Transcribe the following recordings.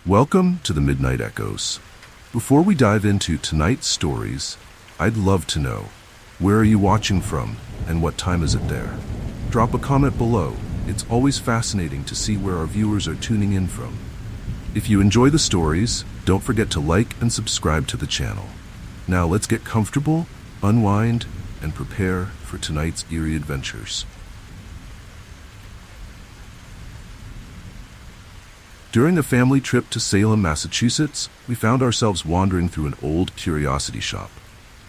Welcome to the Midnight Echoes. Before we dive into tonight's stories, I'd love to know, where are you watching from and what time is it there? Drop a comment below. It's always fascinating to see where our viewers are tuning in from. If you enjoy the stories, don't forget to like and subscribe to the channel. Now let's get comfortable, unwind, and prepare for tonight's eerie adventures. During a family trip to Salem, Massachusetts, we found ourselves wandering through an old curiosity shop.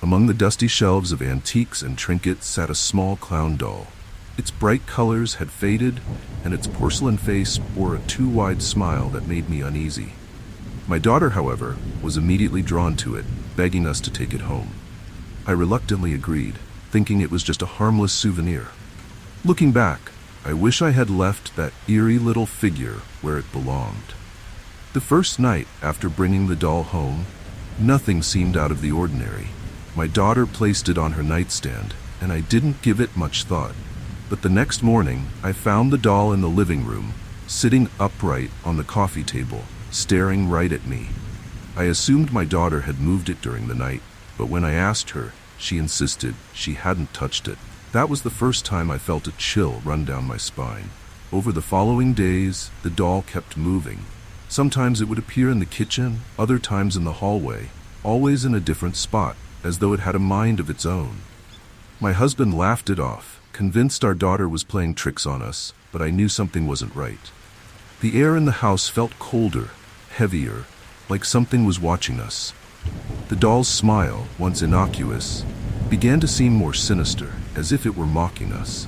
Among the dusty shelves of antiques and trinkets sat a small clown doll. Its bright colors had faded, and its porcelain face bore a too wide smile that made me uneasy. My daughter, however, was immediately drawn to it, begging us to take it home. I reluctantly agreed, thinking it was just a harmless souvenir. Looking back, I wish I had left that eerie little figure where it belonged. The first night after bringing the doll home, nothing seemed out of the ordinary. My daughter placed it on her nightstand, and I didn't give it much thought. But the next morning, I found the doll in the living room, sitting upright on the coffee table, staring right at me. I assumed my daughter had moved it during the night, but when I asked her, she insisted she hadn't touched it. That was the first time I felt a chill run down my spine. Over the following days, the doll kept moving. Sometimes it would appear in the kitchen, other times in the hallway, always in a different spot, as though it had a mind of its own. My husband laughed it off, convinced our daughter was playing tricks on us, but I knew something wasn't right. The air in the house felt colder, heavier, like something was watching us. The doll's smile, once innocuous, began to seem more sinister, as if it were mocking us.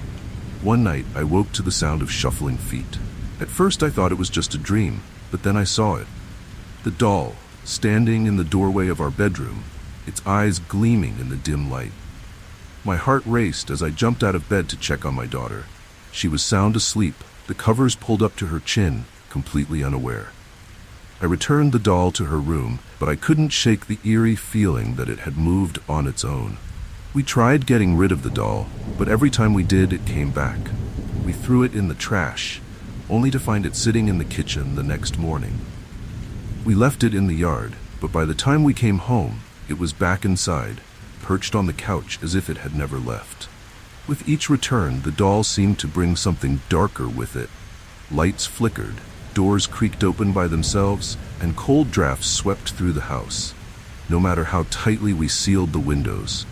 One night, I woke to the sound of shuffling feet. At first, I thought it was just a dream, but then I saw it. The doll, standing in the doorway of our bedroom, its eyes gleaming in the dim light. My heart raced as I jumped out of bed to check on my daughter. She was sound asleep, the covers pulled up to her chin, completely unaware. I returned the doll to her room, but I couldn't shake the eerie feeling that it had moved on its own. We tried getting rid of the doll, but every time we did, it came back. We threw it in the trash, only to find it sitting in the kitchen the next morning. We left it in the yard, but by the time we came home, it was back inside, perched on the couch as if it had never left. With each return, the doll seemed to bring something darker with it. Lights flickered, doors creaked open by themselves, and cold drafts swept through the house. No matter how tightly we sealed the windows,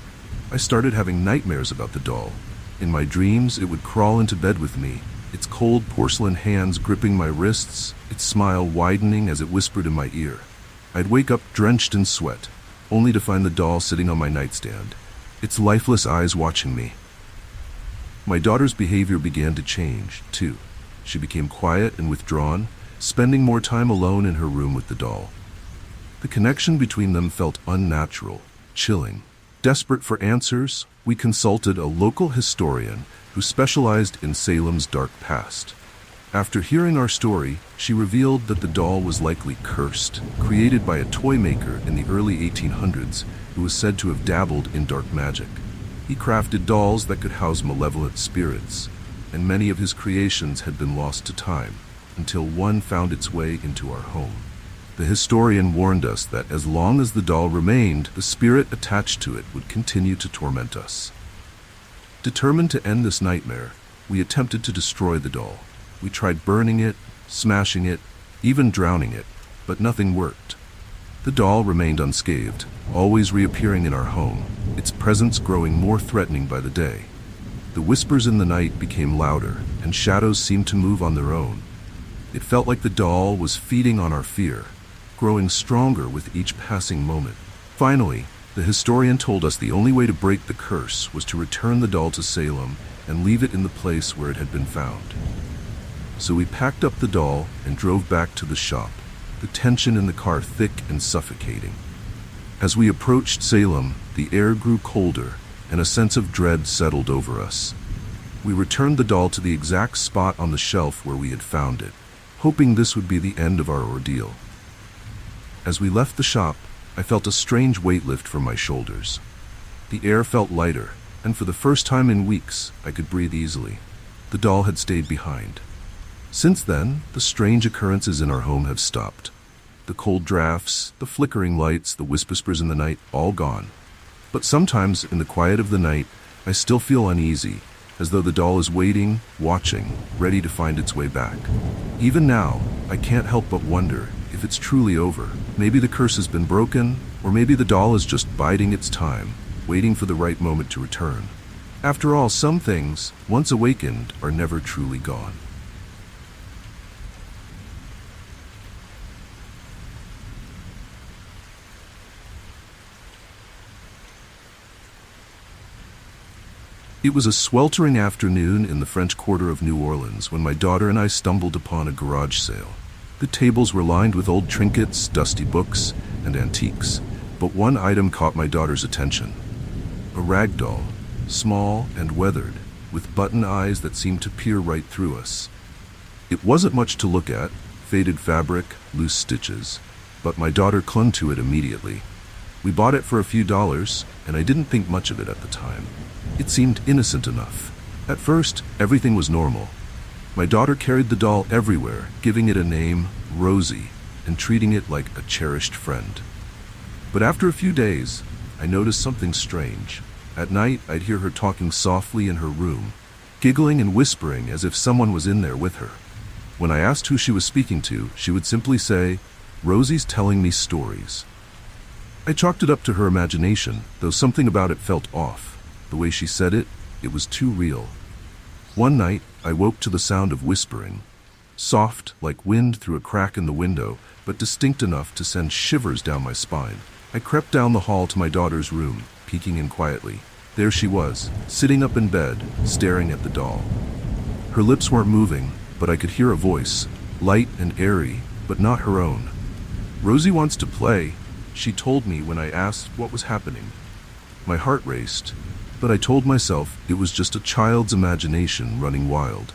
I started having nightmares about the doll. In my dreams, it would crawl into bed with me, its cold porcelain hands gripping my wrists, its smile widening as it whispered in my ear. I'd wake up drenched in sweat, only to find the doll sitting on my nightstand, its lifeless eyes watching me. My daughter's behavior began to change, too. She became quiet and withdrawn, spending more time alone in her room with the doll. The connection between them felt unnatural, chilling. Desperate for answers, we consulted a local historian who specialized in Salem's dark past. After hearing our story, she revealed that the doll was likely cursed, created by a toy maker in the early 1800s who was said to have dabbled in dark magic. He crafted dolls that could house malevolent spirits, and many of his creations had been lost to time, until one found its way into our home. The historian warned us that as long as the doll remained, the spirit attached to it would continue to torment us. Determined to end this nightmare, we attempted to destroy the doll. We tried burning it, smashing it, even drowning it, but nothing worked. The doll remained unscathed, always reappearing in our home, its presence growing more threatening by the day. The whispers in the night became louder, and shadows seemed to move on their own. It felt like the doll was feeding on our fear, growing stronger with each passing moment. Finally, the historian told us the only way to break the curse was to return the doll to Salem and leave it in the place where it had been found. So we packed up the doll and drove back to the shop, the tension in the car thick and suffocating. As we approached Salem, the air grew colder, and a sense of dread settled over us. We returned the doll to the exact spot on the shelf where we had found it, hoping this would be the end of our ordeal. As we left the shop, I felt a strange weight lift from my shoulders. The air felt lighter, and for the first time in weeks, I could breathe easily. The doll had stayed behind. Since then, the strange occurrences in our home have stopped. The cold drafts, the flickering lights, the whispers in the night, all gone. But sometimes, in the quiet of the night, I still feel uneasy, as though the doll is waiting, watching, ready to find its way back. Even now, I can't help but wonder if it's truly over. Maybe the curse has been broken, or maybe the doll is just biding its time, waiting for the right moment to return. After all, some things, once awakened, are never truly gone. It was a sweltering afternoon in the French Quarter of New Orleans when my daughter and I stumbled upon a garage sale. The tables were lined with old trinkets, dusty books, and antiques, but one item caught my daughter's attention. A rag doll, small and weathered, with button eyes that seemed to peer right through us. It wasn't much to look at, faded fabric, loose stitches, but my daughter clung to it immediately. We bought it for a few dollars, and I didn't think much of it at the time. It seemed innocent enough. At first, everything was normal. My daughter carried the doll everywhere, giving it a name, Rosie, and treating it like a cherished friend. But after a few days, I noticed something strange. At night, I'd hear her talking softly in her room, giggling and whispering as if someone was in there with her. When I asked who she was speaking to, she would simply say, "Rosie's telling me stories." I chalked it up to her imagination, though something about it felt off. The way she said it, it was too real. One night, I woke to the sound of whispering, soft like wind through a crack in the window, but distinct enough to send shivers down my spine. I crept down the hall to my daughter's room, peeking in quietly. There she was, sitting up in bed, staring at the doll. Her lips weren't moving, but I could hear a voice, light and airy, but not her own. "Rosie wants to play," she told me when I asked what was happening. My heart raced, but I told myself it was just a child's imagination running wild.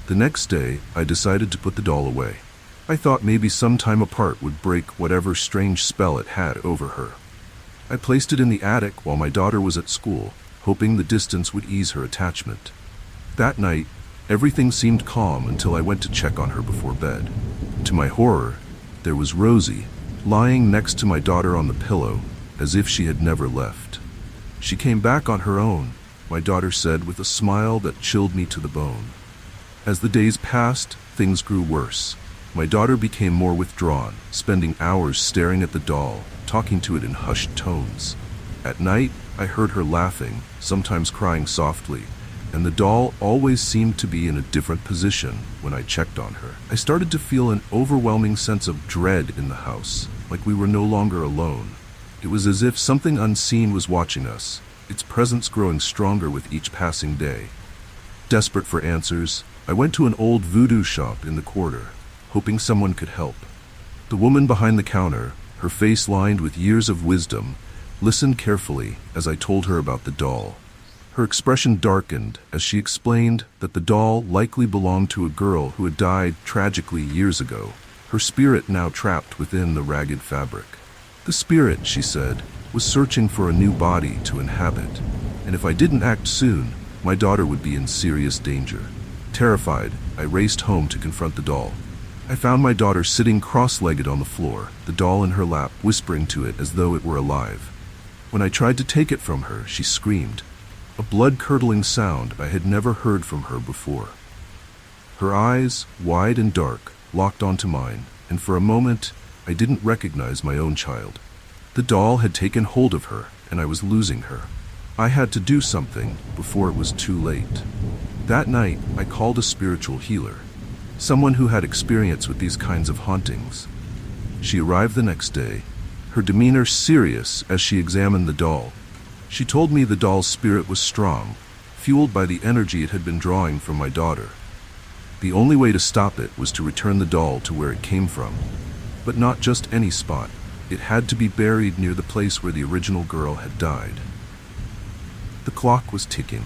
The next day, I decided to put the doll away. I thought maybe some time apart would break whatever strange spell it had over her. I placed it in the attic while my daughter was at school, hoping the distance would ease her attachment. That night, everything seemed calm until I went to check on her before bed. To my horror, there was Rosie, lying next to my daughter on the pillow, as if she had never left. "She came back on her own," my daughter said with a smile that chilled me to the bone. As the days passed, things grew worse. My daughter became more withdrawn, spending hours staring at the doll, talking to it in hushed tones. At night, I heard her laughing, sometimes crying softly, and the doll always seemed to be in a different position when I checked on her. I started to feel an overwhelming sense of dread in the house, like we were no longer alone. It was as if something unseen was watching us, its presence growing stronger with each passing day. Desperate for answers, I went to an old voodoo shop in the quarter, hoping someone could help. The woman behind the counter, her face lined with years of wisdom, listened carefully as I told her about the doll. Her expression darkened as she explained that the doll likely belonged to a girl who had died tragically years ago, her spirit now trapped within the ragged fabric. The spirit, she said, was searching for a new body to inhabit, and if I didn't act soon, my daughter would be in serious danger. Terrified, I raced home to confront the doll. I found my daughter sitting cross-legged on the floor, the doll in her lap, whispering to it as though it were alive. When I tried to take it from her, she screamed, a blood-curdling sound I had never heard from her before. Her eyes, wide and dark, locked onto mine, and for a moment, I didn't recognize my own child. The doll had taken hold of her, and I was losing her. I had to do something before it was too late. That night, I called a spiritual healer, someone who had experience with these kinds of hauntings. She arrived the next day, her demeanor serious as she examined the doll. She told me the doll's spirit was strong, fueled by the energy it had been drawing from my daughter. The only way to stop it was to return the doll to where it came from. But not just any spot. It had to be buried near the place where the original girl had died. The clock was ticking.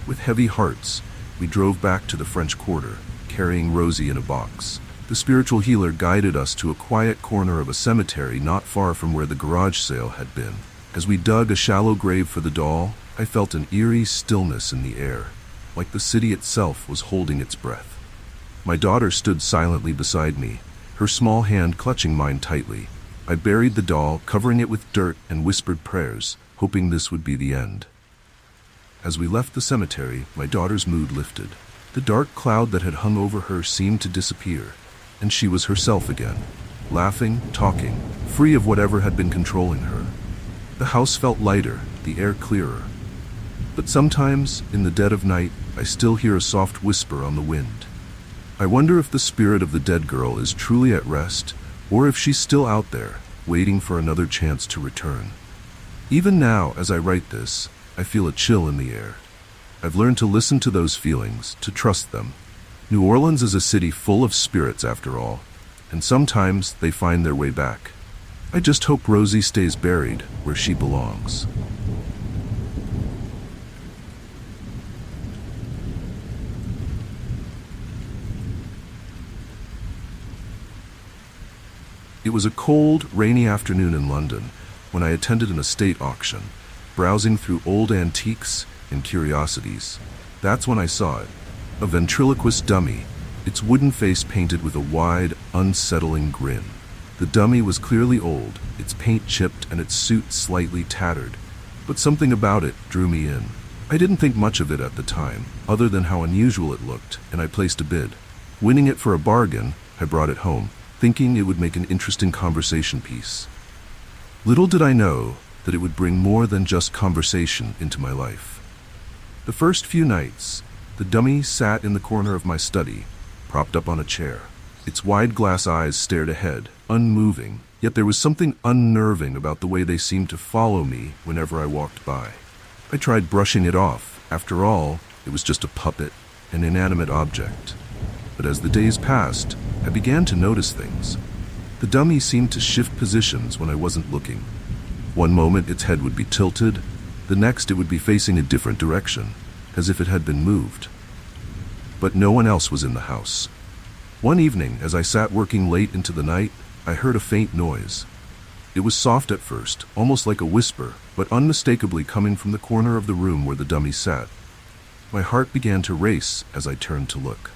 With heavy hearts, we drove back to the French Quarter, carrying Rosie in a box. The spiritual healer guided us to a quiet corner of a cemetery not far from where the garage sale had been. As we dug a shallow grave for the doll, I felt an eerie stillness in the air, like the city itself was holding its breath. My daughter stood silently beside me, her small hand clutching mine tightly. I buried the doll, covering it with dirt, and whispered prayers, hoping this would be the end. As we left the cemetery, my daughter's mood lifted. The dark cloud that had hung over her seemed to disappear, and she was herself again, laughing, talking, free of whatever had been controlling her. The house felt lighter, the air clearer. But sometimes, in the dead of night, I still hear a soft whisper on the wind. I wonder if the spirit of the dead girl is truly at rest, or if she's still out there, waiting for another chance to return. Even now, as I write this, I feel a chill in the air. I've learned to listen to those feelings, to trust them. New Orleans is a city full of spirits after all, and sometimes they find their way back. I just hope Rosie stays buried where she belongs. It was a cold, rainy afternoon in London when I attended an estate auction, browsing through old antiques and curiosities. That's when I saw it. A ventriloquist dummy, its wooden face painted with a wide, unsettling grin. The dummy was clearly old, its paint chipped and its suit slightly tattered, but something about it drew me in. I didn't think much of it at the time, other than how unusual it looked, and I placed a bid. Winning it for a bargain, I brought it home, thinking it would make an interesting conversation piece. Little did I know that it would bring more than just conversation into my life. The first few nights, the dummy sat in the corner of my study, propped up on a chair. Its wide glass eyes stared ahead, unmoving, yet there was something unnerving about the way they seemed to follow me whenever I walked by. I tried brushing it off. After all, it was just a puppet, an inanimate object. But as the days passed, I began to notice things. The dummy seemed to shift positions when I wasn't looking. One moment its head would be tilted, the next it would be facing a different direction, as if it had been moved. But no one else was in the house. One evening, as I sat working late into the night, I heard a faint noise. It was soft at first, almost like a whisper, but unmistakably coming from the corner of the room where the dummy sat. My heart began to race as I turned to look.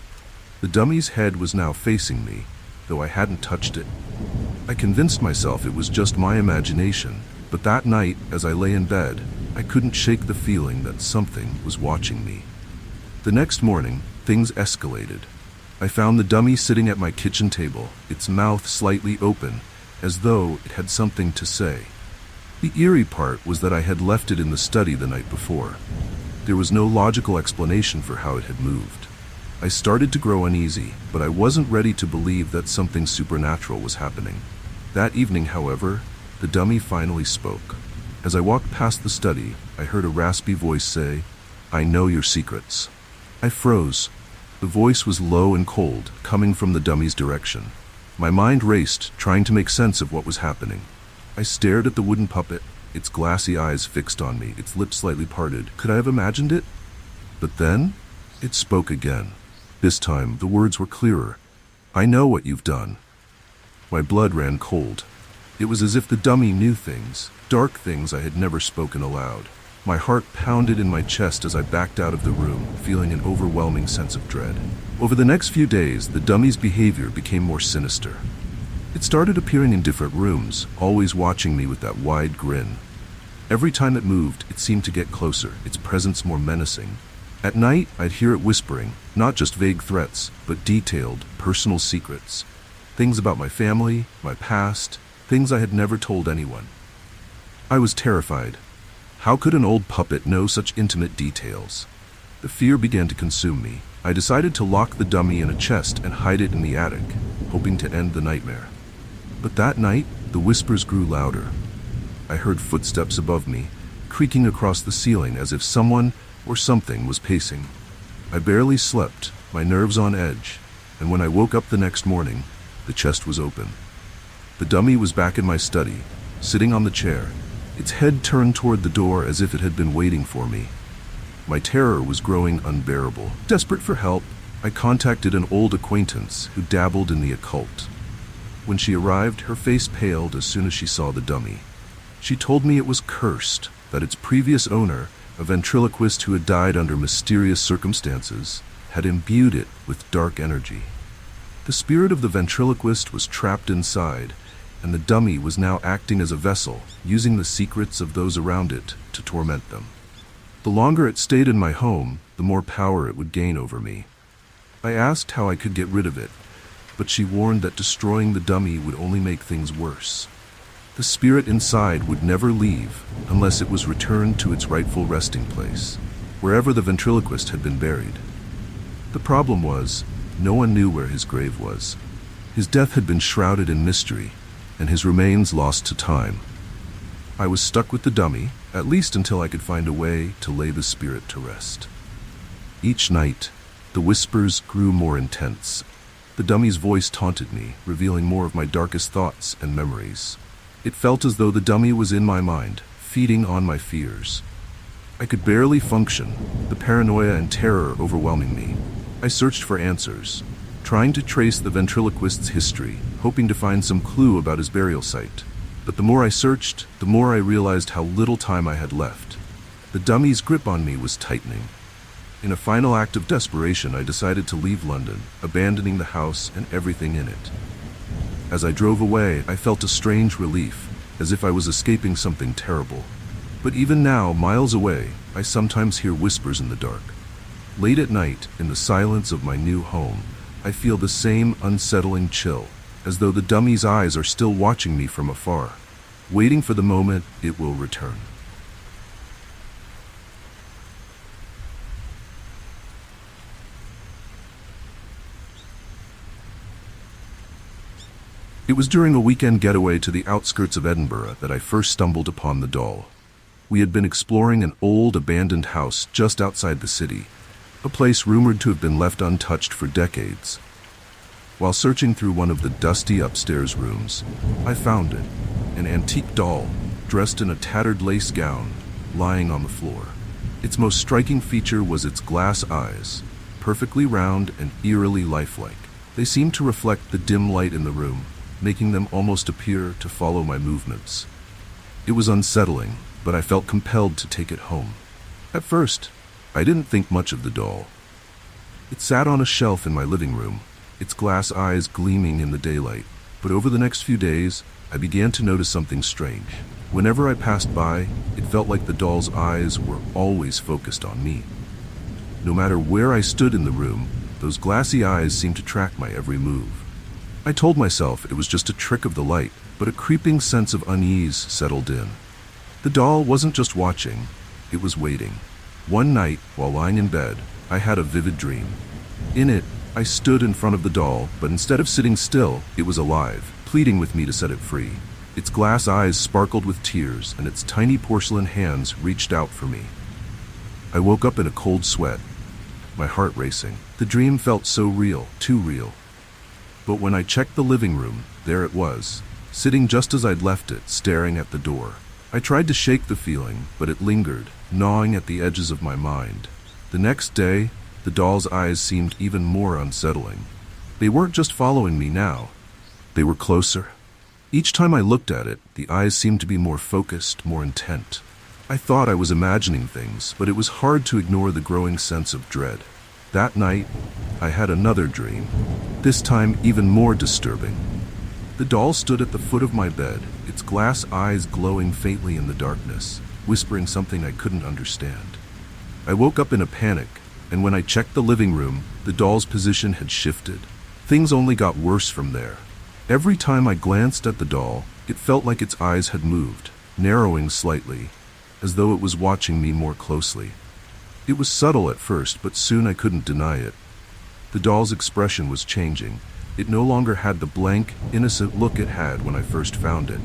The dummy's head was now facing me, though I hadn't touched it. I convinced myself it was just my imagination, but that night, as I lay in bed, I couldn't shake the feeling that something was watching me. The next morning, things escalated. I found the dummy sitting at my kitchen table, its mouth slightly open, as though it had something to say. The eerie part was that I had left it in the study the night before. There was no logical explanation for how it had moved. I started to grow uneasy, but I wasn't ready to believe that something supernatural was happening. That evening, however, the dummy finally spoke. As I walked past the study, I heard a raspy voice say, "I know your secrets." I froze. The voice was low and cold, coming from the dummy's direction. My mind raced, trying to make sense of what was happening. I stared at the wooden puppet, its glassy eyes fixed on me, its lips slightly parted. Could I have imagined it? But then, it spoke again. This time, the words were clearer. "I know what you've done." My blood ran cold. It was as if the dummy knew things, dark things I had never spoken aloud. My heart pounded in my chest as I backed out of the room, feeling an overwhelming sense of dread. Over the next few days, the dummy's behavior became more sinister. It started appearing in different rooms, always watching me with that wide grin. Every time it moved, it seemed to get closer, its presence more menacing. At night, I'd hear it whispering, not just vague threats, but detailed, personal secrets. Things about my family, my past, things I had never told anyone. I was terrified. How could an old puppet know such intimate details? The fear began to consume me. I decided to lock the dummy in a chest and hide it in the attic, hoping to end the nightmare. But that night, the whispers grew louder. I heard footsteps above me, creaking across the ceiling as if someone or something was pacing. I barely slept, my nerves on edge, and when I woke up the next morning, the chest was open. The dummy was back in my study, sitting on the chair, its head turned toward the door as if it had been waiting for me. My terror was growing unbearable. Desperate for help, I contacted an old acquaintance who dabbled in the occult. When she arrived, her face paled as soon as she saw the dummy. She told me it was cursed, that its previous owner, a ventriloquist who had died under mysterious circumstances, had imbued it with dark energy. The spirit of the ventriloquist was trapped inside, and the dummy was now acting as a vessel, using the secrets of those around it to torment them. The longer it stayed in my home, the more power it would gain over me. I asked how I could get rid of it, but she warned that destroying the dummy would only make things worse. The spirit inside would never leave unless it was returned to its rightful resting place, wherever the ventriloquist had been buried. The problem was, no one knew where his grave was. His death had been shrouded in mystery, and his remains lost to time. I was stuck with the dummy, at least until I could find a way to lay the spirit to rest. Each night, the whispers grew more intense. The dummy's voice taunted me, revealing more of my darkest thoughts and memories. It felt as though the dummy was in my mind, feeding on my fears. I could barely function, the paranoia and terror overwhelming me. I searched for answers, trying to trace the ventriloquist's history, hoping to find some clue about his burial site. But the more I searched, the more I realized how little time I had left. The dummy's grip on me was tightening. In a final act of desperation, I decided to leave London, abandoning the house and everything in it. As I drove away, I felt a strange relief, as if I was escaping something terrible. But even now, miles away, I sometimes hear whispers in the dark. Late at night, in the silence of my new home, I feel the same unsettling chill, as though the dummy's eyes are still watching me from afar, waiting for the moment it will return. It was during a weekend getaway to the outskirts of Edinburgh that I first stumbled upon the doll. We had been exploring an old abandoned house just outside the city, a place rumored to have been left untouched for decades. While searching through one of the dusty upstairs rooms, I found it, an antique doll, dressed in a tattered lace gown, lying on the floor. Its most striking feature was its glass eyes, perfectly round and eerily lifelike. They seemed to reflect the dim light in the room, making them almost appear to follow my movements. It was unsettling, but I felt compelled to take it home. At first, I didn't think much of the doll. It sat on a shelf in my living room, its glass eyes gleaming in the daylight. But over the next few days, I began to notice something strange. Whenever I passed by, it felt like the doll's eyes were always focused on me. No matter where I stood in the room, those glassy eyes seemed to track my every move. I told myself it was just a trick of the light, but a creeping sense of unease settled in. The doll wasn't just watching, it was waiting. One night, while lying in bed, I had a vivid dream. In it, I stood in front of the doll, but instead of sitting still, it was alive, pleading with me to set it free. Its glass eyes sparkled with tears, and its tiny porcelain hands reached out for me. I woke up in a cold sweat, my heart racing. The dream felt so real, too real. But when I checked the living room, there it was, sitting just as I'd left it, staring at the door. I tried to shake the feeling, but it lingered, gnawing at the edges of my mind. The next day, the doll's eyes seemed even more unsettling. They weren't just following me now. They were closer. Each time I looked at it, the eyes seemed to be more focused, more intent. I thought I was imagining things, but it was hard to ignore the growing sense of dread. That night, I had another dream, this time even more disturbing. The doll stood at the foot of my bed, its glass eyes glowing faintly in the darkness, whispering something I couldn't understand. I woke up in a panic, and when I checked the living room, the doll's position had shifted. Things only got worse from there. Every time I glanced at the doll, it felt like its eyes had moved, narrowing slightly, as though it was watching me more closely. It was subtle at first, but soon I couldn't deny it. The doll's expression was changing. It no longer had the blank, innocent look it had when I first found it.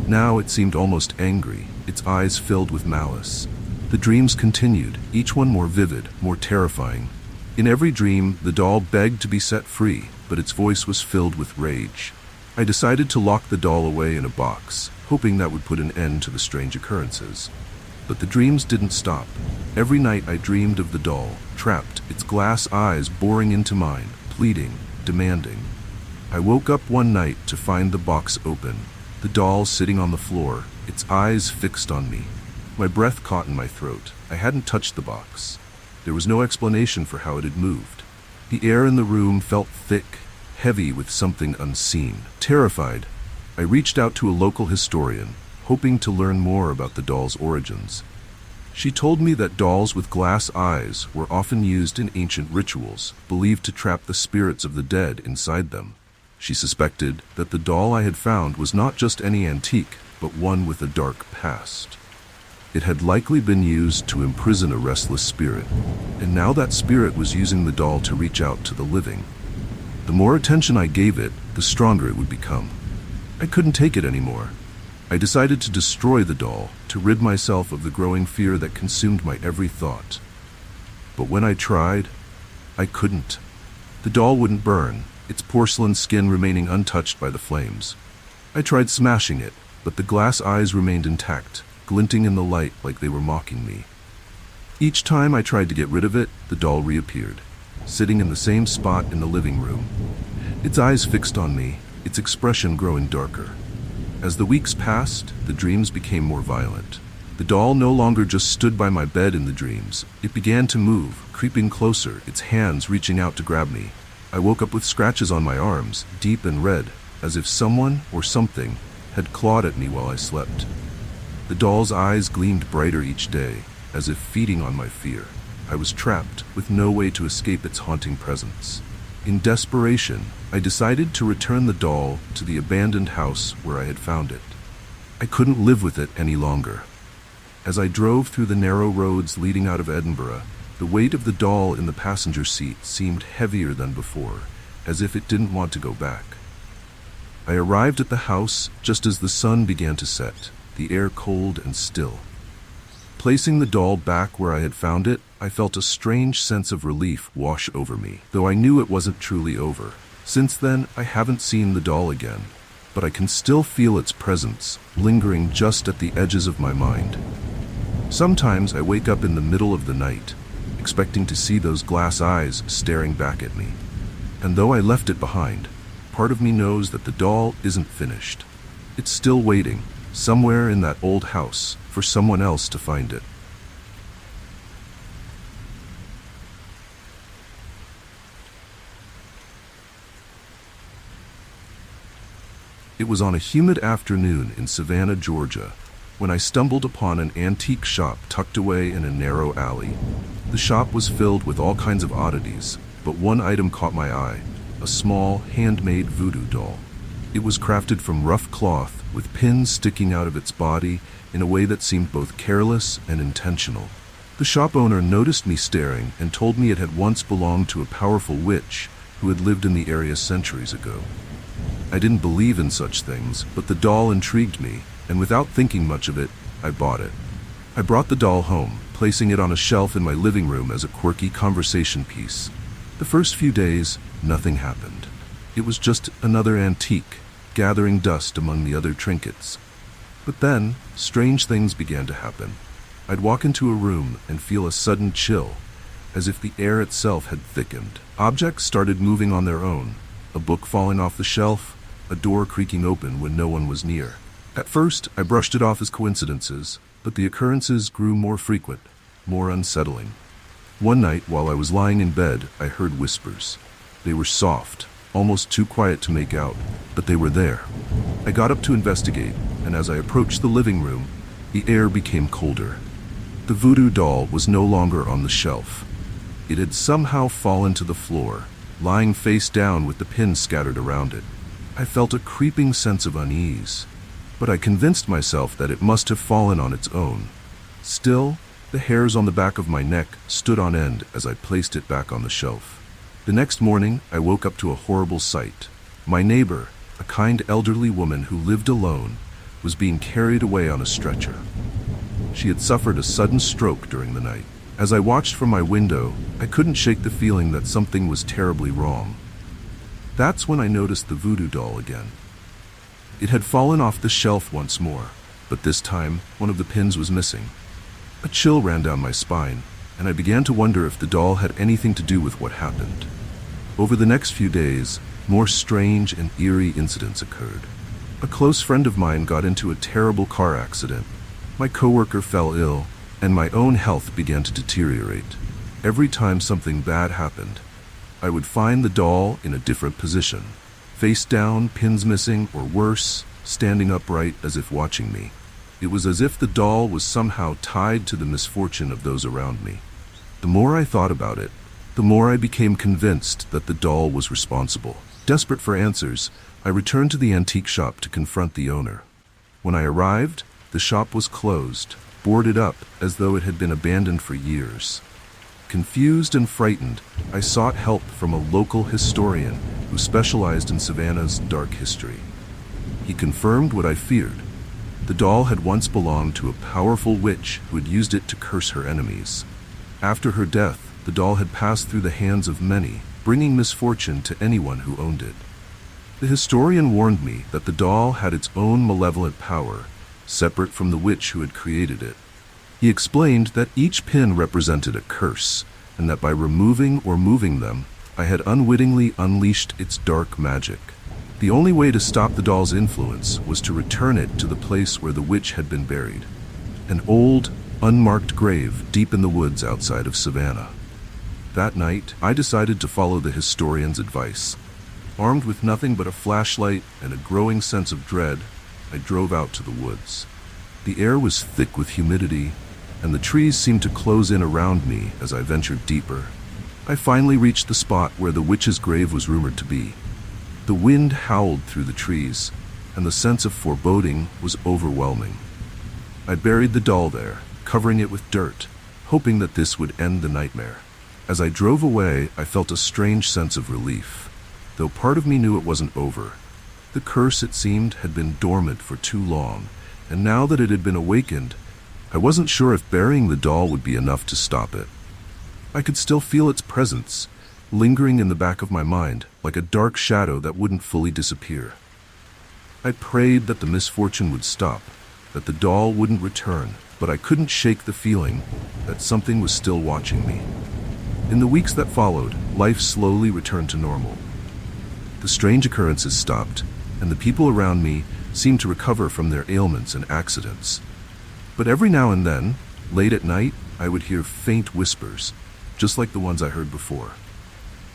Now it seemed almost angry, its eyes filled with malice. The dreams continued, each one more vivid, more terrifying. In every dream, the doll begged to be set free, but its voice was filled with rage. I decided to lock the doll away in a box, hoping that would put an end to the strange occurrences. But the dreams didn't stop. Every night I dreamed of the doll, trapped, its glass eyes boring into mine, pleading, demanding. I woke up one night to find the box open, the doll sitting on the floor, its eyes fixed on me. My breath caught in my throat. I hadn't touched the box. There was no explanation for how it had moved. The air in the room felt thick, heavy with something unseen. Terrified, I reached out to a local historian, hoping to learn more about the doll's origins. She told me that dolls with glass eyes were often used in ancient rituals, believed to trap the spirits of the dead inside them. She suspected that the doll I had found was not just any antique, but one with a dark past. It had likely been used to imprison a restless spirit, and now that spirit was using the doll to reach out to the living. The more attention I gave it, the stronger it would become. I couldn't take it anymore. I decided to destroy the doll, to rid myself of the growing fear that consumed my every thought. But when I tried, I couldn't. The doll wouldn't burn, its porcelain skin remaining untouched by the flames. I tried smashing it, but the glass eyes remained intact, glinting in the light like they were mocking me. Each time I tried to get rid of it, the doll reappeared, sitting in the same spot in the living room. Its eyes fixed on me, its expression growing darker. As the weeks passed, the dreams became more violent. The doll no longer just stood by my bed in the dreams. It began to move, creeping closer, its hands reaching out to grab me. I woke up with scratches on my arms, deep and red, as if someone or something had clawed at me while I slept. The doll's eyes gleamed brighter each day, as if feeding on my fear. I was trapped, with no way to escape its haunting presence. In desperation, I decided to return the doll to the abandoned house where I had found it. I couldn't live with it any longer. As I drove through the narrow roads leading out of Edinburgh, the weight of the doll in the passenger seat seemed heavier than before, as if it didn't want to go back. I arrived at the house just as the sun began to set, the air cold and still. Placing the doll back where I had found it, I felt a strange sense of relief wash over me, though I knew it wasn't truly over. Since then, I haven't seen the doll again, but I can still feel its presence, lingering just at the edges of my mind. Sometimes I wake up in the middle of the night, expecting to see those glass eyes staring back at me. And though I left it behind, part of me knows that the doll isn't finished. It's still waiting, somewhere in that old house, for someone else to find it. It was on a humid afternoon in Savannah, Georgia, when I stumbled upon an antique shop tucked away in a narrow alley. The shop was filled with all kinds of oddities, but one item caught my eye, a small, handmade voodoo doll. It was crafted from rough cloth, with pins sticking out of its body in a way that seemed both careless and intentional. The shop owner noticed me staring and told me it had once belonged to a powerful witch who had lived in the area centuries ago. I didn't believe in such things, but the doll intrigued me, and without thinking much of it, I bought it. I brought the doll home, placing it on a shelf in my living room as a quirky conversation piece. The first few days, nothing happened. It was just another antique, gathering dust among the other trinkets. But then, strange things began to happen. I'd walk into a room and feel a sudden chill, as if the air itself had thickened. Objects started moving on their own, a book falling off the shelf, a door creaking open when no one was near. At first, I brushed it off as coincidences, but the occurrences grew more frequent, more unsettling. One night, while I was lying in bed, I heard whispers. They were soft, almost too quiet to make out, but they were there. I got up to investigate, and as I approached the living room, the air became colder. The voodoo doll was no longer on the shelf. It had somehow fallen to the floor, lying face down with the pins scattered around it. I felt a creeping sense of unease, but I convinced myself that it must have fallen on its own. Still, the hairs on the back of my neck stood on end as I placed it back on the shelf. The next morning, I woke up to a horrible sight. My neighbor, a kind elderly woman who lived alone, was being carried away on a stretcher. She had suffered a sudden stroke during the night. As I watched from my window, I couldn't shake the feeling that something was terribly wrong. That's when I noticed the voodoo doll again. It had fallen off the shelf once more, but this time, one of the pins was missing. A chill ran down my spine, and I began to wonder if the doll had anything to do with what happened. Over the next few days, more strange and eerie incidents occurred. A close friend of mine got into a terrible car accident. My coworker fell ill, and my own health began to deteriorate. Every time something bad happened, I would find the doll in a different position. Face down, pins missing, or worse, standing upright as if watching me. It was as if the doll was somehow tied to the misfortune of those around me. The more I thought about it, the more I became convinced that the doll was responsible. Desperate for answers, I returned to the antique shop to confront the owner. When I arrived, the shop was closed, boarded up as though it had been abandoned for years. Confused and frightened, I sought help from a local historian who specialized in Savannah's dark history. He confirmed what I feared. The doll had once belonged to a powerful witch who had used it to curse her enemies. After her death, the doll had passed through the hands of many, bringing misfortune to anyone who owned it. The historian warned me that the doll had its own malevolent power, separate from the witch who had created it. He explained that each pin represented a curse, and that by removing or moving them, I had unwittingly unleashed its dark magic. The only way to stop the doll's influence was to return it to the place where the witch had been buried, an old, unmarked grave deep in the woods outside of Savannah. That night, I decided to follow the historian's advice. Armed with nothing but a flashlight and a growing sense of dread, I drove out to the woods. The air was thick with humidity, and the trees seemed to close in around me as I ventured deeper. I finally reached the spot where the witch's grave was rumored to be. The wind howled through the trees, and the sense of foreboding was overwhelming. I buried the doll there, covering it with dirt, hoping that this would end the nightmare. As I drove away, I felt a strange sense of relief, though part of me knew it wasn't over. The curse, it seemed, had been dormant for too long, and now that it had been awakened, I wasn't sure if burying the doll would be enough to stop it. I could still feel its presence, lingering in the back of my mind, like a dark shadow that wouldn't fully disappear. I prayed that the misfortune would stop, that the doll wouldn't return, but I couldn't shake the feeling that something was still watching me. In the weeks that followed, life slowly returned to normal. The strange occurrences stopped, and the people around me seemed to recover from their ailments and accidents. But every now and then, late at night, I would hear faint whispers, just like the ones I heard before.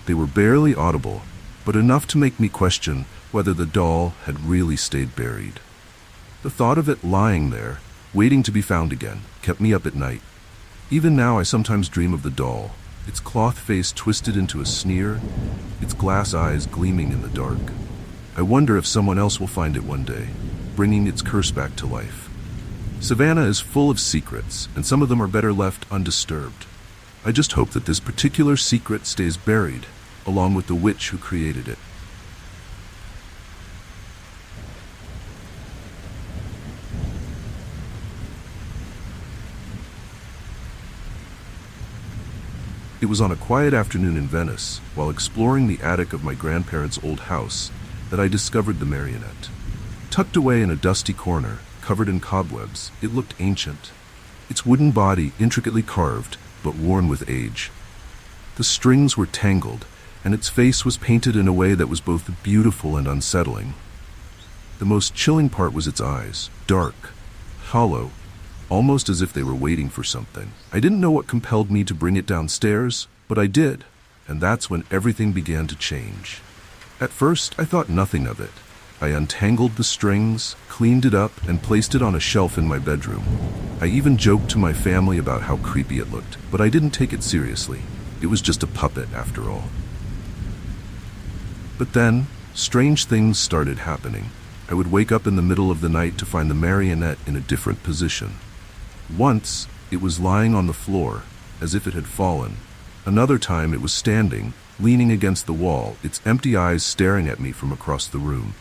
They were barely audible, but enough to make me question whether the doll had really stayed buried. The thought of it lying there, waiting to be found again, kept me up at night. Even now I sometimes dream of the doll, its cloth face twisted into a sneer, its glass eyes gleaming in the dark. I wonder if someone else will find it one day, bringing its curse back to life. Savannah is full of secrets, and some of them are better left undisturbed. I just hope that this particular secret stays buried, along with the witch who created it. It was on a quiet afternoon in Venice, while exploring the attic of my grandparents' old house, that I discovered the marionette. Tucked away in a dusty corner, covered in cobwebs, it looked ancient. Its wooden body intricately carved, but worn with age. The strings were tangled, and its face was painted in a way that was both beautiful and unsettling. The most chilling part was its eyes, dark, hollow, almost as if they were waiting for something. I didn't know what compelled me to bring it downstairs, but I did, and that's when everything began to change. At first, I thought nothing of it. I untangled the strings, cleaned it up, and placed it on a shelf in my bedroom. I even joked to my family about how creepy it looked, but I didn't take it seriously. It was just a puppet, after all. But then, strange things started happening. I would wake up in the middle of the night to find the marionette in a different position. Once, it was lying on the floor, as if it had fallen. Another time, it was standing, leaning against the wall, its empty eyes staring at me from across the room.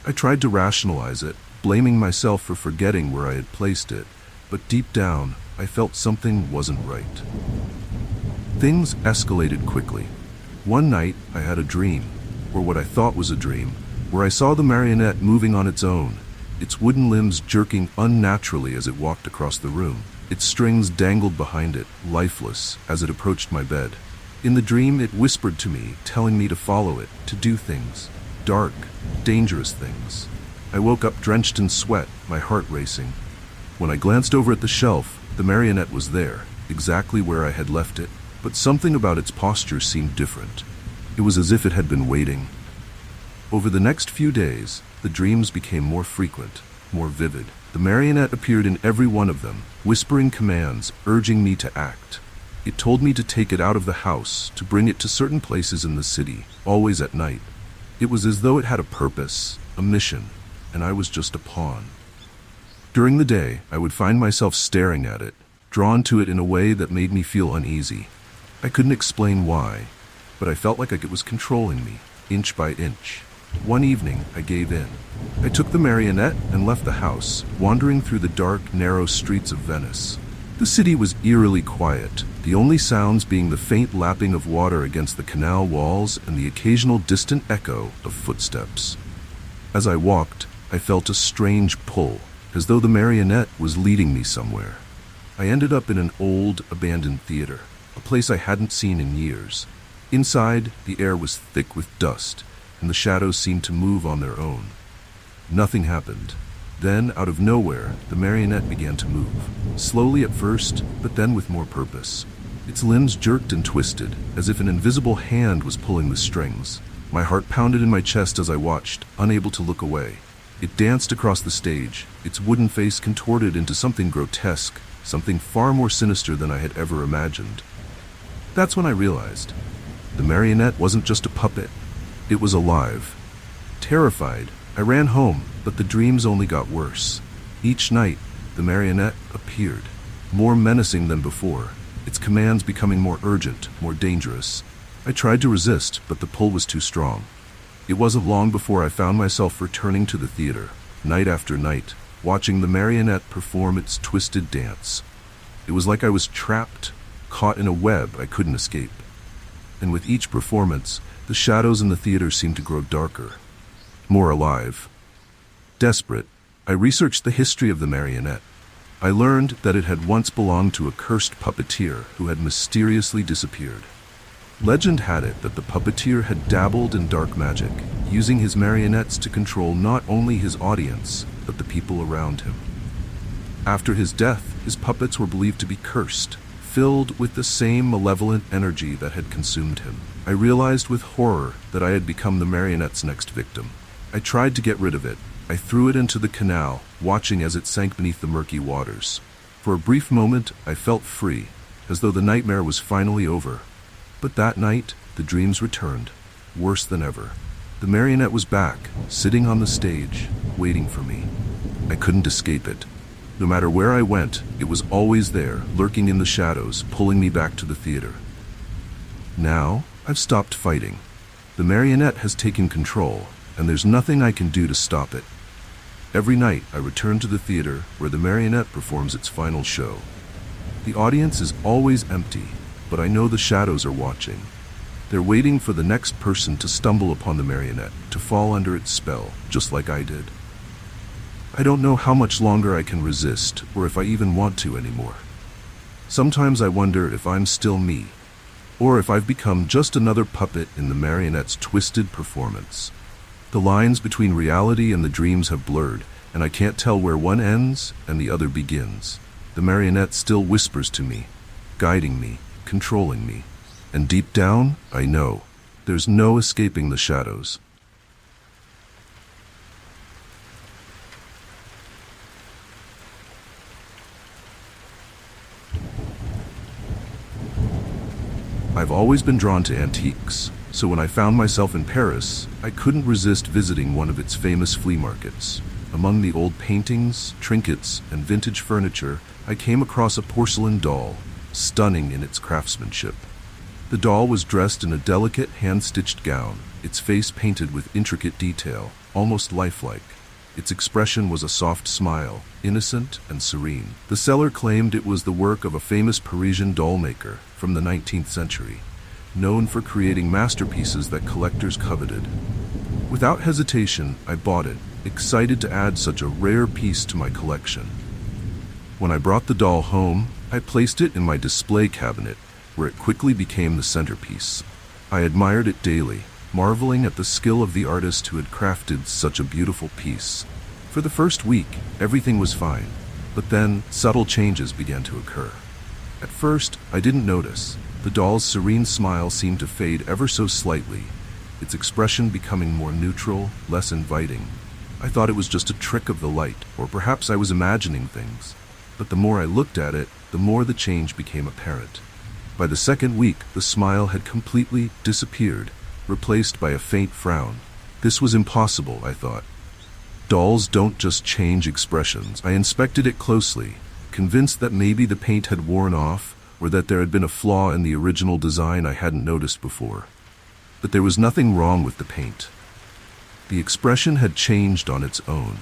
I tried to rationalize it, blaming myself for forgetting where I had placed it, but deep down, I felt something wasn't right. Things escalated quickly. One night, I had a dream, or what I thought was a dream, where I saw the marionette moving on its own, its wooden limbs jerking unnaturally as it walked across the room. Its strings dangled behind it, lifeless, as it approached my bed. In the dream, it whispered to me, telling me to follow it, to do things. Dark, dangerous things. I woke up drenched in sweat, my heart racing. When I glanced over at the shelf, the marionette was there, exactly where I had left it, but something about its posture seemed different. It was as if it had been waiting. Over the next few days, the dreams became more frequent, more vivid. The marionette appeared in every one of them, whispering commands, urging me to act. It told me to take it out of the house, to bring it to certain places in the city, always at night. It was as though it had a purpose, a mission, and I was just a pawn. During the day, I would find myself staring at it, drawn to it in a way that made me feel uneasy. I couldn't explain why, but I felt like it was controlling me, inch by inch. One evening, I gave in. I took the marionette and left the house, wandering through the dark, narrow streets of Venice. The city was eerily quiet, the only sounds being the faint lapping of water against the canal walls and the occasional distant echo of footsteps. As I walked, I felt a strange pull, as though the marionette was leading me somewhere. I ended up in an old, abandoned theater, a place I hadn't seen in years. Inside, the air was thick with dust, and the shadows seemed to move on their own. Nothing happened. Then, out of nowhere, the marionette began to move. Slowly at first, but then with more purpose. Its limbs jerked and twisted, as if an invisible hand was pulling the strings. My heart pounded in my chest as I watched, unable to look away. It danced across the stage, its wooden face contorted into something grotesque, something far more sinister than I had ever imagined. That's when I realized. The marionette wasn't just a puppet. It was alive. Terrified, I ran home, but the dreams only got worse. Each night, the marionette appeared, more menacing than before, its commands becoming more urgent, more dangerous. I tried to resist, but the pull was too strong. It wasn't long before I found myself returning to the theater, night after night, watching the marionette perform its twisted dance. It was like I was trapped, caught in a web I couldn't escape. And with each performance, the shadows in the theater seemed to grow darker, more alive. Desperate, I researched the history of the marionette. I learned that it had once belonged to a cursed puppeteer who had mysteriously disappeared. Legend had it that the puppeteer had dabbled in dark magic, using his marionettes to control not only his audience, but the people around him. After his death, his puppets were believed to be cursed, filled with the same malevolent energy that had consumed him. I realized with horror that I had become the marionette's next victim. I tried to get rid of it. I threw it into the canal, watching as it sank beneath the murky waters. For a brief moment, I felt free, as though the nightmare was finally over. But that night, the dreams returned, worse than ever. The marionette was back, sitting on the stage, waiting for me. I couldn't escape it. No matter where I went, it was always there, lurking in the shadows, pulling me back to the theater. Now, I've stopped fighting. The marionette has taken control, and there's nothing I can do to stop it. Every night, I return to the theater where the marionette performs its final show. The audience is always empty, but I know the shadows are watching. They're waiting for the next person to stumble upon the marionette, to fall under its spell, just like I did. I don't know how much longer I can resist, or if I even want to anymore. Sometimes I wonder if I'm still me, or if I've become just another puppet in the marionette's twisted performance. The lines between reality and the dreams have blurred, and I can't tell where one ends and the other begins. The marionette still whispers to me, guiding me, controlling me. And deep down, I know, there's no escaping the shadows. I've always been drawn to antiques, so when I found myself in Paris, I couldn't resist visiting one of its famous flea markets. Among the old paintings, trinkets, and vintage furniture, I came across a porcelain doll, stunning in its craftsmanship. The doll was dressed in a delicate, hand-stitched gown, its face painted with intricate detail, almost lifelike. Its expression was a soft smile, innocent and serene. The seller claimed it was the work of a famous Parisian doll maker from the 19th century, known for creating masterpieces that collectors coveted. Without hesitation, I bought it, excited to add such a rare piece to my collection. When I brought the doll home, I placed it in my display cabinet, where it quickly became the centerpiece. I admired it daily, marveling at the skill of the artist who had crafted such a beautiful piece. For the first week, everything was fine, but then subtle changes began to occur. At first, I didn't notice. The doll's serene smile seemed to fade ever so slightly, its expression becoming more neutral, less inviting. I thought it was just a trick of the light, or perhaps I was imagining things. But the more I looked at it, the more the change became apparent. By the second week, the smile had completely disappeared, replaced by a faint frown. This was impossible, I thought. Dolls don't just change expressions. I inspected it closely, convinced that maybe the paint had worn off, or that there had been a flaw in the original design I hadn't noticed before. But there was nothing wrong with the paint. The expression had changed on its own.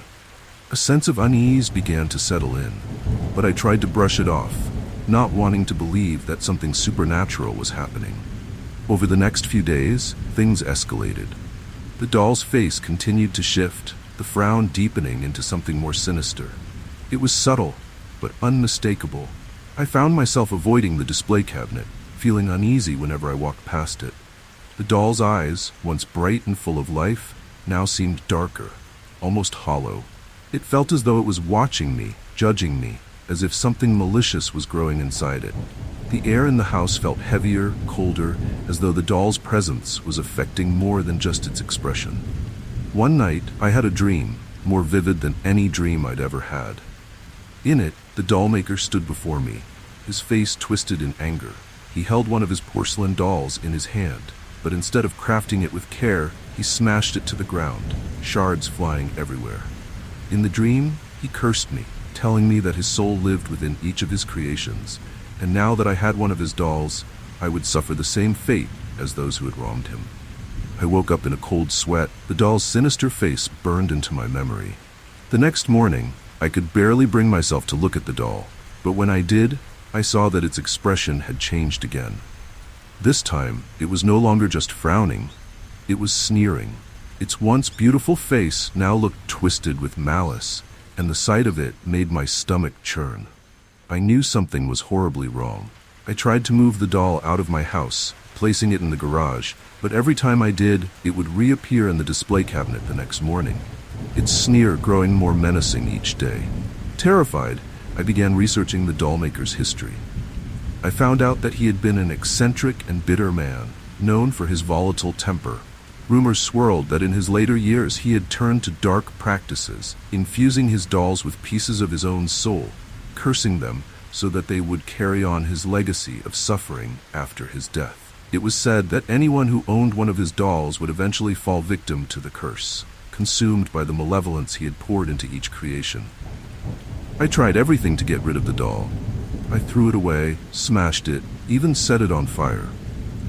A sense of unease began to settle in, but I tried to brush it off, not wanting to believe that something supernatural was happening. Over the next few days, things escalated. The doll's face continued to shift, the frown deepening into something more sinister. It was subtle, but unmistakable. I found myself avoiding the display cabinet, feeling uneasy whenever I walked past it. The doll's eyes, once bright and full of life, now seemed darker, almost hollow. It felt as though it was watching me, judging me, as if something malicious was growing inside it. The air in the house felt heavier, colder, as though the doll's presence was affecting more than just its expression. One night, I had a dream, more vivid than any dream I'd ever had. In it, the doll maker stood before me, his face twisted in anger. He held one of his porcelain dolls in his hand, but instead of crafting it with care, he smashed it to the ground, shards flying everywhere. In the dream, he cursed me, telling me that his soul lived within each of his creations, and now that I had one of his dolls, I would suffer the same fate as those who had wronged him. I woke up in a cold sweat. The doll's sinister face burned into my memory. The next morning, I could barely bring myself to look at the doll, but when I did, I saw that its expression had changed again. This time, it was no longer just frowning, it was sneering. Its once beautiful face now looked twisted with malice, and the sight of it made my stomach churn. I knew something was horribly wrong. I tried to move the doll out of my house, placing it in the garage, but every time I did, it would reappear in the display cabinet the next morning, its sneer growing more menacing each day. Terrified, I began researching the doll maker's history. I found out that he had been an eccentric and bitter man, known for his volatile temper. Rumors swirled that in his later years he had turned to dark practices, infusing his dolls with pieces of his own soul, cursing them so that they would carry on his legacy of suffering after his death. It was said that anyone who owned one of his dolls would eventually fall victim to the curse, consumed by the malevolence he had poured into each creation. I tried everything to get rid of the doll. I threw it away, smashed it, even set it on fire.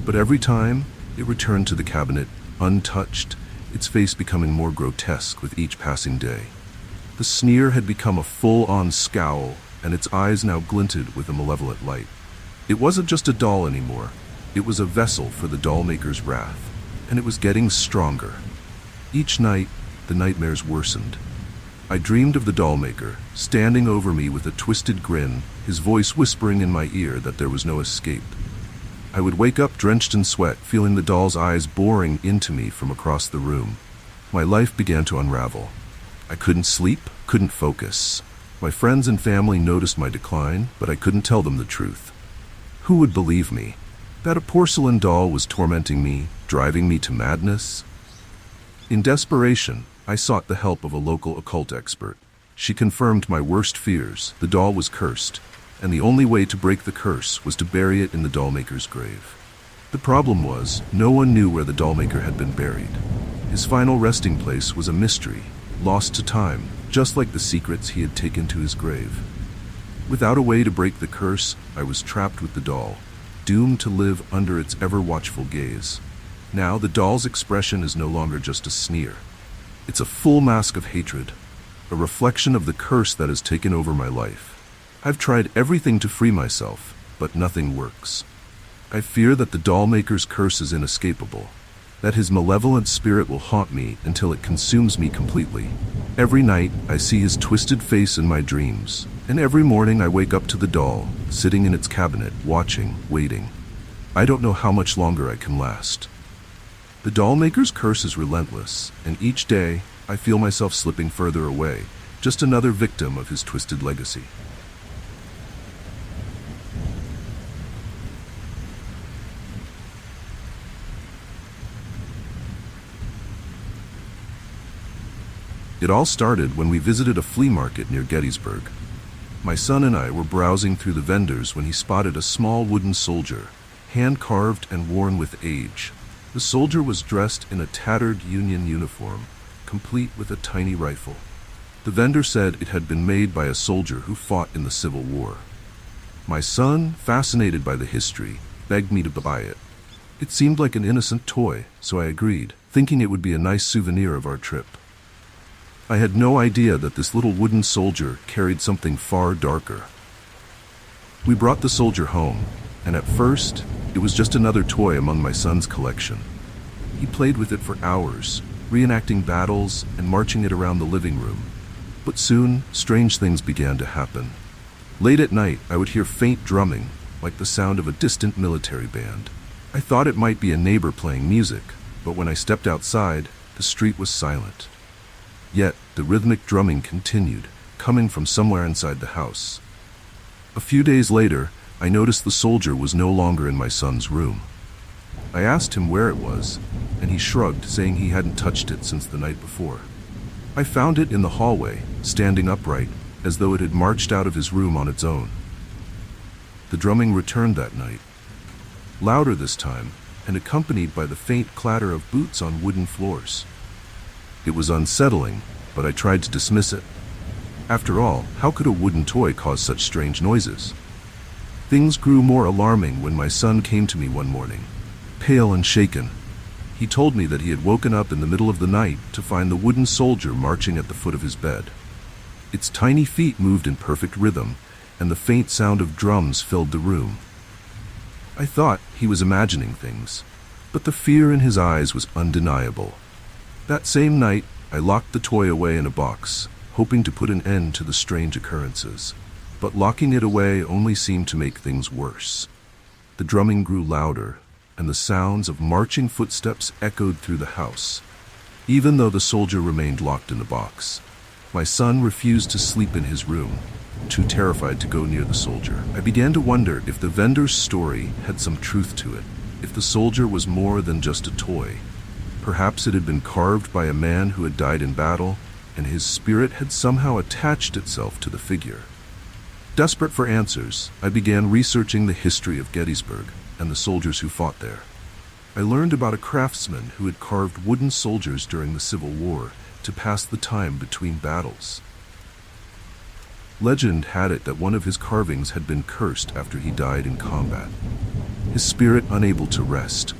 But every time, it returned to the cabinet, untouched, its face becoming more grotesque with each passing day. The sneer had become a full-on scowl, and its eyes now glinted with a malevolent light. It wasn't just a doll anymore. It was a vessel for the doll maker's wrath, and it was getting stronger. Each night, the nightmares worsened. I dreamed of the doll maker, standing over me with a twisted grin, his voice whispering in my ear that there was no escape. I would wake up drenched in sweat, feeling the doll's eyes boring into me from across the room. My life began to unravel. I couldn't sleep, couldn't focus. My friends and family noticed my decline, but I couldn't tell them the truth. Who would believe me? That a porcelain doll was tormenting me, driving me to madness? In desperation, I sought the help of a local occult expert. She confirmed my worst fears. The doll was cursed, and the only way to break the curse was to bury it in the doll maker's grave. The problem was, no one knew where the doll maker had been buried. His final resting place was a mystery, lost to time, just like the secrets he had taken to his grave. Without a way to break the curse, I was trapped with the doll, doomed to live under its ever-watchful gaze. Now, the doll's expression is no longer just a sneer. It's a full mask of hatred, a reflection of the curse that has taken over my life. I've tried everything to free myself, but nothing works. I fear that the doll maker's curse is inescapable, that his malevolent spirit will haunt me until it consumes me completely. Every night, I see his twisted face in my dreams, and every morning I wake up to the doll, sitting in its cabinet, watching, waiting. I don't know how much longer I can last. The doll maker's curse is relentless, and each day, I feel myself slipping further away, just another victim of his twisted legacy. It all started when we visited a flea market near Gettysburg. My son and I were browsing through the vendors when he spotted a small wooden soldier, hand-carved and worn with age. The soldier was dressed in a tattered Union uniform, complete with a tiny rifle. The vendor said it had been made by a soldier who fought in the Civil War. My son, fascinated by the history, begged me to buy it. It seemed like an innocent toy, so I agreed, thinking it would be a nice souvenir of our trip. I had no idea that this little wooden soldier carried something far darker. We brought the soldier home, and at first, it was just another toy among my son's collection. He played with it for hours, reenacting battles and marching it around the living room. But soon, strange things began to happen. Late at night, I would hear faint drumming, like the sound of a distant military band. I thought it might be a neighbor playing music, but when I stepped outside, the street was silent. Yet, the rhythmic drumming continued, coming from somewhere inside the house. A few days later, I noticed the soldier was no longer in my son's room. I asked him where it was, and he shrugged, saying he hadn't touched it since the night before. I found it in the hallway, standing upright, as though it had marched out of his room on its own. The drumming returned that night, louder this time, and accompanied by the faint clatter of boots on wooden floors. It was unsettling, but I tried to dismiss it. After all, how could a wooden toy cause such strange noises? Things grew more alarming when my son came to me one morning, pale and shaken. He told me that he had woken up in the middle of the night to find the wooden soldier marching at the foot of his bed. Its tiny feet moved in perfect rhythm, and the faint sound of drums filled the room. I thought he was imagining things, but the fear in his eyes was undeniable. That same night, I locked the toy away in a box, hoping to put an end to the strange occurrences. But locking it away only seemed to make things worse. The drumming grew louder, and the sounds of marching footsteps echoed through the house, even though the soldier remained locked in the box. My son refused to sleep in his room, too terrified to go near the soldier. I began to wonder if the vendor's story had some truth to it, if the soldier was more than just a toy. Perhaps it had been carved by a man who had died in battle, and his spirit had somehow attached itself to the figure. Desperate for answers, I began researching the history of Gettysburg and the soldiers who fought there. I learned about a craftsman who had carved wooden soldiers during the Civil War to pass the time between battles. Legend had it that one of his carvings had been cursed after he died in combat, his spirit unable to rest.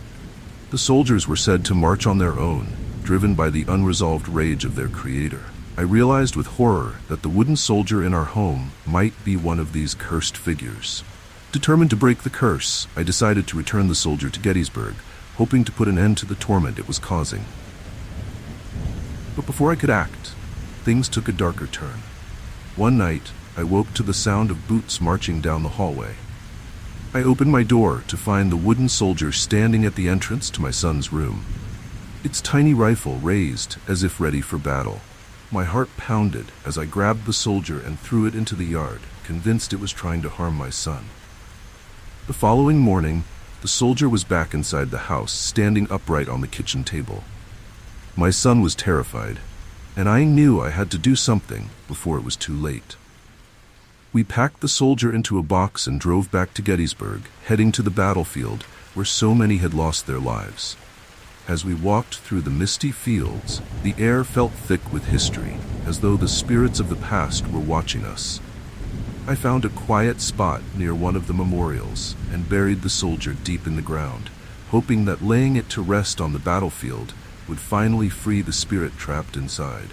The soldiers were said to march on their own, driven by the unresolved rage of their creator. I realized with horror that the wooden soldier in our home might be one of these cursed figures. Determined to break the curse, I decided to return the soldier to Gettysburg, hoping to put an end to the torment it was causing. But before I could act, things took a darker turn. One night, I woke to the sound of boots marching down the hallway. I opened my door to find the wooden soldier standing at the entrance to my son's room, its tiny rifle raised as if ready for battle. My heart pounded as I grabbed the soldier and threw it into the yard, convinced it was trying to harm my son. The following morning, the soldier was back inside the house, standing upright on the kitchen table. My son was terrified, and I knew I had to do something before it was too late. We packed the soldier into a box and drove back to Gettysburg, heading to the battlefield where so many had lost their lives. As we walked through the misty fields, the air felt thick with history, as though the spirits of the past were watching us. I found a quiet spot near one of the memorials and buried the soldier deep in the ground, hoping that laying it to rest on the battlefield would finally free the spirit trapped inside.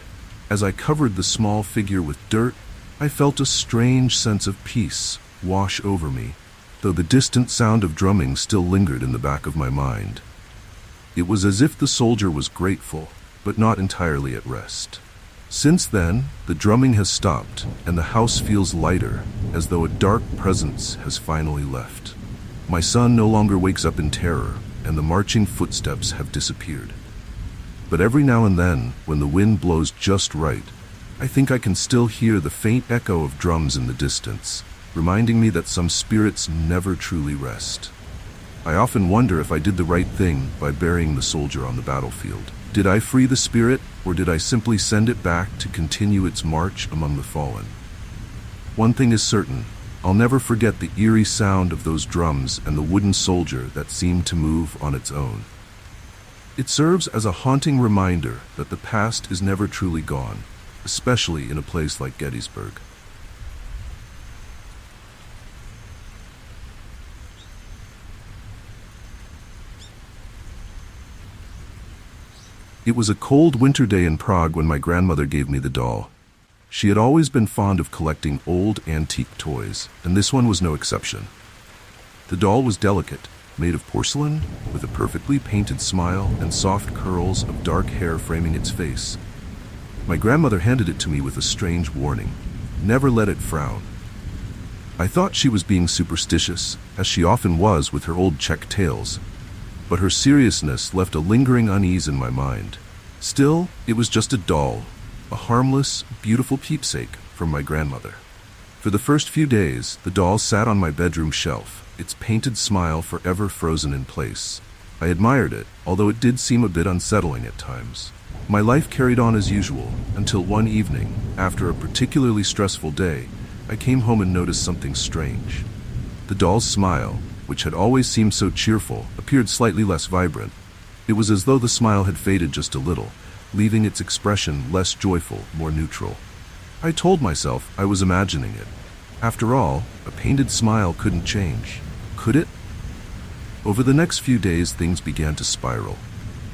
As I covered the small figure with dirt, I felt a strange sense of peace wash over me, though the distant sound of drumming still lingered in the back of my mind. It was as if the soldier was grateful, but not entirely at rest. Since then, the drumming has stopped, and the house feels lighter, as though a dark presence has finally left. My son no longer wakes up in terror, and the marching footsteps have disappeared. But every now and then, when the wind blows just right, I think I can still hear the faint echo of drums in the distance, reminding me that some spirits never truly rest. I often wonder if I did the right thing by burying the soldier on the battlefield. Did I free the spirit, or did I simply send it back to continue its march among the fallen? One thing is certain, I'll never forget the eerie sound of those drums and the wooden soldier that seemed to move on its own. It serves as a haunting reminder that the past is never truly gone, especially in a place like Gettysburg. It was a cold winter day in Prague when my grandmother gave me the doll. She had always been fond of collecting old antique toys, and this one was no exception. The doll was delicate, made of porcelain, with a perfectly painted smile and soft curls of dark hair framing its face. My grandmother handed it to me with a strange warning: never let it frown. I thought she was being superstitious, as she often was with her old Czech tales, but her seriousness left a lingering unease in my mind. Still, it was just a doll, a harmless, beautiful keepsake from my grandmother. For the first few days, the doll sat on my bedroom shelf, its painted smile forever frozen in place. I admired it, although it did seem a bit unsettling at times. My life carried on as usual, until one evening, after a particularly stressful day, I came home and noticed something strange. The doll's smile, which had always seemed so cheerful, appeared slightly less vibrant. It was as though the smile had faded just a little, leaving its expression less joyful, more neutral. I told myself I was imagining it. After all, a painted smile couldn't change, could it? Over the next few days, things began to spiral.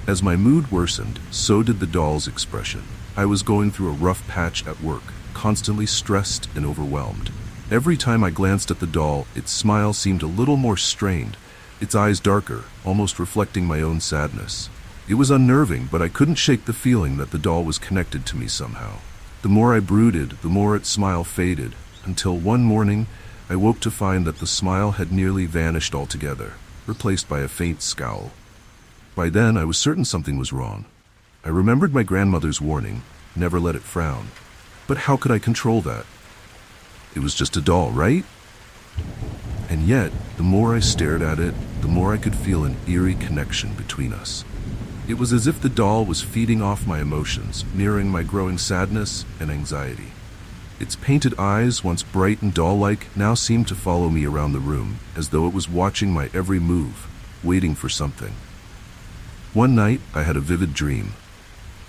As my mood worsened, so did the doll's expression. I was going through a rough patch at work, constantly stressed and overwhelmed. Every time I glanced at the doll, its smile seemed a little more strained, its eyes darker, almost reflecting my own sadness. It was unnerving, but I couldn't shake the feeling that the doll was connected to me somehow. The more I brooded, the more its smile faded, until one morning, I woke to find that the smile had nearly vanished altogether, replaced by a faint scowl. By then, I was certain something was wrong. I remembered my grandmother's warning, never let it frown. But how could I control that? It was just a doll, right? And yet, the more I stared at it, the more I could feel an eerie connection between us. It was as if the doll was feeding off my emotions, mirroring my growing sadness and anxiety. Its painted eyes, once bright and doll-like, now seemed to follow me around the room, as though it was watching my every move, waiting for something. One night, I had a vivid dream.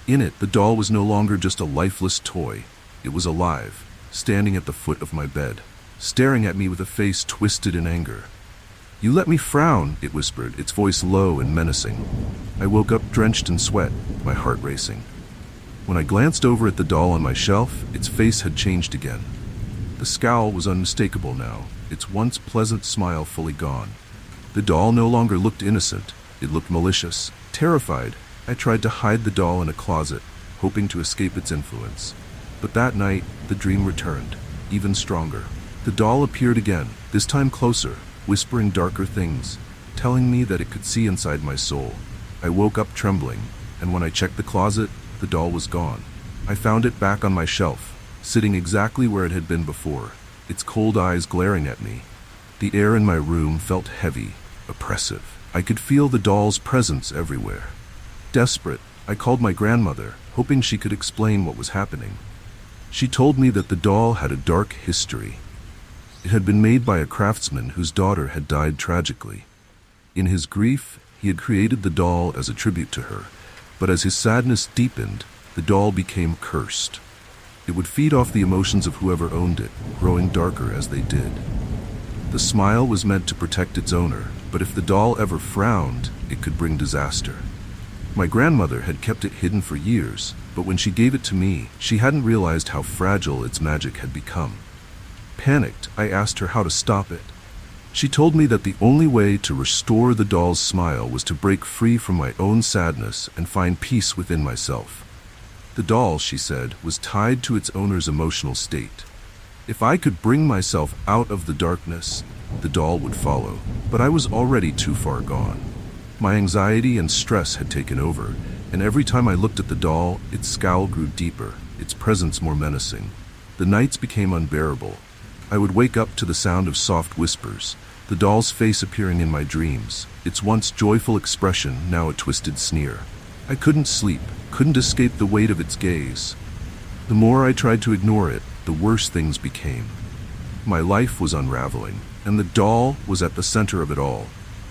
In it, the doll was no longer just a lifeless toy. It was alive, standing at the foot of my bed, staring at me with a face twisted in anger. "You let me frown," it whispered, its voice low and menacing. I woke up drenched in sweat, my heart racing. When I glanced over at the doll on my shelf, its face had changed again. The scowl was unmistakable now, its once pleasant smile fully gone. The doll no longer looked innocent, it looked malicious. Terrified, I tried to hide the doll in a closet, hoping to escape its influence. But that night, the dream returned, even stronger. The doll appeared again, this time closer, whispering darker things, telling me that it could see inside my soul. I woke up trembling, and when I checked the closet, the doll was gone. I found it back on my shelf, sitting exactly where it had been before, its cold eyes glaring at me. The air in my room felt heavy, oppressive. I could feel the doll's presence everywhere. Desperate, I called my grandmother, hoping she could explain what was happening. She told me that the doll had a dark history. It had been made by a craftsman whose daughter had died tragically. In his grief, he had created the doll as a tribute to her, but as his sadness deepened, the doll became cursed. It would feed off the emotions of whoever owned it, growing darker as they did. The smile was meant to protect its owner, but if the doll ever frowned, it could bring disaster. My grandmother had kept it hidden for years, but when she gave it to me, she hadn't realized how fragile its magic had become. Panicked, I asked her how to stop it. She told me that the only way to restore the doll's smile was to break free from my own sadness and find peace within myself. The doll, she said, was tied to its owner's emotional state. If I could bring myself out of the darkness, the doll would follow, but I was already too far gone. My anxiety and stress had taken over, and every time I looked at the doll, its scowl grew deeper, its presence more menacing. The nights became unbearable. I would wake up to the sound of soft whispers, the doll's face appearing in my dreams, its once joyful expression now a twisted sneer. I couldn't sleep, couldn't escape the weight of its gaze. The more I tried to ignore it, the worse things became. My life was unraveling, and the doll was at the center of it all.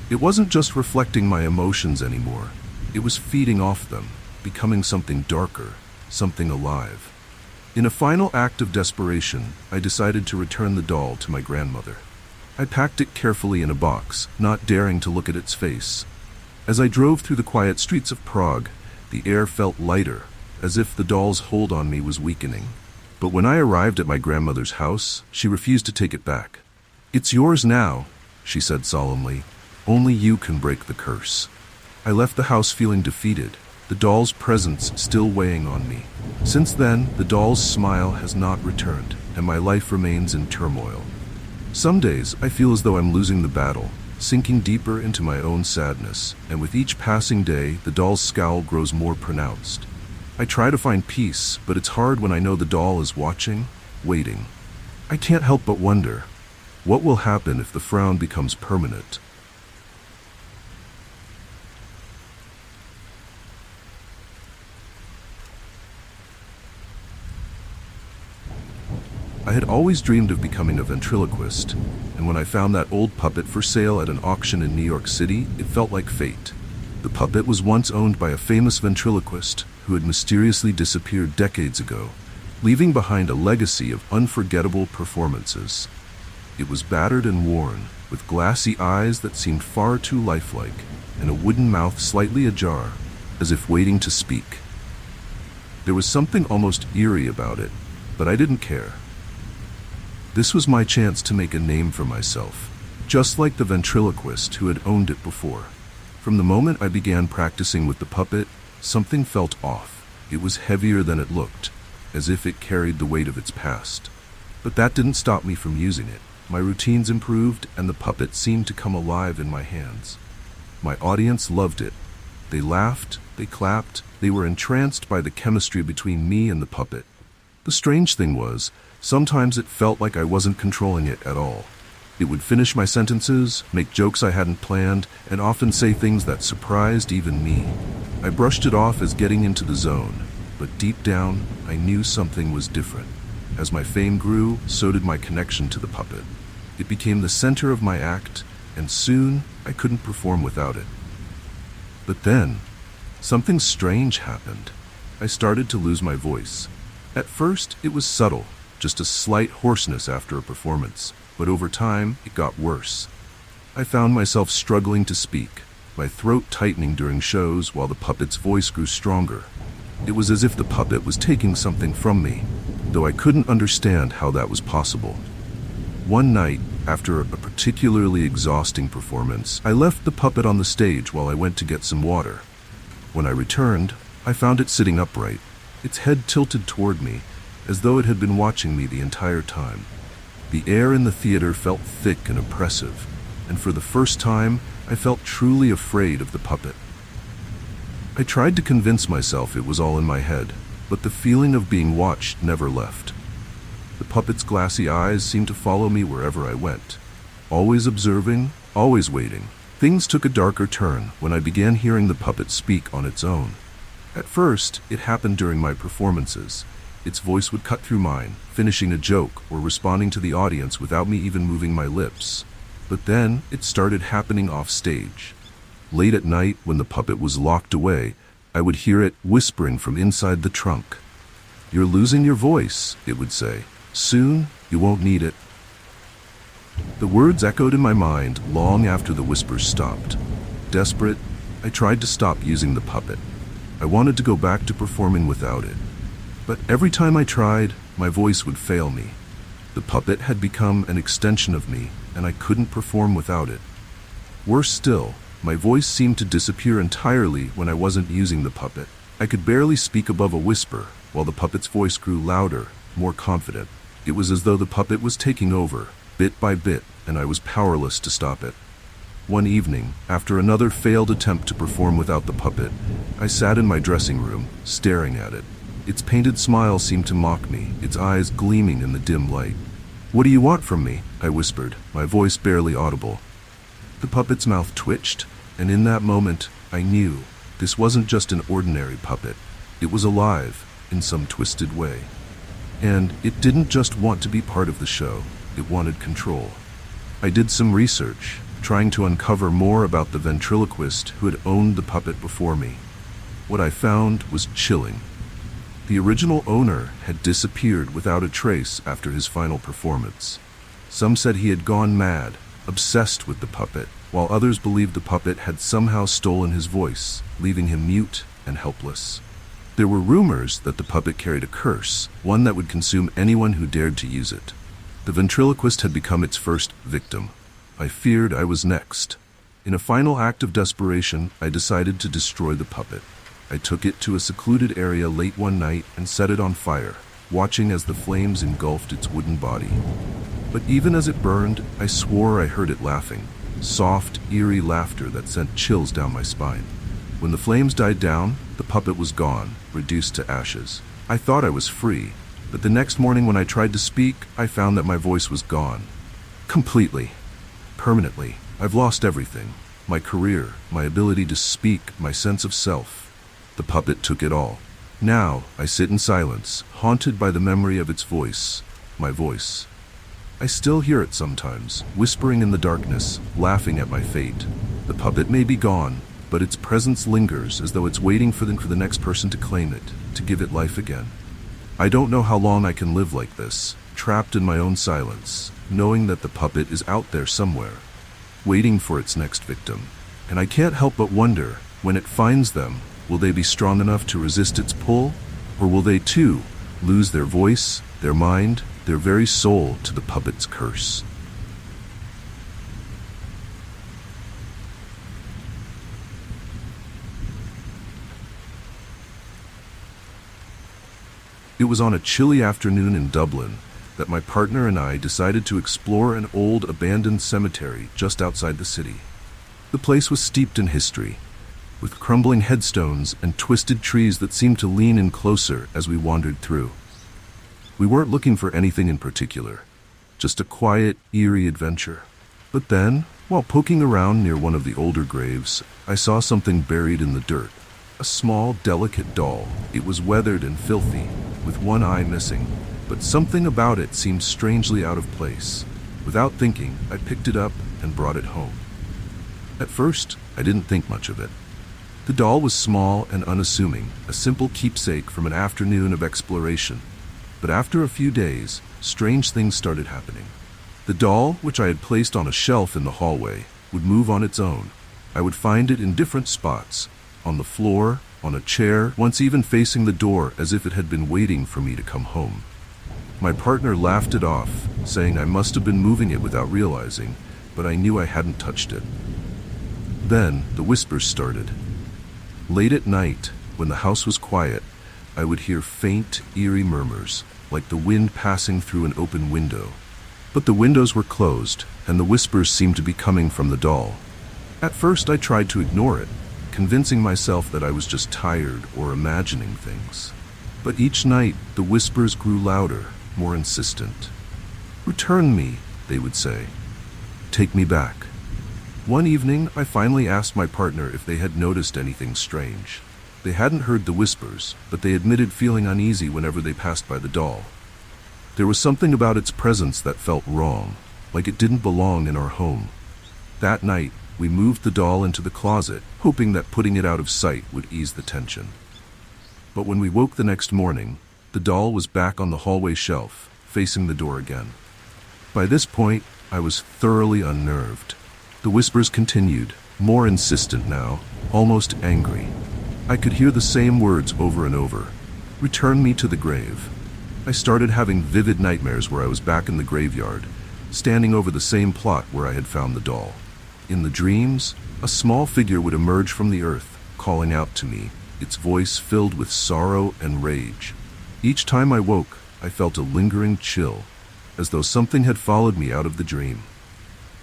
It wasn't just reflecting my emotions anymore. It was feeding off them, becoming something darker, something alive. In a final act of desperation, I decided to return the doll to my grandmother. I packed it carefully in a box, not daring to look at its face. As I drove through the quiet streets of Prague, the air felt lighter, as if the doll's hold on me was weakening. But when I arrived at my grandmother's house, she refused to take it back. "It's yours now," she said solemnly. "Only you can break the curse." I left the house feeling defeated, the doll's presence still weighing on me. Since then, the doll's smile has not returned, and my life remains in turmoil. Some days, I feel as though I'm losing the battle, sinking deeper into my own sadness, and with each passing day, the doll's scowl grows more pronounced. I try to find peace, but it's hard when I know the doll is watching, waiting. I can't help but wonder, what will happen if the frown becomes permanent? I had always dreamed of becoming a ventriloquist, and when I found that old puppet for sale at an auction in New York City, it felt like fate. The puppet was once owned by a famous ventriloquist who had mysteriously disappeared decades ago, leaving behind a legacy of unforgettable performances. It was battered and worn, with glassy eyes that seemed far too lifelike, and a wooden mouth slightly ajar, as if waiting to speak. There was something almost eerie about it, but I didn't care. This was my chance to make a name for myself, just like the ventriloquist who had owned it before. From the moment I began practicing with the puppet, something felt off. It was heavier than it looked, as if it carried the weight of its past. But that didn't stop me from using it. My routines improved, and the puppet seemed to come alive in my hands. My audience loved it. They laughed, they clapped, they were entranced by the chemistry between me and the puppet. The strange thing was, sometimes it felt like I wasn't controlling it at all. It would finish my sentences, make jokes I hadn't planned, and often say things that surprised even me. I brushed it off as getting into the zone, but deep down, I knew something was different. As my fame grew, so did my connection to the puppet. It became the center of my act, and soon I couldn't perform without it. But then, something strange happened. I started to lose my voice. At first, it was subtle, just a slight hoarseness after a performance, but over time, it got worse. I found myself struggling to speak, my throat tightening during shows while the puppet's voice grew stronger. It was as if the puppet was taking something from me, though I couldn't understand how that was possible. One night, after a particularly exhausting performance, I left the puppet on the stage while I went to get some water. When I returned, I found it sitting upright, its head tilted toward me, as though it had been watching me the entire time. The air in the theater felt thick and oppressive, and for the first time, I felt truly afraid of the puppet. I tried to convince myself it was all in my head, but the feeling of being watched never left. The puppet's glassy eyes seemed to follow me wherever I went, always observing, always waiting. Things took a darker turn when I began hearing the puppet speak on its own. At first, it happened during my performances. Its voice would cut through mine, finishing a joke or responding to the audience without me even moving my lips. But then, it started happening off stage. Late at night, when the puppet was locked away, I would hear it whispering from inside the trunk. "You're losing your voice," it would say. "Soon, you won't need it." The words echoed in my mind long after the whispers stopped. Desperate, I tried to stop using the puppet. I wanted to go back to performing without it. But every time I tried, my voice would fail me. The puppet had become an extension of me, and I couldn't perform without it. Worse still, my voice seemed to disappear entirely when I wasn't using the puppet. I could barely speak above a whisper, while the puppet's voice grew louder, more confident. It was as though the puppet was taking over, bit by bit, and I was powerless to stop it. One evening, after another failed attempt to perform without the puppet, I sat in my dressing room, staring at it. Its painted smile seemed to mock me, its eyes gleaming in the dim light. "What do you want from me?" I whispered, my voice barely audible. The puppet's mouth twitched, and in that moment, I knew This wasn't just an ordinary puppet. It was alive, in some twisted way. And it didn't just want to be part of the show, it wanted control. I did some research, trying to uncover more about the ventriloquist who had owned the puppet before me. What I found was chilling. The original owner had disappeared without a trace after his final performance. Some said he had gone mad, obsessed with the puppet, while others believed the puppet had somehow stolen his voice, leaving him mute and helpless. There were rumors that the puppet carried a curse, one that would consume anyone who dared to use it. The ventriloquist had become its first victim. I feared I was next. In a final act of desperation, I decided to destroy the puppet. I took it to a secluded area late one night and set it on fire, watching as the flames engulfed its wooden body. But even as it burned, I swore I heard it laughing, soft, eerie laughter that sent chills down my spine. When the flames died down, the puppet was gone, reduced to ashes. I thought I was free, but the next morning when I tried to speak, I found that my voice was gone. Completely. Permanently. I've lost everything. My career, my ability to speak, my sense of self. The puppet took it all. Now, I sit in silence, haunted by the memory of its voice, my voice. I still hear it sometimes, whispering in the darkness, laughing at my fate. The puppet may be gone, but its presence lingers as though it's waiting for the next person to claim it, to give it life again. I don't know how long I can live like this, trapped in my own silence, knowing that the puppet is out there somewhere, waiting for its next victim. And I can't help but wonder, when it finds them, will they be strong enough to resist its pull? Or will they too lose their voice, their mind, their very soul to the puppet's curse? It was on a chilly afternoon in Dublin that my partner and I decided to explore an old abandoned cemetery just outside the city. The place was steeped in history, with crumbling headstones and twisted trees that seemed to lean in closer as we wandered through. We weren't looking for anything in particular, just a quiet, eerie adventure. But then, while poking around near one of the older graves, I saw something buried in the dirt. A small, delicate doll. It was weathered and filthy, with one eye missing, but something about it seemed strangely out of place. Without thinking, I picked it up and brought it home. At first, I didn't think much of it. The doll was small and unassuming, a simple keepsake from an afternoon of exploration. But after a few days, strange things started happening. The doll, which I had placed on a shelf in the hallway, would move on its own. I would find it in different spots, on the floor, on a chair, once even facing the door as if it had been waiting for me to come home. My partner laughed it off, saying I must have been moving it without realizing, but I knew I hadn't touched it. Then the whispers started. Late at night, when the house was quiet, I would hear faint, eerie murmurs, like the wind passing through an open window. But the windows were closed, and the whispers seemed to be coming from the doll. At first I tried to ignore it, convincing myself that I was just tired or imagining things. But each night, the whispers grew louder, more insistent. "Return me," they would say. "Take me back." One evening, I finally asked my partner if they had noticed anything strange. They hadn't heard the whispers, but they admitted feeling uneasy whenever they passed by the doll. There was something about its presence that felt wrong, like it didn't belong in our home. That night, we moved the doll into the closet, hoping that putting it out of sight would ease the tension. But when we woke the next morning, the doll was back on the hallway shelf, facing the door again. By this point, I was thoroughly unnerved. The whispers continued, more insistent now, almost angry. I could hear the same words over and over. "Return me to the grave." I started having vivid nightmares where I was back in the graveyard, standing over the same plot where I had found the doll. In the dreams, a small figure would emerge from the earth, calling out to me, its voice filled with sorrow and rage. Each time I woke, I felt a lingering chill, as though something had followed me out of the dream.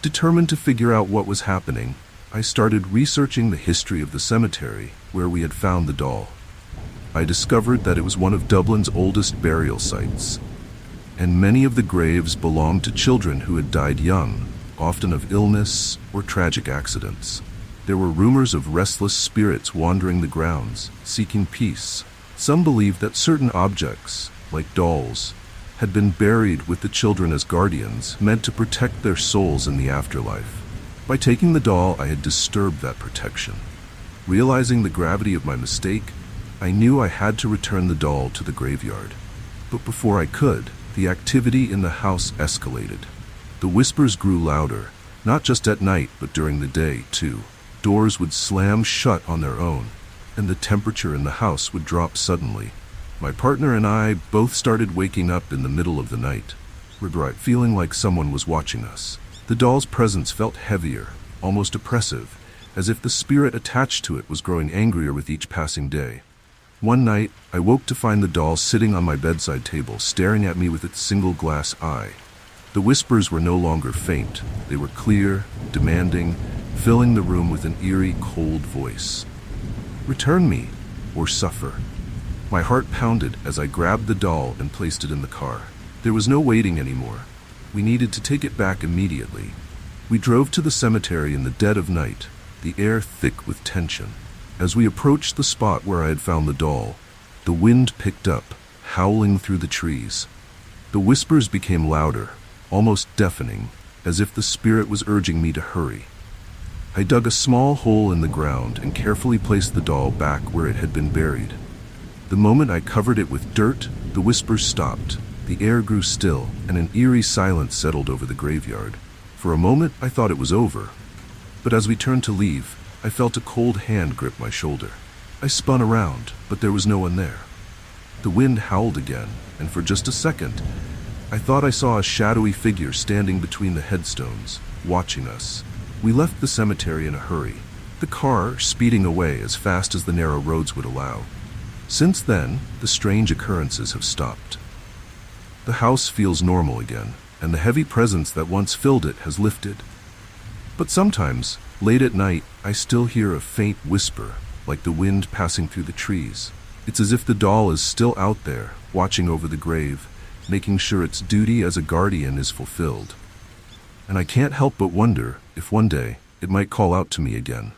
Determined to figure out what was happening, I started researching the history of the cemetery where we had found the doll. I discovered that it was one of Dublin's oldest burial sites, and many of the graves belonged to children who had died young, often of illness or tragic accidents. There were rumors of restless spirits wandering the grounds, seeking peace. Some believed that certain objects, like dolls, had been buried with the children as guardians, meant to protect their souls in the afterlife. By taking the doll, I had disturbed that protection. Realizing the gravity of my mistake, I knew I had to return the doll to the graveyard. But before I could, the activity in the house escalated. The whispers grew louder, not just at night, but during the day, too. Doors would slam shut on their own, and the temperature in the house would drop suddenly. My partner and I both started waking up in the middle of the night, feeling like someone was watching us. The doll's presence felt heavier, almost oppressive, as if the spirit attached to it was growing angrier with each passing day. One night, I woke to find the doll sitting on my bedside table, staring at me with its single glass eye. The whispers were no longer faint. They were clear, demanding, filling the room with an eerie, cold voice. "Return me, or suffer." My heart pounded as I grabbed the doll and placed it in the car. There was no waiting anymore. We needed to take it back immediately. We drove to the cemetery in the dead of night, the air thick with tension. As we approached the spot where I had found the doll, the wind picked up, howling through the trees. The whispers became louder, almost deafening, as if the spirit was urging me to hurry. I dug a small hole in the ground and carefully placed the doll back where it had been buried. The moment I covered it with dirt, the whispers stopped. The air grew still, and an eerie silence settled over the graveyard. For a moment, I thought it was over. But as we turned to leave, I felt a cold hand grip my shoulder. I spun around, but there was no one there. The wind howled again, and for just a second, I thought I saw a shadowy figure standing between the headstones, watching us. We left the cemetery in a hurry, the car speeding away as fast as the narrow roads would allow. Since then, the strange occurrences have stopped. The house feels normal again, and the heavy presence that once filled it has lifted. But sometimes, late at night, I still hear a faint whisper, like the wind passing through the trees. It's as if the doll is still out there, watching over the grave, making sure its duty as a guardian is fulfilled. And I can't help but wonder if one day it might call out to me again.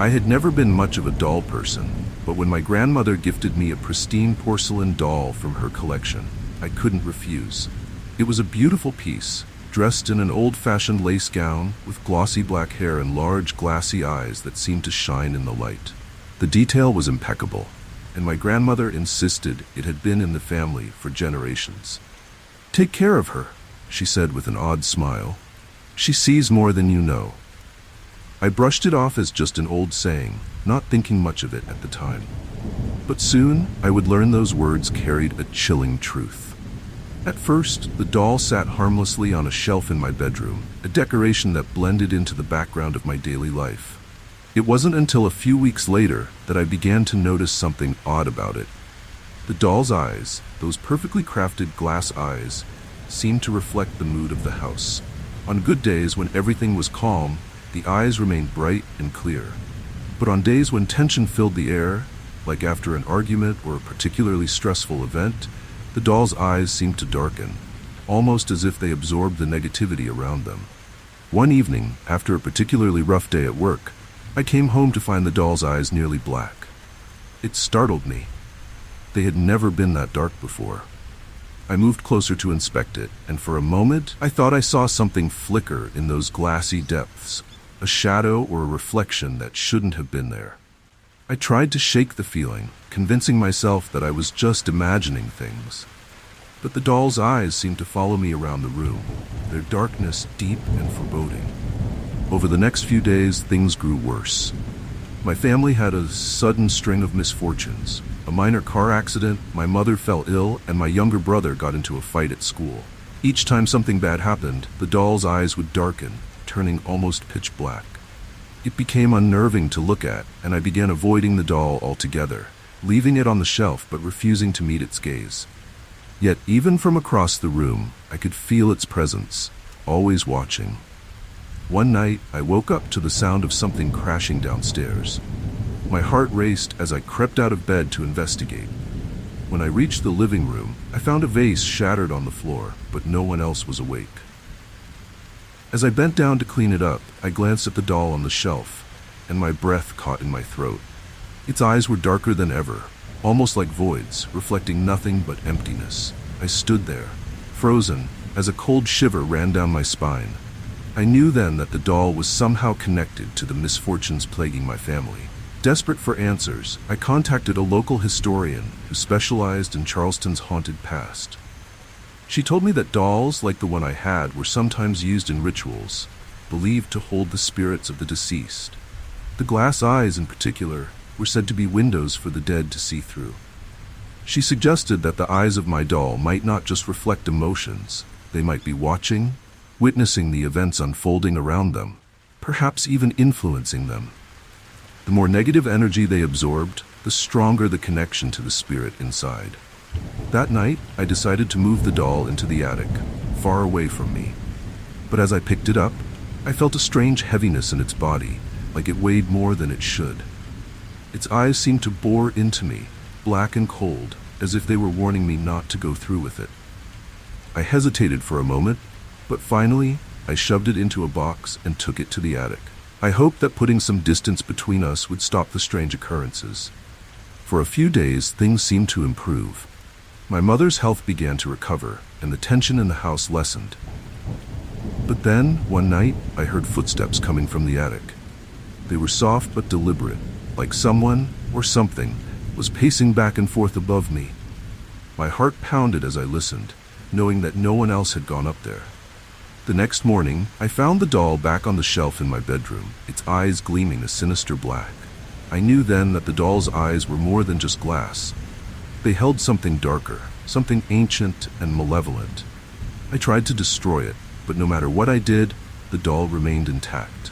I had never been much of a doll person, but when my grandmother gifted me a pristine porcelain doll from her collection, I couldn't refuse. It was a beautiful piece, dressed in an old-fashioned lace gown with glossy black hair and large glassy eyes that seemed to shine in the light. The detail was impeccable, and my grandmother insisted it had been in the family for generations. "Take care of her," she said with an odd smile. "She sees more than you know." I brushed it off as just an old saying, not thinking much of it at the time. But soon, I would learn those words carried a chilling truth. At first, the doll sat harmlessly on a shelf in my bedroom, a decoration that blended into the background of my daily life. It wasn't until a few weeks later that I began to notice something odd about it. The doll's eyes, those perfectly crafted glass eyes, seemed to reflect the mood of the house. On good days when everything was calm, the eyes remained bright and clear. But on days when tension filled the air, like after an argument or a particularly stressful event, the doll's eyes seemed to darken, almost as if they absorbed the negativity around them. One evening, after a particularly rough day at work, I came home to find the doll's eyes nearly black. It startled me. They had never been that dark before. I moved closer to inspect it, and for a moment, I thought I saw something flicker in those glassy depths, a shadow or a reflection that shouldn't have been there. I tried to shake the feeling, convincing myself that I was just imagining things. But the doll's eyes seemed to follow me around the room, their darkness deep and foreboding. Over the next few days, things grew worse. My family had a sudden string of misfortunes. A minor car accident, my mother fell ill, and my younger brother got into a fight at school. Each time something bad happened, the doll's eyes would darken, turning almost pitch black. It became unnerving to look at, and I began avoiding the doll altogether, leaving it on the shelf but refusing to meet its gaze. Yet even from across the room, I could feel its presence, always watching. One night, I woke up to the sound of something crashing downstairs. My heart raced as I crept out of bed to investigate. When I reached the living room, I found a vase shattered on the floor, but no one else was awake. As I bent down to clean it up, I glanced at the doll on the shelf, and my breath caught in my throat. Its eyes were darker than ever, almost like voids, reflecting nothing but emptiness. I stood there, frozen, as a cold shiver ran down my spine. I knew then that the doll was somehow connected to the misfortunes plaguing my family. Desperate for answers, I contacted a local historian who specialized in Charleston's haunted past. She told me that dolls like the one I had were sometimes used in rituals, believed to hold the spirits of the deceased. The glass eyes, in particular, were said to be windows for the dead to see through. She suggested that the eyes of my doll might not just reflect emotions, they might be watching, witnessing the events unfolding around them, perhaps even influencing them. The more negative energy they absorbed, the stronger the connection to the spirit inside. That night, I decided to move the doll into the attic, far away from me. But as I picked it up, I felt a strange heaviness in its body, like it weighed more than it should. Its eyes seemed to bore into me, black and cold, as if they were warning me not to go through with it. I hesitated for a moment, but finally, I shoved it into a box and took it to the attic. I hoped that putting some distance between us would stop the strange occurrences. For a few days, things seemed to improve. My mother's health began to recover, and the tension in the house lessened. But then, one night, I heard footsteps coming from the attic. They were soft but deliberate, like someone, or something, was pacing back and forth above me. My heart pounded as I listened, knowing that no one else had gone up there. The next morning, I found the doll back on the shelf in my bedroom, its eyes gleaming a sinister black. I knew then that the doll's eyes were more than just glass. They held something darker, something ancient and malevolent. I tried to destroy it, but no matter what I did, the doll remained intact.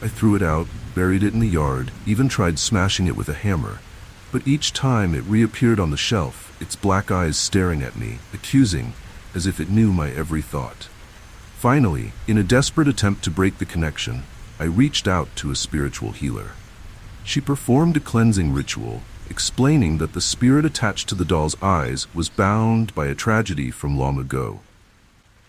I threw it out, buried it in the yard, even tried smashing it with a hammer. But each time it reappeared on the shelf, its black eyes staring at me, accusing, as if it knew my every thought. Finally, in a desperate attempt to break the connection, I reached out to a spiritual healer. She performed a cleansing ritual, explaining that the spirit attached to the doll's eyes was bound by a tragedy from long ago.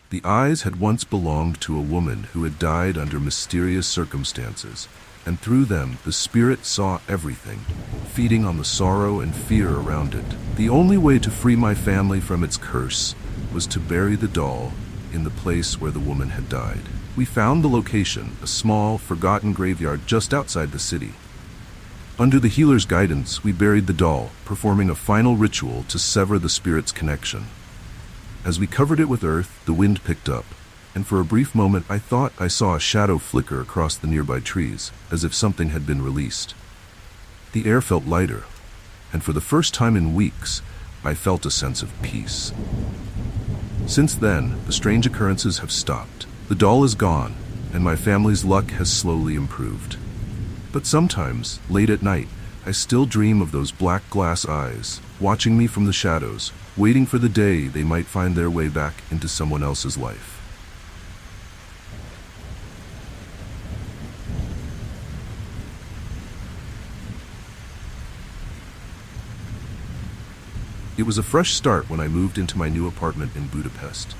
The eyes had once belonged to a woman who had died under mysterious circumstances, and through them the spirit saw everything, feeding on the sorrow and fear around it. The only way to free my family from its curse was to bury the doll in the place where the woman had died. We found the location, a small, forgotten graveyard just outside the city. Under the healer's guidance, we buried the doll, performing a final ritual to sever the spirit's connection. As we covered it with earth, the wind picked up, and for a brief moment I thought I saw a shadow flicker across the nearby trees, as if something had been released. The air felt lighter, and for the first time in weeks, I felt a sense of peace. Since then, the strange occurrences have stopped. The doll is gone, and my family's luck has slowly improved. But sometimes, late at night, I still dream of those black glass eyes, watching me from the shadows, waiting for the day they might find their way back into someone else's life. It was a fresh start when I moved into my new apartment in Budapest.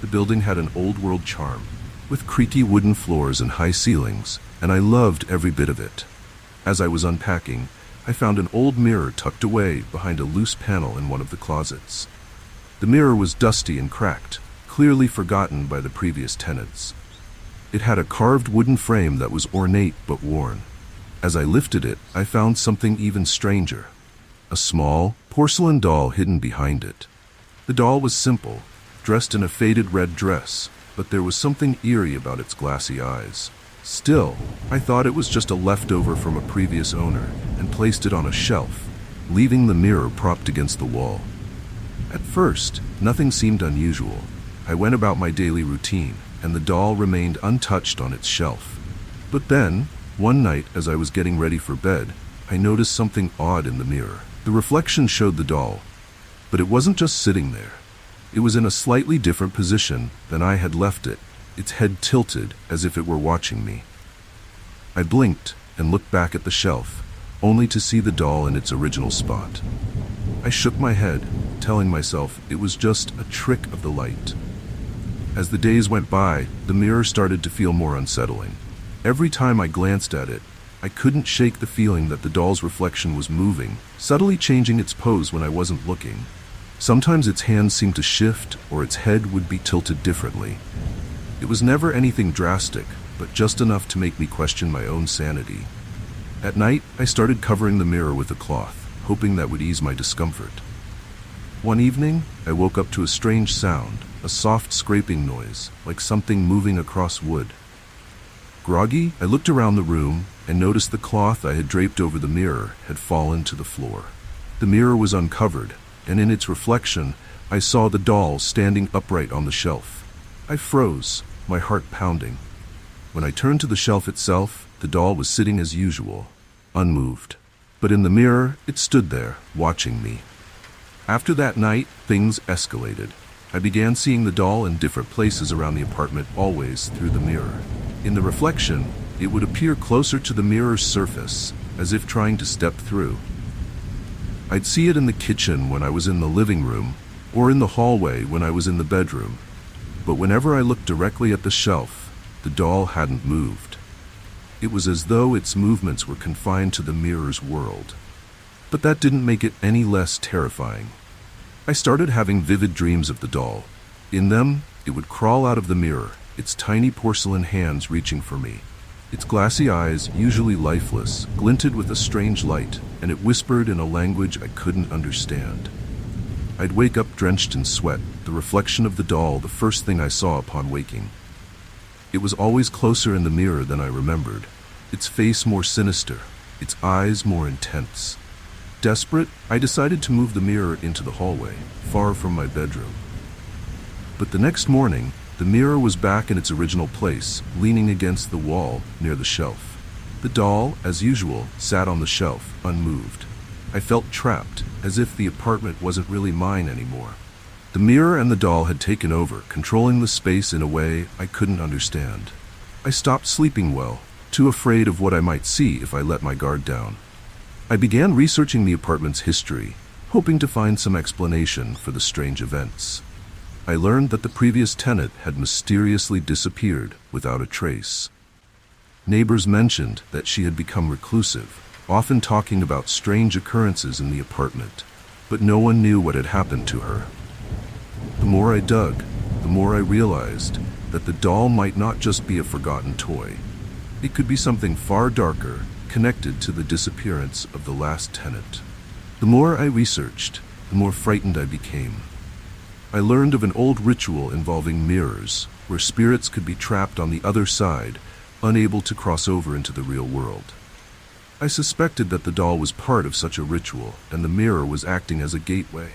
The building had an old-world charm, with creaky wooden floors and high ceilings, and I loved every bit of it. As I was unpacking, I found an old mirror tucked away behind a loose panel in one of the closets. The mirror was dusty and cracked, clearly forgotten by the previous tenants. It had a carved wooden frame that was ornate but worn. As I lifted it, I found something even stranger. A small, porcelain doll hidden behind it. The doll was simple, dressed in a faded red dress, but there was something eerie about its glassy eyes. Still, I thought it was just a leftover from a previous owner and placed it on a shelf, leaving the mirror propped against the wall. At first, nothing seemed unusual. I went about my daily routine, and the doll remained untouched on its shelf. But then, one night as I was getting ready for bed, I noticed something odd in the mirror. The reflection showed the doll, but it wasn't just sitting there. It was in a slightly different position than I had left it, its head tilted as if it were watching me. I blinked and looked back at the shelf, only to see the doll in its original spot. I shook my head, telling myself it was just a trick of the light. As the days went by, the mirror started to feel more unsettling. Every time I glanced at it, I couldn't shake the feeling that the doll's reflection was moving, subtly changing its pose when I wasn't looking. Sometimes its hands seemed to shift, or its head would be tilted differently. It was never anything drastic, but just enough to make me question my own sanity. At night, I started covering the mirror with a cloth, hoping that would ease my discomfort. One evening, I woke up to a strange sound, a soft scraping noise, like something moving across wood. Groggy, I looked around the room and noticed the cloth I had draped over the mirror had fallen to the floor. The mirror was uncovered, and in its reflection, I saw the doll standing upright on the shelf. I froze, my heart pounding. When I turned to the shelf itself, the doll was sitting as usual, unmoved. But in the mirror, it stood there, watching me. After that night, things escalated. I began seeing the doll in different places around the apartment, always through the mirror. In the reflection, it would appear closer to the mirror's surface, as if trying to step through. I'd see it in the kitchen when I was in the living room, or in the hallway when I was in the bedroom. But whenever I looked directly at the shelf, the doll hadn't moved. It was as though its movements were confined to the mirror's world. But that didn't make it any less terrifying. I started having vivid dreams of the doll. In them, it would crawl out of the mirror, its tiny porcelain hands reaching for me. Its glassy eyes, usually lifeless, glinted with a strange light, and it whispered in a language I couldn't understand. I'd wake up drenched in sweat, the reflection of the doll the first thing I saw upon waking. It was always closer in the mirror than I remembered, its face more sinister, its eyes more intense. Desperate, I decided to move the mirror into the hallway, far from my bedroom. But the next morning, the mirror was back in its original place, leaning against the wall near the shelf. The doll, as usual, sat on the shelf, unmoved. I felt trapped, as if the apartment wasn't really mine anymore. The mirror and the doll had taken over, controlling the space in a way I couldn't understand. I stopped sleeping well, too afraid of what I might see if I let my guard down. I began researching the apartment's history, hoping to find some explanation for the strange events. I learned that the previous tenant had mysteriously disappeared without a trace. Neighbors mentioned that she had become reclusive, often talking about strange occurrences in the apartment, but no one knew what had happened to her. The more I dug, the more I realized that the doll might not just be a forgotten toy. It could be something far darker, connected to the disappearance of the last tenant. The more I researched, the more frightened I became. I learned of an old ritual involving mirrors, where spirits could be trapped on the other side, unable to cross over into the real world. I suspected that the doll was part of such a ritual, and the mirror was acting as a gateway.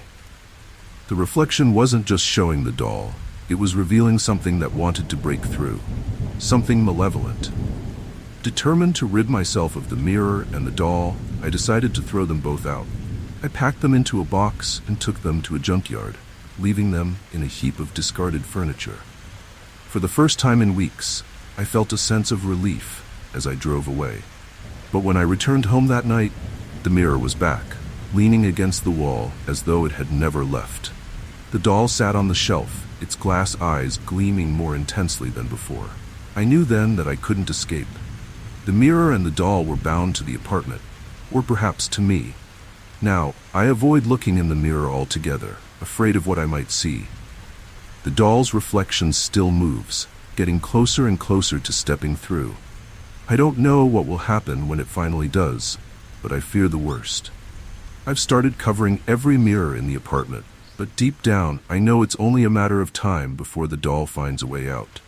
The reflection wasn't just showing the doll, it was revealing something that wanted to break through, something malevolent. Determined to rid myself of the mirror and the doll, I decided to throw them both out. I packed them into a box and took them to a junkyard, leaving them in a heap of discarded furniture. For the first time in weeks, I felt a sense of relief as I drove away. But when I returned home that night, the mirror was back, leaning against the wall as though it had never left. The doll sat on the shelf, its glass eyes gleaming more intensely than before. I knew then that I couldn't escape. The mirror and the doll were bound to the apartment, or perhaps to me. Now, I avoid looking in the mirror altogether, afraid of what I might see. The doll's reflection still moves, getting closer and closer to stepping through. I don't know what will happen when it finally does, but I fear the worst. I've started covering every mirror in the apartment, but deep down, I know it's only a matter of time before the doll finds a way out.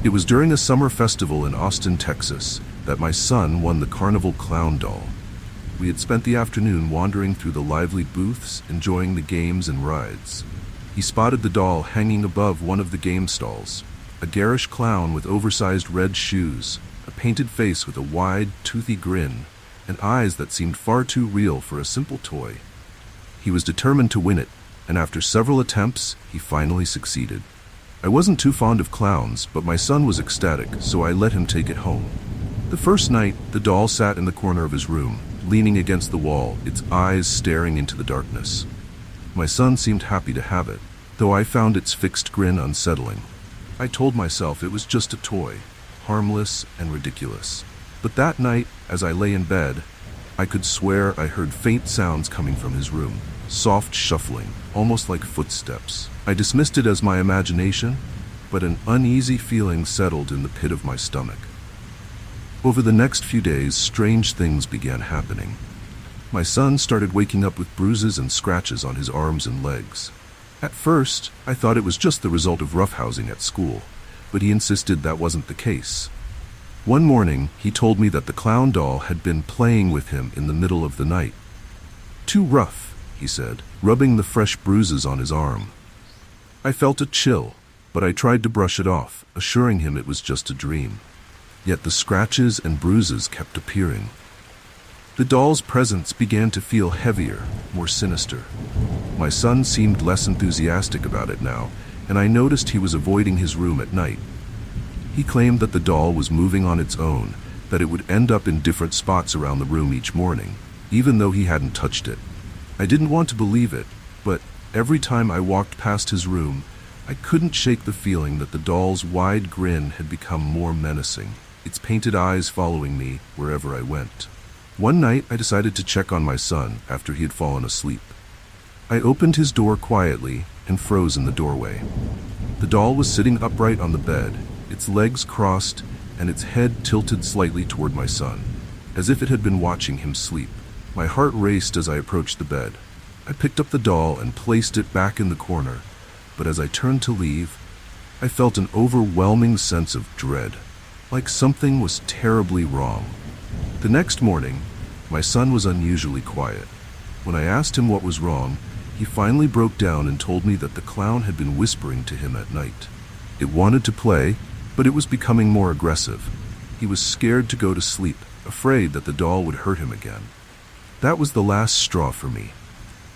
It was during a summer festival in Austin, Texas, that my son won the carnival clown doll. We had spent the afternoon wandering through the lively booths, enjoying the games and rides. He spotted the doll hanging above one of the game stalls, a garish clown with oversized red shoes, a painted face with a wide, toothy grin, and eyes that seemed far too real for a simple toy. He was determined to win it, and after several attempts, he finally succeeded. I wasn't too fond of clowns, but my son was ecstatic, so I let him take it home. The first night, the doll sat in the corner of his room, leaning against the wall, its eyes staring into the darkness. My son seemed happy to have it, though I found its fixed grin unsettling. I told myself it was just a toy, harmless and ridiculous. But that night, as I lay in bed, I could swear I heard faint sounds coming from his room, soft shuffling, almost like footsteps. I dismissed it as my imagination, but an uneasy feeling settled in the pit of my stomach. Over the next few days, strange things began happening. My son started waking up with bruises and scratches on his arms and legs. At first, I thought it was just the result of roughhousing at school, but he insisted that wasn't the case. One morning, he told me that the clown doll had been playing with him in the middle of the night. "Too rough," he said, rubbing the fresh bruises on his arm. I felt a chill, but I tried to brush it off, assuring him it was just a dream. Yet the scratches and bruises kept appearing. The doll's presence began to feel heavier, more sinister. My son seemed less enthusiastic about it now, and I noticed he was avoiding his room at night. He claimed that the doll was moving on its own, that it would end up in different spots around the room each morning, even though he hadn't touched it. I didn't want to believe it, but every time I walked past his room, I couldn't shake the feeling that the doll's wide grin had become more menacing, its painted eyes following me wherever I went. One night, I decided to check on my son after he had fallen asleep. I opened his door quietly and froze in the doorway. The doll was sitting upright on the bed, its legs crossed and its head tilted slightly toward my son, as if it had been watching him sleep. My heart raced as I approached the bed. I picked up the doll and placed it back in the corner, but as I turned to leave, I felt an overwhelming sense of dread, like something was terribly wrong. The next morning, my son was unusually quiet. When I asked him what was wrong, he finally broke down and told me that the clown had been whispering to him at night. It wanted to play, but it was becoming more aggressive. He was scared to go to sleep, afraid that the doll would hurt him again. That was the last straw for me.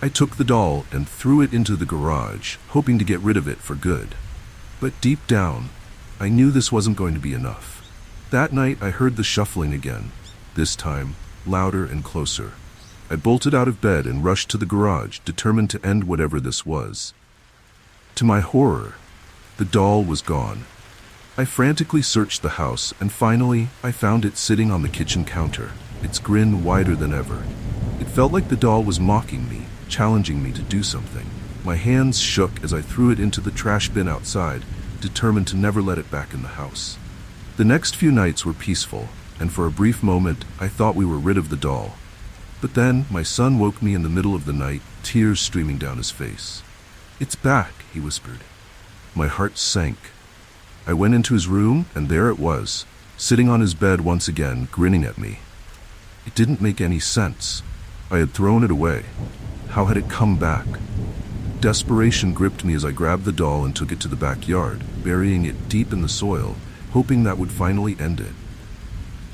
I took the doll and threw it into the garage, hoping to get rid of it for good. But deep down, I knew this wasn't going to be enough. That night, I heard the shuffling again, this time louder and closer. I bolted out of bed and rushed to the garage, determined to end whatever this was. To my horror, the doll was gone. I frantically searched the house, and finally, I found it sitting on the kitchen counter, its grin wider than ever. It felt like the doll was mocking me, challenging me to do something. My hands shook as I threw it into the trash bin outside, determined to never let it back in the house. The next few nights were peaceful, and for a brief moment, I thought we were rid of the doll. But then, my son woke me in the middle of the night, tears streaming down his face. "It's back," he whispered. My heart sank. I went into his room, and there it was, sitting on his bed once again, grinning at me. It didn't make any sense. I had thrown it away. How had it come back? Desperation gripped me as I grabbed the doll and took it to the backyard, burying it deep in the soil, hoping that would finally end it.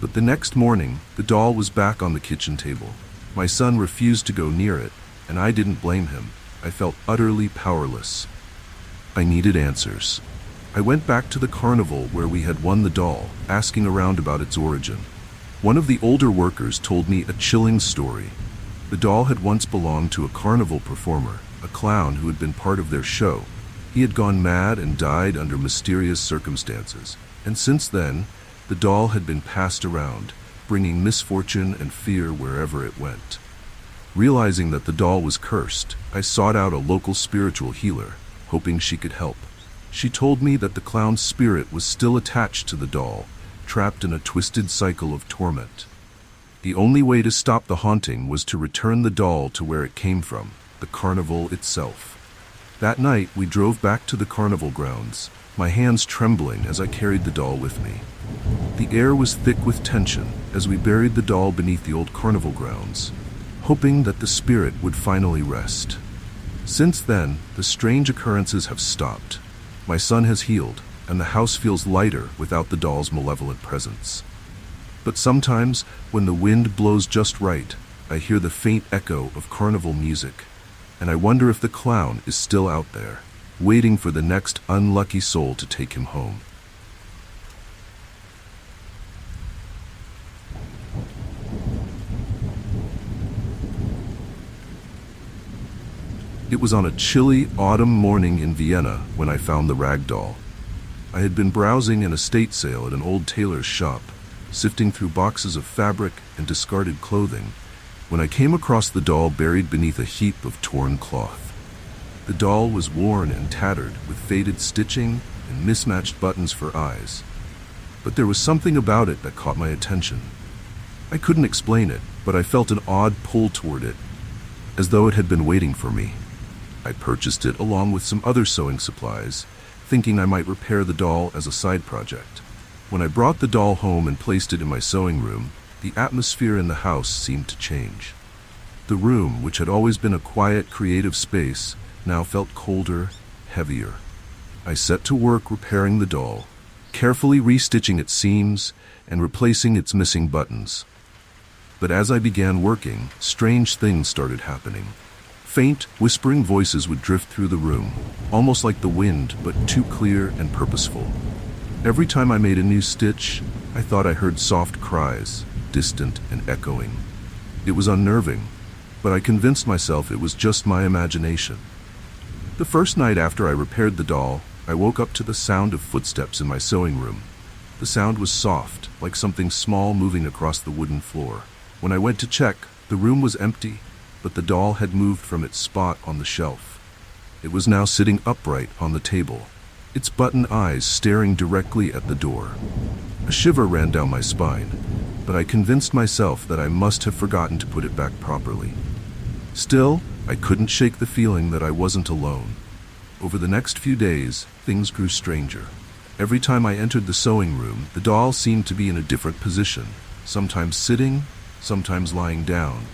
But the next morning, the doll was back on the kitchen table. My son refused to go near it, and I didn't blame him. I felt utterly powerless. I needed answers. I went back to the carnival where we had won the doll, asking around about its origin. One of the older workers told me a chilling story. The doll had once belonged to a carnival performer, a clown who had been part of their show. He had gone mad and died under mysterious circumstances, and since then, the doll had been passed around, bringing misfortune and fear wherever it went. Realizing that the doll was cursed, I sought out a local spiritual healer, hoping she could help. She told me that the clown's spirit was still attached to the doll, trapped in a twisted cycle of torment. The only way to stop the haunting was to return the doll to where it came from, the carnival itself. That night, we drove back to the carnival grounds, my hands trembling as I carried the doll with me. The air was thick with tension as we buried the doll beneath the old carnival grounds, hoping that the spirit would finally rest. Since then, the strange occurrences have stopped. My son has healed, and the house feels lighter without the doll's malevolent presence. But sometimes, when the wind blows just right, I hear the faint echo of carnival music, and I wonder if the clown is still out there. waiting for the next unlucky soul to take him home. It was on a chilly autumn morning in Vienna when I found the rag doll. I had been browsing an estate sale at an old tailor's shop, sifting through boxes of fabric and discarded clothing, when I came across the doll buried beneath a heap of torn cloth. The doll was worn and tattered, with faded stitching and mismatched buttons for eyes. But there was something about it that caught my attention. I couldn't explain it, but I felt an odd pull toward it, as though it had been waiting for me. I purchased it along with some other sewing supplies, thinking I might repair the doll as a side project. When I brought the doll home and placed it in my sewing room, the atmosphere in the house seemed to change. The room, which had always been a quiet, creative space, now felt colder, heavier. I set to work repairing the doll, carefully restitching its seams and replacing its missing buttons. But as I began working, strange things started happening. Faint, whispering voices would drift through the room, almost like the wind, but too clear and purposeful. Every time I made a new stitch, I thought I heard soft cries, distant and echoing. It was unnerving, but I convinced myself it was just my imagination. The first night after I repaired the doll, I woke up to the sound of footsteps in my sewing room. The sound was soft, like something small moving across the wooden floor. When I went to check, the room was empty, but the doll had moved from its spot on the shelf. It was now sitting upright on the table, its button eyes staring directly at the door. A shiver ran down my spine, but I convinced myself that I must have forgotten to put it back properly. Still, I couldn't shake the feeling that I wasn't alone. Over the next few days, things grew stranger. Every time I entered the sewing room, the doll seemed to be in a different position, sometimes sitting, sometimes lying down,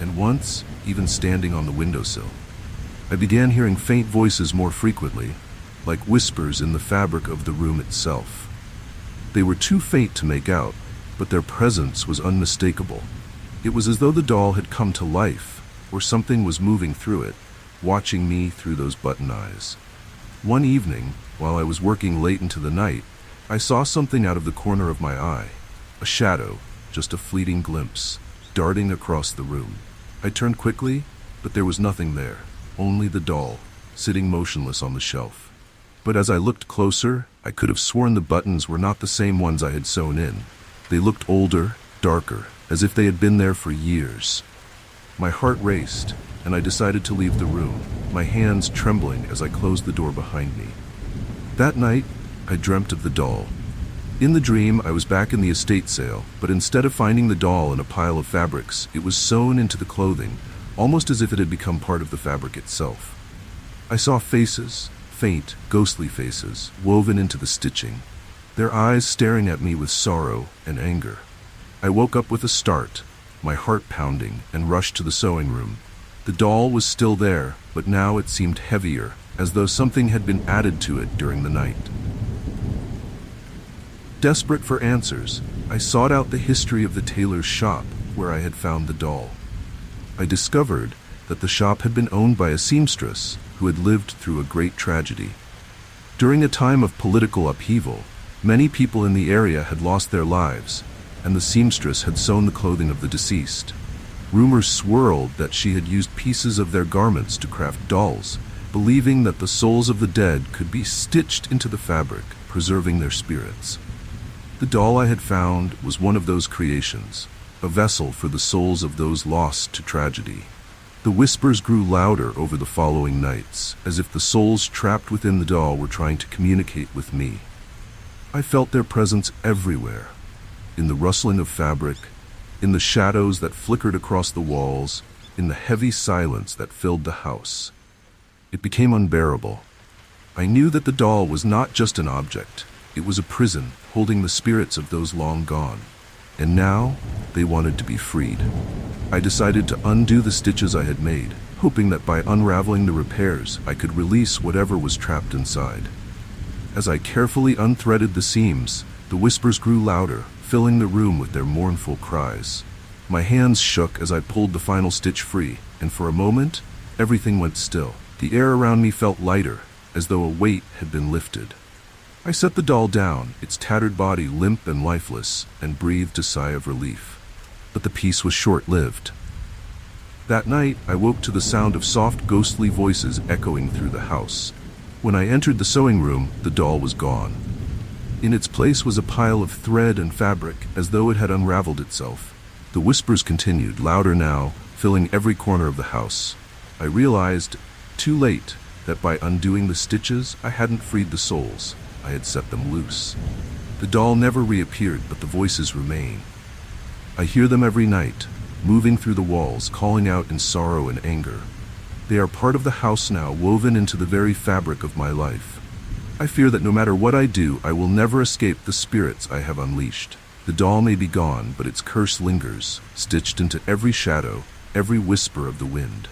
and once even standing on the windowsill. I began hearing faint voices more frequently, like whispers in the fabric of the room itself. They were too faint to make out, but their presence was unmistakable. It was as though the doll had come to life, or something was moving through it, watching me through those button eyes. One evening, while I was working late into the night, I saw something out of the corner of my eye. A shadow, just a fleeting glimpse, darting across the room. I turned quickly, but there was nothing there, only the doll, sitting motionless on the shelf. But as I looked closer, I could have sworn the buttons were not the same ones I had sewn in. They looked older, darker, as if they had been there for years. My heart raced, and I decided to leave the room, my hands trembling as I closed the door behind me. That night, I dreamt of the doll. In the dream, I was back in the estate sale, but instead of finding the doll in a pile of fabrics, it was sewn into the clothing, almost as if it had become part of the fabric itself. I saw faces, faint, ghostly faces, woven into the stitching, their eyes staring at me with sorrow and anger. I woke up with a start, my heart pounding, and rushed to the sewing room. The doll was still there, but now it seemed heavier, as though something had been added to it during the night. Desperate for answers, I sought out the history of the tailor's shop where I had found the doll. I discovered that the shop had been owned by a seamstress who had lived through a great tragedy. During a time of political upheaval, many people in the area had lost their lives, and the seamstress had sewn the clothing of the deceased. Rumors swirled that she had used pieces of their garments to craft dolls, believing that the souls of the dead could be stitched into the fabric, preserving their spirits. The doll I had found was one of those creations, a vessel for the souls of those lost to tragedy. The whispers grew louder over the following nights, as if the souls trapped within the doll were trying to communicate with me. I felt their presence everywhere, in the rustling of fabric, in the shadows that flickered across the walls, in the heavy silence that filled the house. It became unbearable. I knew that the doll was not just an object. It was a prison holding the spirits of those long gone. And now, they wanted to be freed. I decided to undo the stitches I had made, hoping that by unraveling the repairs, I could release whatever was trapped inside. As I carefully unthreaded the seams, the whispers grew louder, filling the room with their mournful cries. My hands shook as I pulled the final stitch free, and for a moment, everything went still. The air around me felt lighter, as though a weight had been lifted. I set the doll down, its tattered body limp and lifeless, and breathed a sigh of relief. But the peace was short-lived. That night, I woke to the sound of soft, ghostly voices echoing through the house. When I entered the sewing room, the doll was gone. In its place was a pile of thread and fabric, as though it had unraveled itself. The whispers continued, louder now, filling every corner of the house. I realized, too late, that by undoing the stitches, I hadn't freed the souls. I had set them loose. The doll never reappeared, but the voices remain. I hear them every night, moving through the walls, calling out in sorrow and anger. They are part of the house now, woven into the very fabric of my life. I fear that no matter what I do, I will never escape the spirits I have unleashed. The doll may be gone, but its curse lingers, stitched into every shadow, every whisper of the wind.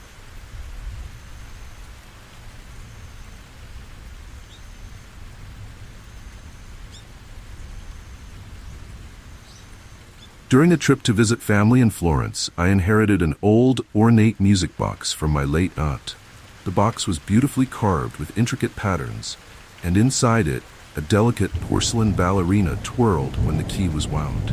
During a trip to visit family in Florence, I inherited an old, ornate music box from my late aunt. The box was beautifully carved with intricate patterns, and inside it, a delicate porcelain ballerina twirled when the key was wound.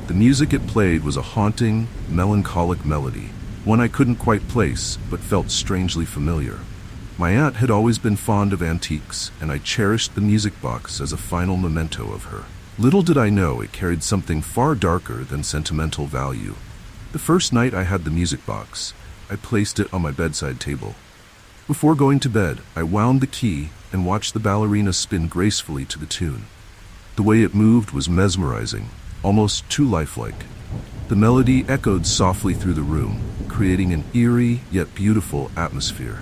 The music it played was a haunting, melancholic melody, one I couldn't quite place, but felt strangely familiar. My aunt had always been fond of antiques, and I cherished the music box as a final memento of her. Little did I know it carried something far darker than sentimental value. The first night I had the music box, I placed it on my bedside table. Before going to bed, I wound the key and watched the ballerina spin gracefully to the tune. The way it moved was mesmerizing, almost too lifelike. The melody echoed softly through the room, creating an eerie yet beautiful atmosphere.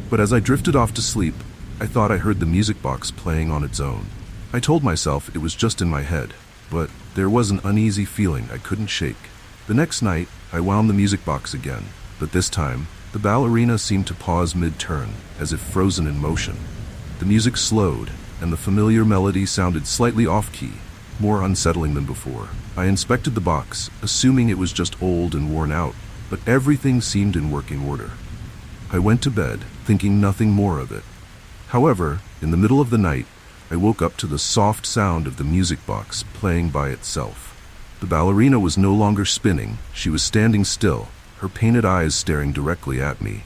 But as I drifted off to sleep, I thought I heard the music box playing on its own. I told myself it was just in my head, but there was an uneasy feeling I couldn't shake. The next night, I wound the music box again, but this time, the ballerina seemed to pause mid-turn, as if frozen in motion. The music slowed, and the familiar melody sounded slightly off-key, more unsettling than before. I inspected the box, assuming it was just old and worn out, but everything seemed in working order. I went to bed, thinking nothing more of it. However, in the middle of the night, I woke up to the soft sound of the music box playing by itself. The ballerina was no longer spinning, she was standing still, her painted eyes staring directly at me.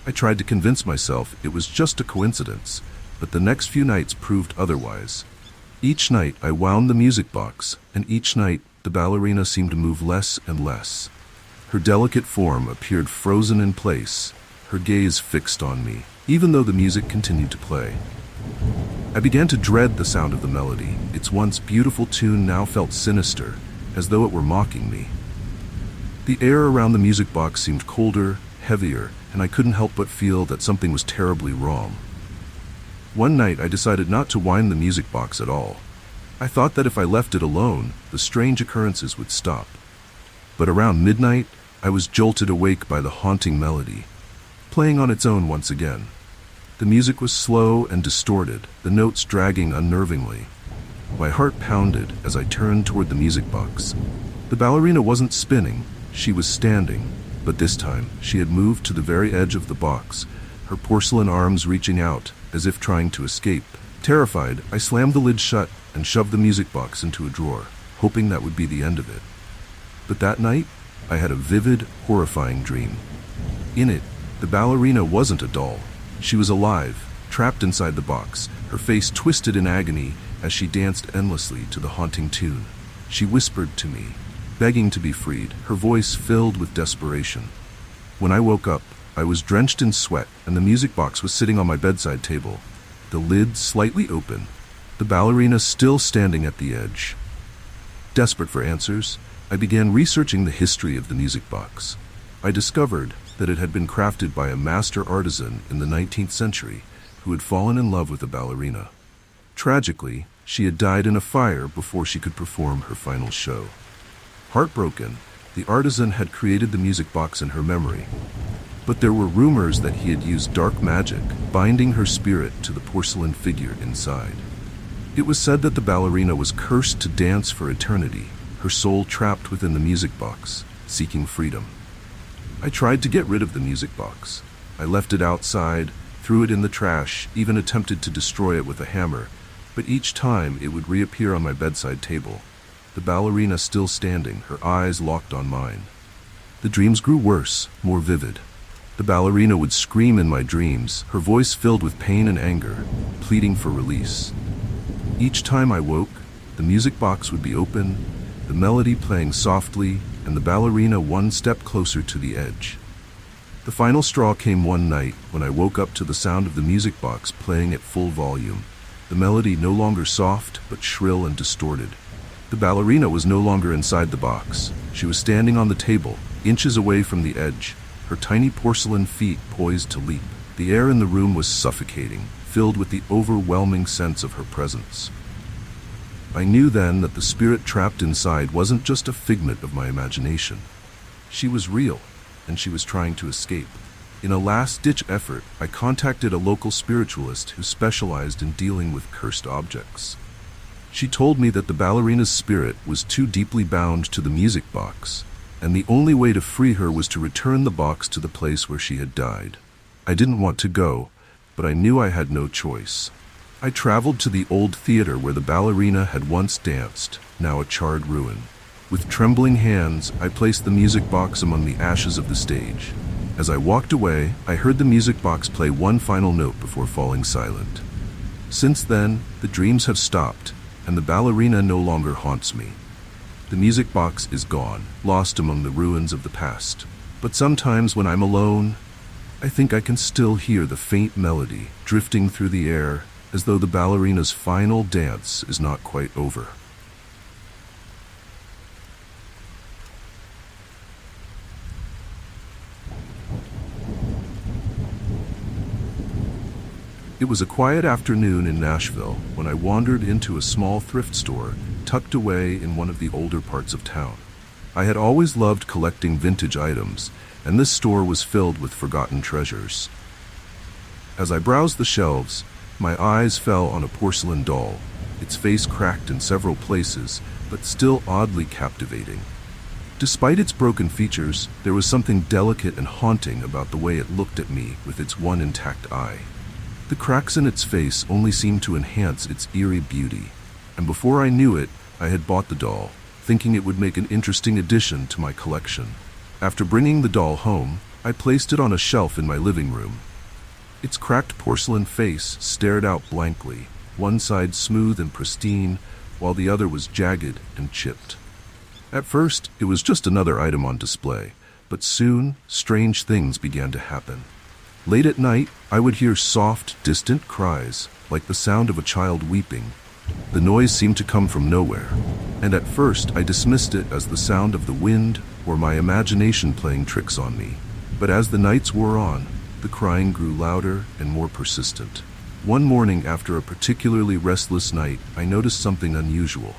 I tried to convince myself it was just a coincidence, but the next few nights proved otherwise. Each night I wound the music box, and each night the ballerina seemed to move less and less. Her delicate form appeared frozen in place, her gaze fixed on me, even though the music continued to play. I began to dread the sound of the melody. Its once beautiful tune now felt sinister, as though it were mocking me. The air around the music box seemed colder, heavier, and I couldn't help but feel that something was terribly wrong. One night I decided not to wind the music box at all. I thought that if I left it alone, the strange occurrences would stop. But around midnight, I was jolted awake by the haunting melody, playing on its own once again. The music was slow and distorted, the notes dragging unnervingly. My heart pounded as I turned toward the music box. The ballerina wasn't spinning, she was standing, but this time she had moved to the very edge of the box, her porcelain arms reaching out, as if trying to escape. Terrified, I slammed the lid shut and shoved the music box into a drawer, hoping that would be the end of it. But that night, I had a vivid, horrifying dream. In it, the ballerina wasn't a doll. She was alive, trapped inside the box, her face twisted in agony as she danced endlessly to the haunting tune. She whispered to me, begging to be freed, her voice filled with desperation. When I woke up, I was drenched in sweat, and the music box was sitting on my bedside table, the lid slightly open, the ballerina still standing at the edge. Desperate for answers, I began researching the history of the music box. I discovered that it had been crafted by a master artisan in the 19th century who had fallen in love with a ballerina. Tragically, she had died in a fire before she could perform her final show. Heartbroken, the artisan had created the music box in her memory, but there were rumors that he had used dark magic, binding her spirit to the porcelain figure inside. It was said that the ballerina was cursed to dance for eternity, her soul trapped within the music box, seeking freedom. I tried to get rid of the music box. I left it outside, threw it in the trash, even attempted to destroy it with a hammer, but each time it would reappear on my bedside table, the ballerina still standing, her eyes locked on mine. The dreams grew worse, more vivid. The ballerina would scream in my dreams, her voice filled with pain and anger, pleading for release. Each time I woke, the music box would be open, the melody playing softly, and the ballerina one step closer to the edge. The final straw came one night when I woke up to the sound of the music box playing at full volume, the melody no longer soft but shrill and distorted. The ballerina was no longer inside the box. She was standing on the table, inches away from the edge, her tiny porcelain feet poised to leap. The air in the room was suffocating, filled with the overwhelming sense of her presence. I knew then that the spirit trapped inside wasn't just a figment of my imagination. She was real, and she was trying to escape. In a last-ditch effort, I contacted a local spiritualist who specialized in dealing with cursed objects. She told me that the ballerina's spirit was too deeply bound to the music box, and the only way to free her was to return the box to the place where she had died. I didn't want to go, but I knew I had no choice. I traveled to the old theater where the ballerina had once danced, now a charred ruin. With trembling hands, I placed the music box among the ashes of the stage. As I walked away, I heard the music box play one final note before falling silent. Since then, the dreams have stopped, and the ballerina no longer haunts me. The music box is gone, lost among the ruins of the past. But sometimes when I'm alone, I think I can still hear the faint melody drifting through the air, as though the ballerina's final dance is not quite over. It was a quiet afternoon in Nashville when I wandered into a small thrift store tucked away in one of the older parts of town. I had always loved collecting vintage items, and this store was filled with forgotten treasures. As I browsed the shelves, my eyes fell on a porcelain doll, its face cracked in several places, but still oddly captivating. Despite its broken features, there was something delicate and haunting about the way it looked at me with its one intact eye. The cracks in its face only seemed to enhance its eerie beauty, and before I knew it, I had bought the doll, thinking it would make an interesting addition to my collection. After bringing the doll home, I placed it on a shelf in my living room. Its cracked porcelain face stared out blankly, one side smooth and pristine, while the other was jagged and chipped. At first, it was just another item on display, but soon, strange things began to happen. Late at night, I would hear soft, distant cries, like the sound of a child weeping. The noise seemed to come from nowhere, and at first I dismissed it as the sound of the wind or my imagination playing tricks on me. But as the nights wore on, the crying grew louder and more persistent. One morning after a particularly restless night, I noticed something unusual.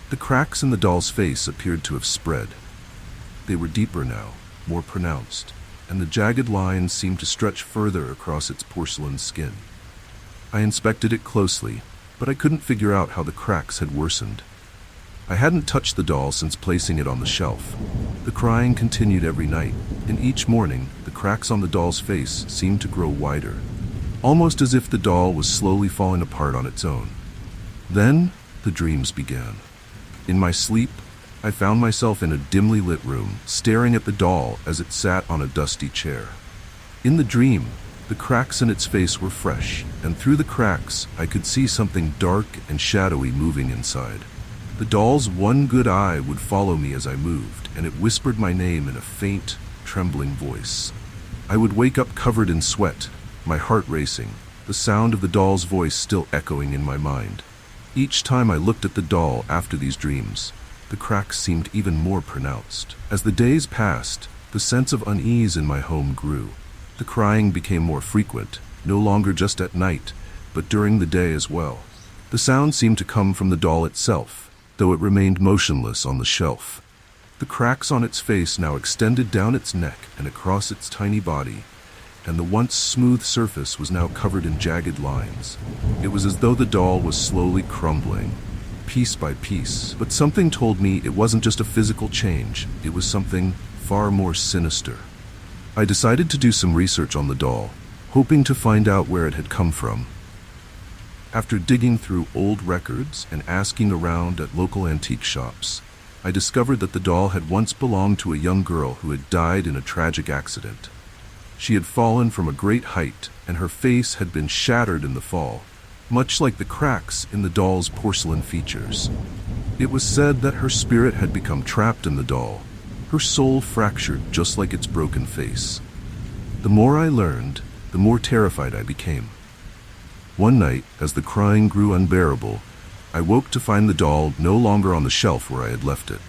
The cracks in the doll's face appeared to have spread. They were deeper now, more pronounced, and the jagged lines seemed to stretch further across its porcelain skin. I inspected it closely, but I couldn't figure out how the cracks had worsened. I hadn't touched the doll since placing it on the shelf. The crying continued every night, and each morning, the cracks on the doll's face seemed to grow wider, almost as if the doll was slowly falling apart on its own. Then, the dreams began. In my sleep, I found myself in a dimly lit room, staring at the doll as it sat on a dusty chair. In the dream, the cracks in its face were fresh, and through the cracks, I could see something dark and shadowy moving inside. The doll's one good eye would follow me as I moved, and it whispered my name in a faint, trembling voice. I would wake up covered in sweat, my heart racing, the sound of the doll's voice still echoing in my mind. Each time I looked at the doll after these dreams, the cracks seemed even more pronounced. As the days passed, the sense of unease in my home grew. The crying became more frequent, no longer just at night, but during the day as well. The sound seemed to come from the doll itself, though it remained motionless on the shelf. The cracks on its face now extended down its neck and across its tiny body, and the once smooth surface was now covered in jagged lines. It was as though the doll was slowly crumbling, piece by piece, but something told me it wasn't just a physical change, it was something far more sinister. I decided to do some research on the doll, hoping to find out where it had come from. After digging through old records and asking around at local antique shops, I discovered that the doll had once belonged to a young girl who had died in a tragic accident. She had fallen from a great height, and her face had been shattered in the fall, much like the cracks in the doll's porcelain features. It was said that her spirit had become trapped in the doll, her soul fractured just like its broken face. The more I learned, the more terrified I became. One night, as the crying grew unbearable, I woke to find the doll no longer on the shelf where I had left it.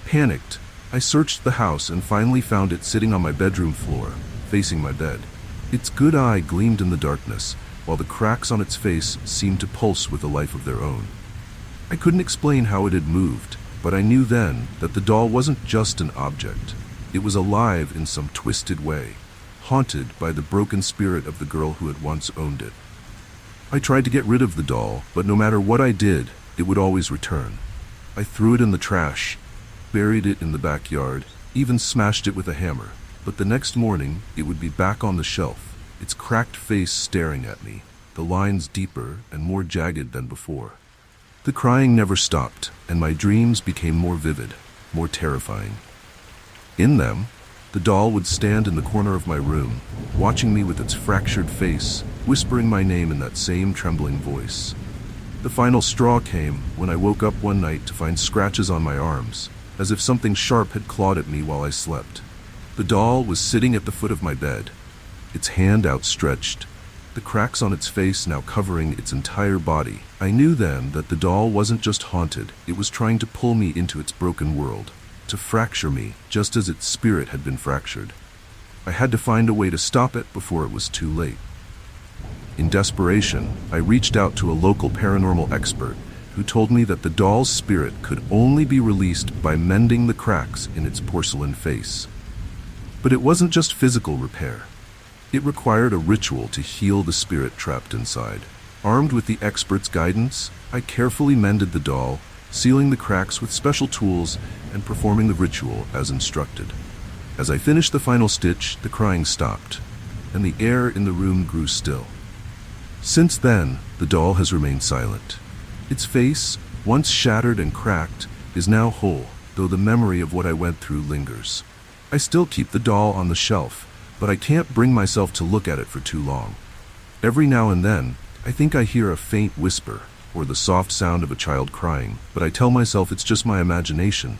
Panicked, I searched the house and finally found it sitting on my bedroom floor, facing my bed. Its good eye gleamed in the darkness, while the cracks on its face seemed to pulse with a life of their own. I couldn't explain how it had moved, but I knew then that the doll wasn't just an object. It was alive in some twisted way, haunted by the broken spirit of the girl who had once owned it. I tried to get rid of the doll, but no matter what I did, it would always return. I threw it in the trash, buried it in the backyard, even smashed it with a hammer. But the next morning, it would be back on the shelf, its cracked face staring at me, the lines deeper and more jagged than before. The crying never stopped, and my dreams became more vivid, more terrifying. In them, the doll would stand in the corner of my room, watching me with its fractured face, whispering my name in that same trembling voice. The final straw came when I woke up one night to find scratches on my arms, as if something sharp had clawed at me while I slept. The doll was sitting at the foot of my bed, its hand outstretched, the cracks on its face now covering its entire body. I knew then that the doll wasn't just haunted, it was trying to pull me into its broken world, to fracture me just as its spirit had been fractured. I had to find a way to stop it before it was too late. In desperation, I reached out to a local paranormal expert who told me that the doll's spirit could only be released by mending the cracks in its porcelain face. But it wasn't just physical repair. It required a ritual to heal the spirit trapped inside. Armed with the expert's guidance, I carefully mended the doll, sealing the cracks with special tools and performing the ritual as instructed. As I finished the final stitch, the crying stopped, and the air in the room grew still. Since then, the doll has remained silent. Its face, once shattered and cracked, is now whole, though the memory of what I went through lingers. I still keep the doll on the shelf, but I can't bring myself to look at it for too long. Every now and then, I think I hear a faint whisper, or the soft sound of a child crying, but I tell myself it's just my imagination.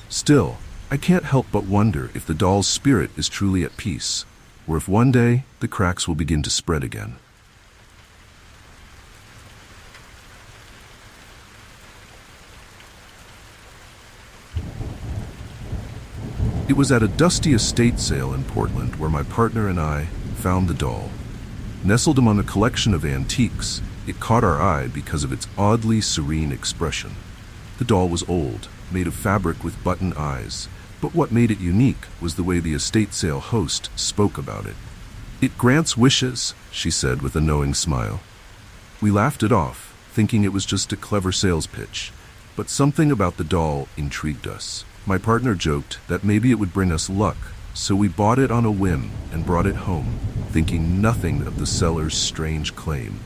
Still, I can't help but wonder if the doll's spirit is truly at peace, or if one day the cracks will begin to spread again. It was at a dusty estate sale in Portland where my partner and I found the doll. Nestled among a collection of antiques, it caught our eye because of its oddly serene expression. The doll was old, made of fabric with button eyes, but what made it unique was the way the estate sale host spoke about it. "It grants wishes," she said with a knowing smile. We laughed it off, thinking it was just a clever sales pitch, but something about the doll intrigued us. My partner joked that maybe it would bring us luck, so we bought it on a whim and brought it home, thinking nothing of the seller's strange claim.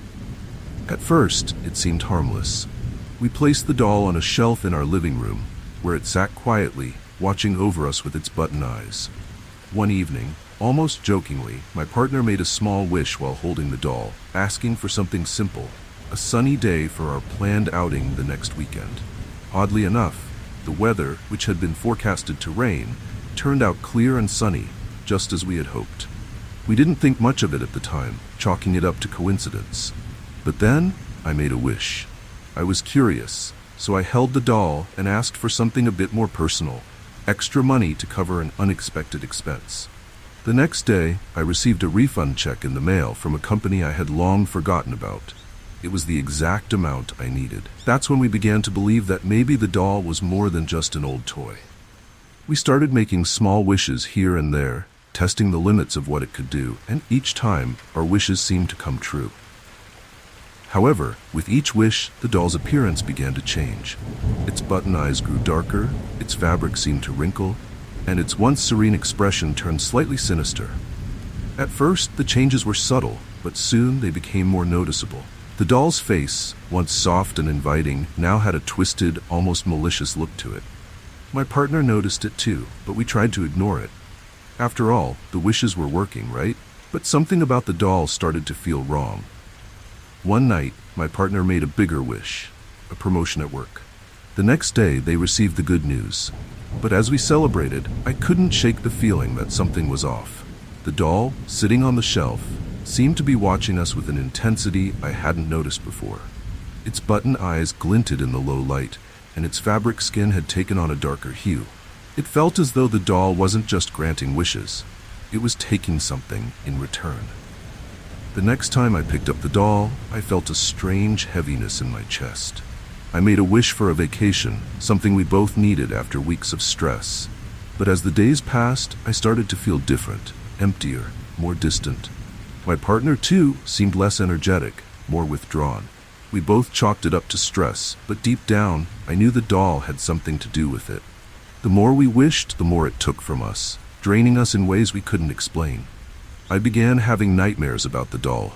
At first, it seemed harmless. We placed the doll on a shelf in our living room, where it sat quietly, watching over us with its button eyes. One evening, almost jokingly, my partner made a small wish while holding the doll, asking for something simple, a sunny day for our planned outing the next weekend. Oddly enough, the weather, which had been forecasted to rain, turned out clear and sunny, just as we had hoped. We didn't think much of it at the time, chalking it up to coincidence. But then, I made a wish. I was curious, so I held the doll and asked for something a bit more personal, extra money to cover an unexpected expense. The next day, I received a refund check in the mail from a company I had long forgotten about. It was the exact amount I needed. That's when we began to believe that maybe the doll was more than just an old toy. We started making small wishes here and there, testing the limits of what it could do, and each time, our wishes seemed to come true. However, with each wish, the doll's appearance began to change. Its button eyes grew darker, its fabric seemed to wrinkle, and its once serene expression turned slightly sinister. At first, the changes were subtle, but soon they became more noticeable. The doll's face, once soft and inviting, now had a twisted, almost malicious look to it. My partner noticed it too, but we tried to ignore it. After all, the wishes were working, right? But something about the doll started to feel wrong. One night, my partner made a bigger wish, a promotion at work. The next day, they received the good news. But as we celebrated, I couldn't shake the feeling that something was off. The doll, sitting on the shelf, seemed to be watching us with an intensity I hadn't noticed before. Its button eyes glinted in the low light, and its fabric skin had taken on a darker hue. It felt as though the doll wasn't just granting wishes. It was taking something in return. The next time I picked up the doll, I felt a strange heaviness in my chest. I made a wish for a vacation, something we both needed after weeks of stress. But as the days passed, I started to feel different, emptier, more distant. My partner, too, seemed less energetic, more withdrawn. We both chalked it up to stress, but deep down, I knew the doll had something to do with it. The more we wished, the more it took from us, draining us in ways we couldn't explain. I began having nightmares about the doll.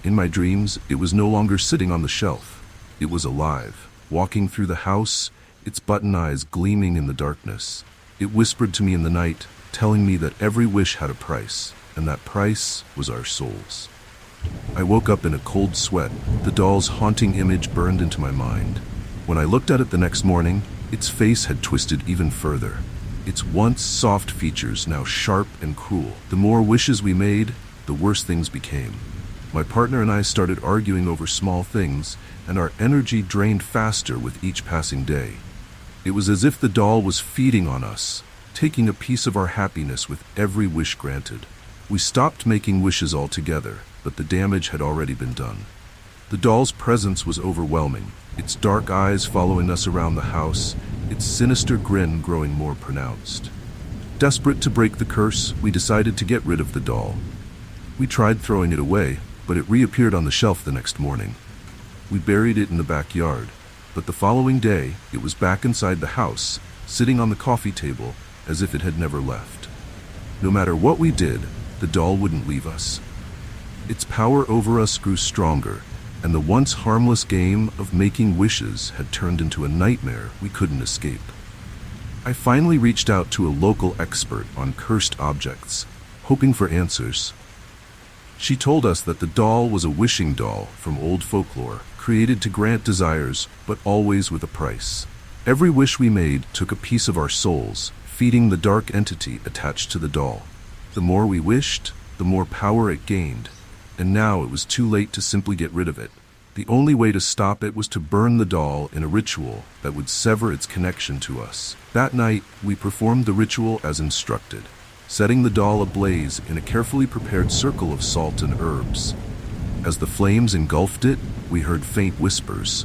In my dreams, it was no longer sitting on the shelf. It was alive, walking through the house, its button eyes gleaming in the darkness. It whispered to me in the night, telling me that every wish had a price, and that price was our souls. I woke up in a cold sweat. The doll's haunting image burned into my mind. When I looked at it the next morning, its face had twisted even further. Its once soft features now sharp and cruel. The more wishes we made, the worse things became. My partner and I started arguing over small things, and our energy drained faster with each passing day. It was as if the doll was feeding on us, taking a piece of our happiness with every wish granted. We stopped making wishes altogether, but the damage had already been done. The doll's presence was overwhelming, its dark eyes following us around the house, its sinister grin growing more pronounced. Desperate to break the curse, we decided to get rid of the doll. We tried throwing it away, but it reappeared on the shelf the next morning. We buried it in the backyard, but the following day, it was back inside the house, sitting on the coffee table, as if it had never left. No matter what we did, the doll wouldn't leave us. Its power over us grew stronger, and the once harmless game of making wishes had turned into a nightmare we couldn't escape. I finally reached out to a local expert on cursed objects, hoping for answers. She told us that the doll was a wishing doll from old folklore, created to grant desires, but always with a price. Every wish we made took a piece of our souls, feeding the dark entity attached to the doll. The more we wished, the more power it gained, and now it was too late to simply get rid of it. The only way to stop it was to burn the doll in a ritual that would sever its connection to us. That night, we performed the ritual as instructed, setting the doll ablaze in a carefully prepared circle of salt and herbs. As the flames engulfed it, we heard faint whispers,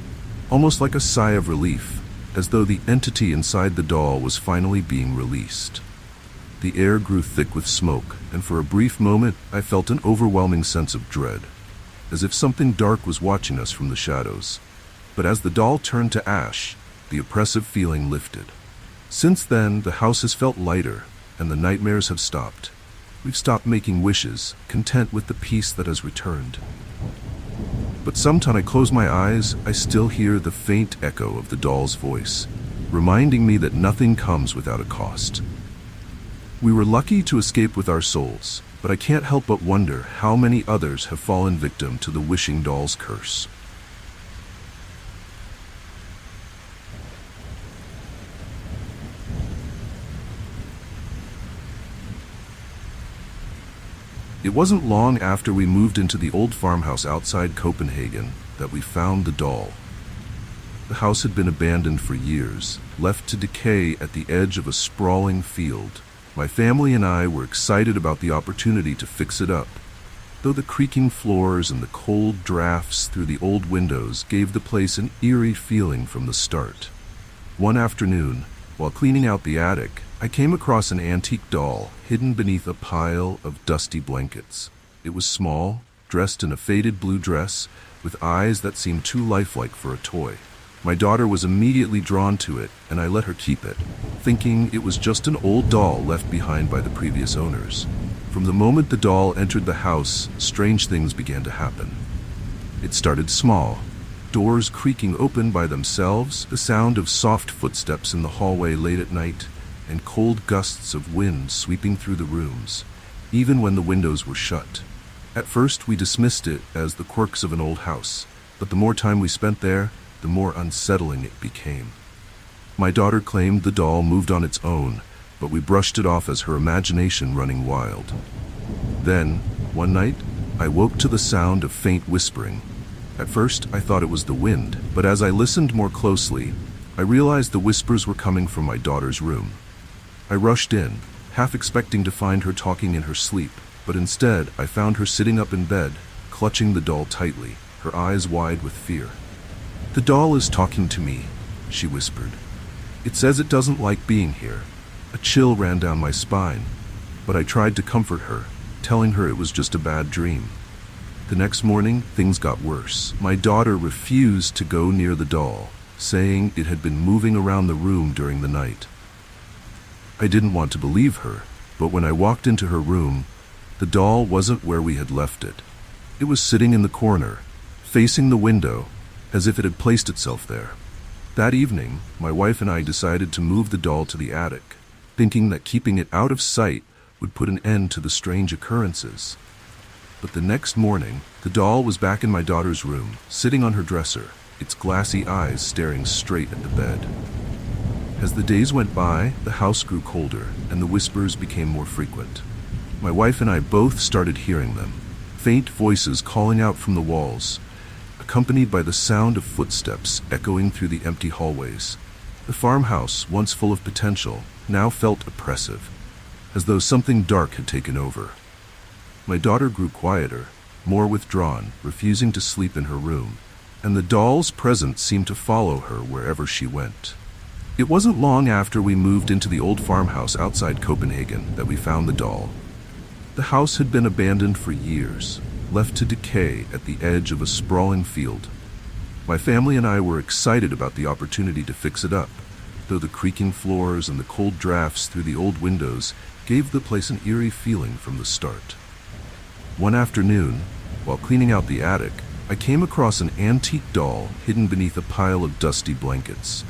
almost like a sigh of relief, as though the entity inside the doll was finally being released. The air grew thick with smoke, and for a brief moment, I felt an overwhelming sense of dread, as if something dark was watching us from the shadows. But as the doll turned to ash, the oppressive feeling lifted. Since then, the house has felt lighter, and the nightmares have stopped. We've stopped making wishes, content with the peace that has returned. But sometimes I close my eyes, I still hear the faint echo of the doll's voice, reminding me that nothing comes without a cost. We were lucky to escape with our souls, but I can't help but wonder how many others have fallen victim to the wishing doll's curse. It wasn't long after we moved into the old farmhouse outside Copenhagen that we found the doll. The house had been abandoned for years, left to decay at the edge of a sprawling field. My family and I were excited about the opportunity to fix it up, though the creaking floors and the cold drafts through the old windows gave the place an eerie feeling from the start. One afternoon, while cleaning out the attic, I came across an antique doll hidden beneath a pile of dusty blankets. It was small, dressed in a faded blue dress, with eyes that seemed too lifelike for a toy. My daughter was immediately drawn to it, and I let her keep it, thinking it was just an old doll left behind by the previous owners. From the moment the doll entered the house, strange things began to happen. It started small, doors creaking open by themselves, the sound of soft footsteps in the hallway late at night, and cold gusts of wind sweeping through the rooms, even when the windows were shut. At first, we dismissed it as the quirks of an old house, but the more time we spent there, the more unsettling it became. My daughter claimed the doll moved on its own, but we brushed it off as her imagination running wild. Then, one night, I woke to the sound of faint whispering. At first, I thought it was the wind, but as I listened more closely, I realized the whispers were coming from my daughter's room. I rushed in, half expecting to find her talking in her sleep, but instead I found her sitting up in bed, clutching the doll tightly, her eyes wide with fear. "The doll is talking to me," she whispered. "It says it doesn't like being here." A chill ran down my spine, but I tried to comfort her, telling her it was just a bad dream. The next morning, things got worse. My daughter refused to go near the doll, saying it had been moving around the room during the night. I didn't want to believe her, but when I walked into her room, the doll wasn't where we had left it. It was sitting in the corner, facing the window, as if it had placed itself there. That evening, my wife and I decided to move the doll to the attic, thinking that keeping it out of sight would put an end to the strange occurrences. But the next morning, the doll was back in my daughter's room, sitting on her dresser, its glassy eyes staring straight at the bed. As the days went by, the house grew colder, and the whispers became more frequent. My wife and I both started hearing them, faint voices calling out from the walls, accompanied by the sound of footsteps echoing through the empty hallways. The farmhouse, once full of potential, now felt oppressive, as though something dark had taken over. My daughter grew quieter, more withdrawn, refusing to sleep in her room, and the doll's presence seemed to follow her wherever she went. It wasn't long after we moved into the old farmhouse outside Copenhagen that we found the doll. The house had been abandoned for years, left to decay at the edge of a sprawling field. My family and I were excited about the opportunity to fix it up, though the creaking floors and the cold drafts through the old windows gave the place an eerie feeling from the start. One afternoon, while cleaning out the attic, I came across an antique doll hidden beneath a pile of dusty blankets.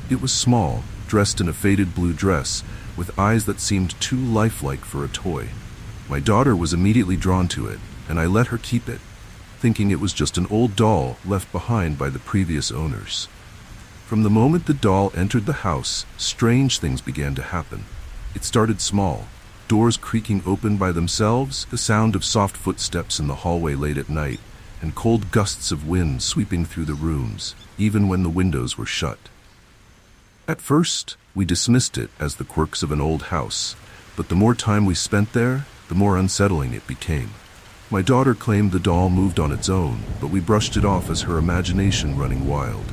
It was small, dressed in a faded blue dress, with eyes that seemed too lifelike for a toy. My daughter was immediately drawn to it, and I let her keep it, thinking it was just an old doll left behind by the previous owners. From the moment the doll entered the house, strange things began to happen. It started small, doors creaking open by themselves, the sound of soft footsteps in the hallway late at night, and cold gusts of wind sweeping through the rooms, even when the windows were shut. At first, we dismissed it as the quirks of an old house, but the more time we spent there, the more unsettling it became. My daughter claimed the doll moved on its own, but we brushed it off as her imagination running wild.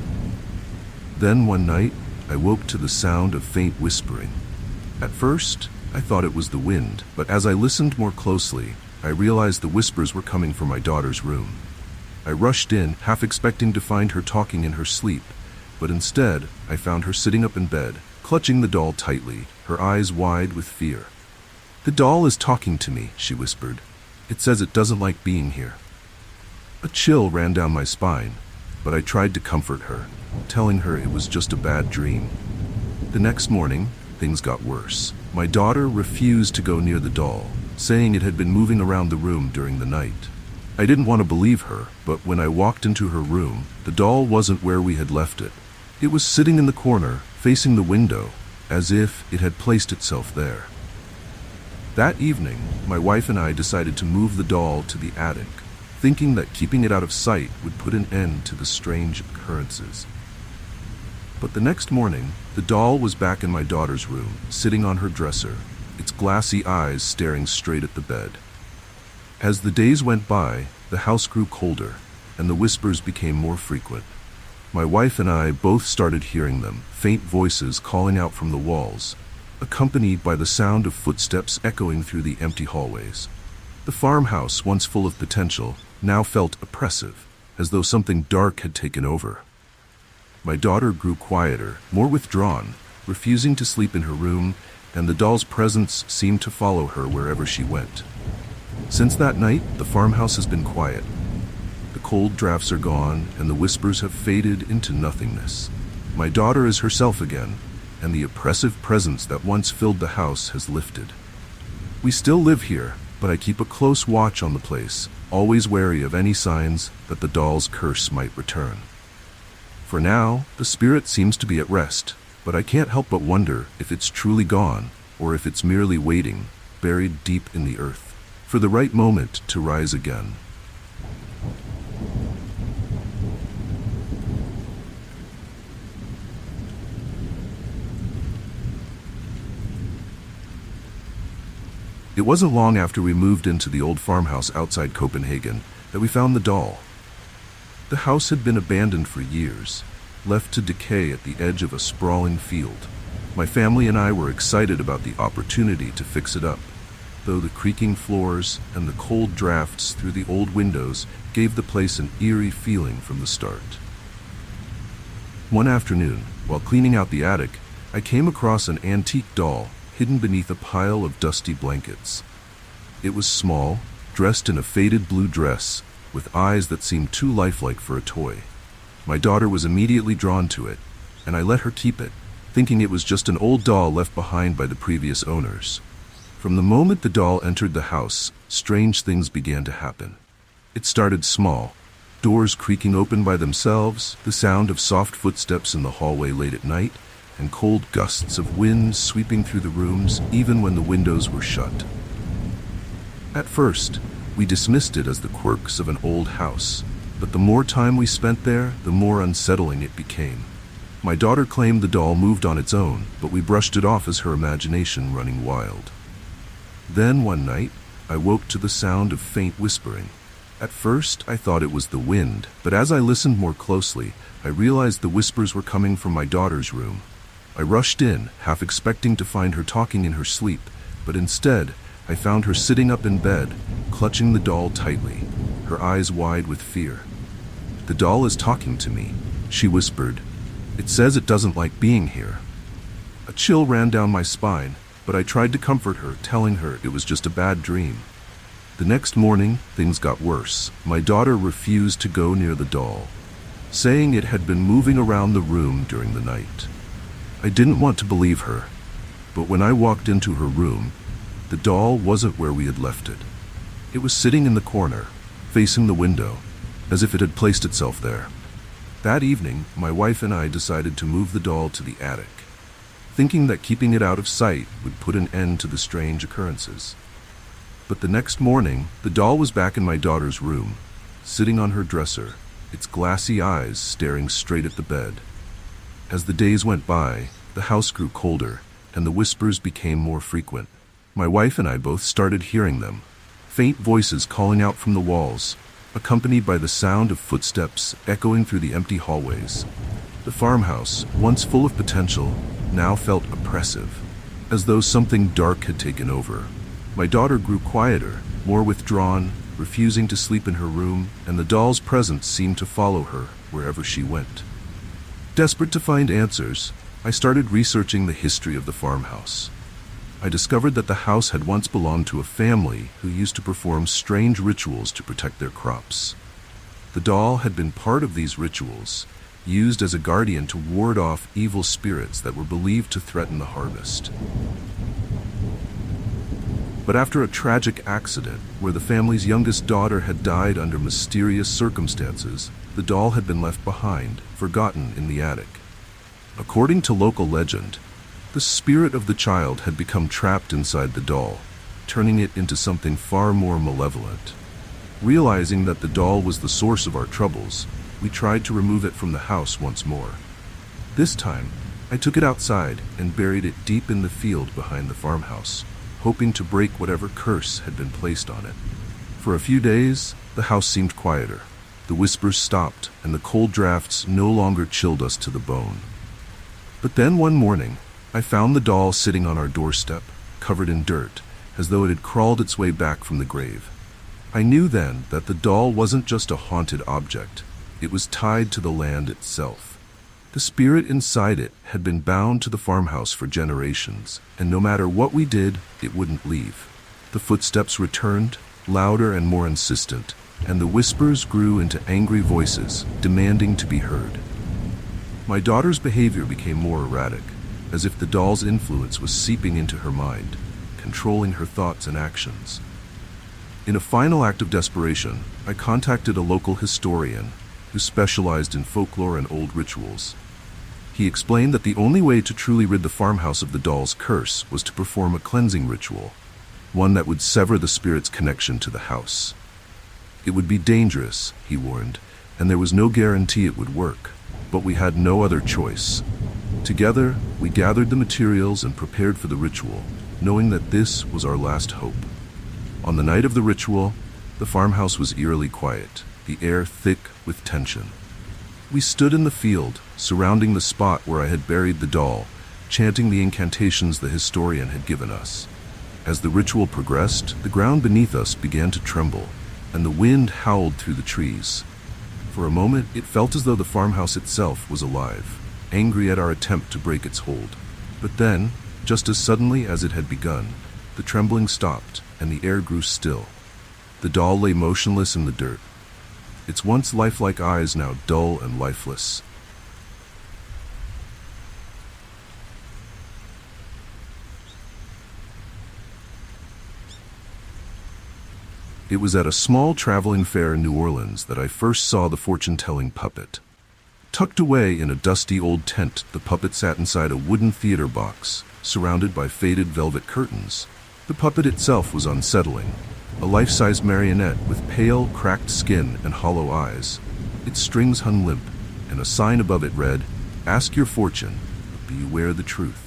Then one night, I woke to the sound of faint whispering. At first, I thought it was the wind, but as I listened more closely, I realized the whispers were coming from my daughter's room. I rushed in, half expecting to find her talking in her sleep, but instead, I found her sitting up in bed, clutching the doll tightly, her eyes wide with fear. "The doll is talking to me," she whispered. "It says it doesn't like being here." A chill ran down my spine, but I tried to comfort her, telling her it was just a bad dream. The next morning, things got worse. My daughter refused to go near the doll, saying it had been moving around the room during the night. I didn't want to believe her, but when I walked into her room, the doll wasn't where we had left it. It was sitting in the corner, facing the window, as if it had placed itself there. That evening, my wife and I decided to move the doll to the attic, thinking that keeping it out of sight would put an end to the strange occurrences. But the next morning, the doll was back in my daughter's room, sitting on her dresser, its glassy eyes staring straight at the bed. As the days went by, the house grew colder, and the whispers became more frequent. My wife and I both started hearing them, faint voices calling out from the walls, accompanied by the sound of footsteps echoing through the empty hallways. The farmhouse, once full of potential, now felt oppressive, as though something dark had taken over. My daughter grew quieter, more withdrawn, refusing to sleep in her room, and the doll's presence seemed to follow her wherever she went. Since that night, the farmhouse has been quiet. The cold drafts are gone, and the whispers have faded into nothingness. My daughter is herself again, and the oppressive presence that once filled the house has lifted. We still live here, but I keep a close watch on the place, always wary of any signs that the doll's curse might return. For now, the spirit seems to be at rest, but I can't help but wonder if it's truly gone, or if it's merely waiting, buried deep in the earth, for the right moment to rise again. It wasn't long after we moved into the old farmhouse outside Copenhagen that we found the doll. The house had been abandoned for years, left to decay at the edge of a sprawling field. My family and I were excited about the opportunity to fix it up, though the creaking floors and the cold drafts through the old windows gave the place an eerie feeling from the start. One afternoon, while cleaning out the attic, I came across an antique doll hidden beneath a pile of dusty blankets. It was small, dressed in a faded blue dress, with eyes that seemed too lifelike for a toy. My daughter was immediately drawn to it, and I let her keep it, thinking it was just an old doll left behind by the previous owners. From the moment the doll entered the house, strange things began to happen. It started small, doors creaking open by themselves, the sound of soft footsteps in the hallway late at night, and cold gusts of wind sweeping through the rooms even when the windows were shut. At first, we dismissed it as the quirks of an old house, but the more time we spent there, the more unsettling it became. My daughter claimed the doll moved on its own, but we brushed it off as her imagination running wild. Then one night, I woke to the sound of faint whispering. At first, I thought it was the wind, but as I listened more closely, I realized the whispers were coming from my daughter's room. I rushed in, half expecting to find her talking in her sleep, but instead, I found her sitting up in bed, clutching the doll tightly, her eyes wide with fear. "The doll is talking to me," she whispered. "It says it doesn't like being here." A chill ran down my spine, but I tried to comfort her, telling her it was just a bad dream. The next morning, things got worse. My daughter refused to go near the doll, saying it had been moving around the room during the night. I didn't want to believe her, but when I walked into her room, the doll wasn't where we had left it. It was sitting in the corner, facing the window, as if it had placed itself there. That evening, my wife and I decided to move the doll to the attic, thinking that keeping it out of sight would put an end to the strange occurrences. But the next morning, the doll was back in my daughter's room, sitting on her dresser, its glassy eyes staring straight at the bed. As the days went by, the house grew colder, and the whispers became more frequent. My wife and I both started hearing them, faint voices calling out from the walls, accompanied by the sound of footsteps echoing through the empty hallways. The farmhouse, once full of potential, now felt oppressive, as though something dark had taken over. My daughter grew quieter, more withdrawn, refusing to sleep in her room, and the doll's presence seemed to follow her wherever she went. Desperate to find answers, I started researching the history of the farmhouse. I discovered that the house had once belonged to a family who used to perform strange rituals to protect their crops. The doll had been part of these rituals, used as a guardian to ward off evil spirits that were believed to threaten the harvest. But after a tragic accident where the family's youngest daughter had died under mysterious circumstances, the doll had been left behind, forgotten in the attic. According to local legend, the spirit of the child had become trapped inside the doll, turning it into something far more malevolent. Realizing that the doll was the source of our troubles, we tried to remove it from the house once more. This time, I took it outside and buried it deep in the field behind the farmhouse, hoping to break whatever curse had been placed on it. For a few days, the house seemed quieter. The whispers stopped, and the cold drafts no longer chilled us to the bone. But then one morning, I found the doll sitting on our doorstep, covered in dirt, as though it had crawled its way back from the grave. I knew then that the doll wasn't just a haunted object. It was tied to the land itself. The spirit inside it had been bound to the farmhouse for generations, and no matter what we did, it wouldn't leave. The footsteps returned, louder and more insistent, and the whispers grew into angry voices, demanding to be heard. My daughter's behavior became more erratic, as if the doll's influence was seeping into her mind, controlling her thoughts and actions. In a final act of desperation, I contacted a local historian who specialized in folklore and old rituals. He explained that the only way to truly rid the farmhouse of the doll's curse was to perform a cleansing ritual, one that would sever the spirit's connection to the house. It would be dangerous, he warned, and there was no guarantee it would work, but we had no other choice. Together, we gathered the materials and prepared for the ritual, knowing that this was our last hope. On the night of the ritual, the farmhouse was eerily quiet, the air thick with tension. We stood in the field, surrounding the spot where I had buried the doll, chanting the incantations the historian had given us. As the ritual progressed, the ground beneath us began to tremble, and the wind howled through the trees. For a moment, it felt as though the farmhouse itself was alive, angry at our attempt to break its hold. But then, just as suddenly as it had begun, the trembling stopped, and the air grew still. The doll lay motionless in the dirt, its once lifelike eyes now dull and lifeless. It was at a small traveling fair in New Orleans that I first saw the fortune-telling puppet. Tucked away in a dusty old tent, the puppet sat inside a wooden theater box, surrounded by faded velvet curtains. The puppet itself was unsettling, a life-size marionette with pale, cracked skin and hollow eyes. Its strings hung limp, and a sign above it read, "Ask your fortune, but beware the truth."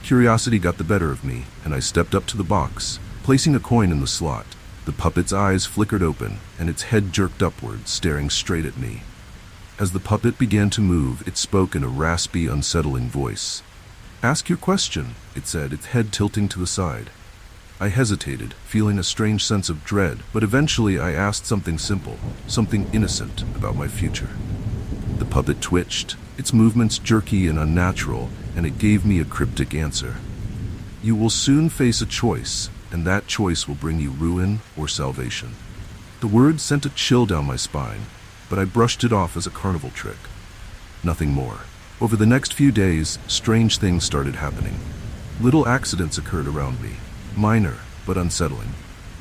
Curiosity got the better of me, and I stepped up to the box, placing a coin in the slot. The puppet's eyes flickered open, and its head jerked upward, staring straight at me. As the puppet began to move, it spoke in a raspy, unsettling voice. "Ask your question," it said, its head tilting to the side. I hesitated, feeling a strange sense of dread, but eventually I asked something simple, something innocent about my future. The puppet twitched, its movements jerky and unnatural, and it gave me a cryptic answer. "You will soon face a choice, and that choice will bring you ruin or salvation." The words sent a chill down my spine, but I brushed it off as a carnival trick. Nothing more. Over the next few days, strange things started happening. Little accidents occurred around me, minor but unsettling.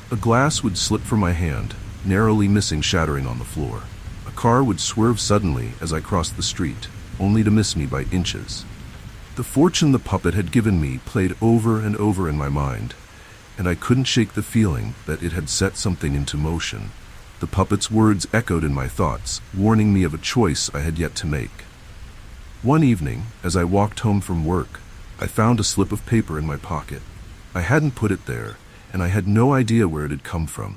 A glass would slip from my hand, narrowly missing shattering on the floor. A car would swerve suddenly as I crossed the street, only to miss me by inches. The fortune the puppet had given me played over and over in my mind, and I couldn't shake the feeling that it had set something into motion. The puppet's words echoed in my thoughts, warning me of a choice I had yet to make. One evening, as I walked home from work, I found a slip of paper in my pocket. I hadn't put it there, and I had no idea where it had come from.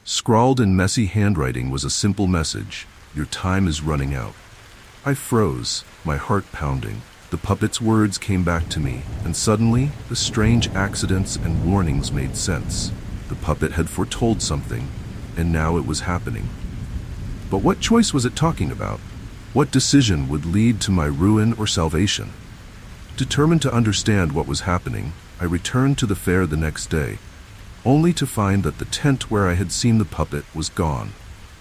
Scrawled in messy handwriting was a simple message: "Your time is running out." I froze, my heart pounding. The puppet's words came back to me, and suddenly, the strange accidents and warnings made sense. The puppet had foretold something, and now it was happening. But what choice was it talking about? What decision would lead to my ruin or salvation? Determined to understand what was happening, I returned to the fair the next day, only to find that the tent where I had seen the puppet was gone.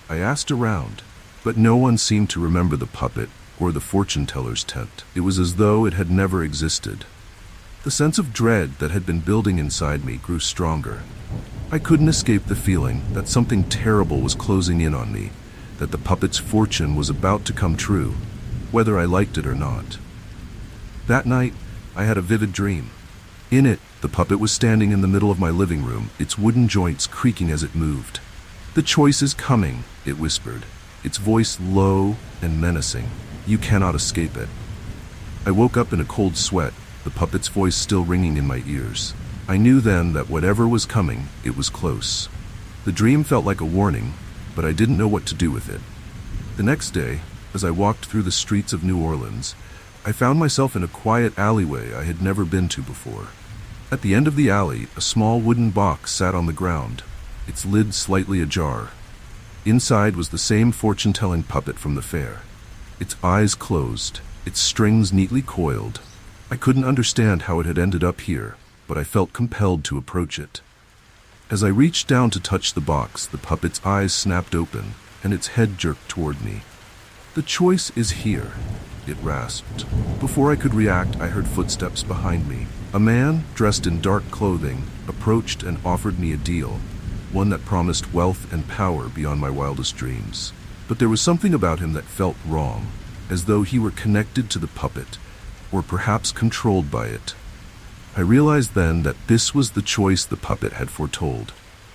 I asked around, but no one seemed to remember the puppet or the fortune-teller's tent. It was as though it had never existed. The sense of dread that had been building inside me grew stronger. I couldn't escape the feeling that something terrible was closing in on me, that the puppet's fortune was about to come true, whether I liked it or not. That night, I had a vivid dream. In it, the puppet was standing in the middle of my living room, its wooden joints creaking as it moved. "The choice is coming," it whispered, its voice low and menacing. "You cannot escape it." I woke up in a cold sweat, the puppet's voice still ringing in my ears. I knew then that whatever was coming, it was close. The dream felt like a warning, but I didn't know what to do with it. The next day, as I walked through the streets of New Orleans, I found myself in a quiet alleyway I had never been to before. At the end of the alley, a small wooden box sat on the ground, its lid slightly ajar. Inside was the same fortune-telling puppet from the fair. Its eyes closed, its strings neatly coiled. I couldn't understand how it had ended up here, but I felt compelled to approach it. As I reached down to touch the box, the puppet's eyes snapped open, and its head jerked toward me. "The choice is here," it rasped. Before I could react, I heard footsteps behind me. A man, dressed in dark clothing, approached and offered me a deal, one that promised wealth and power beyond my wildest dreams. But there was something about him that felt wrong, as though he were connected to the puppet, or perhaps controlled by it. I realized then that this was the choice the puppet had foretold.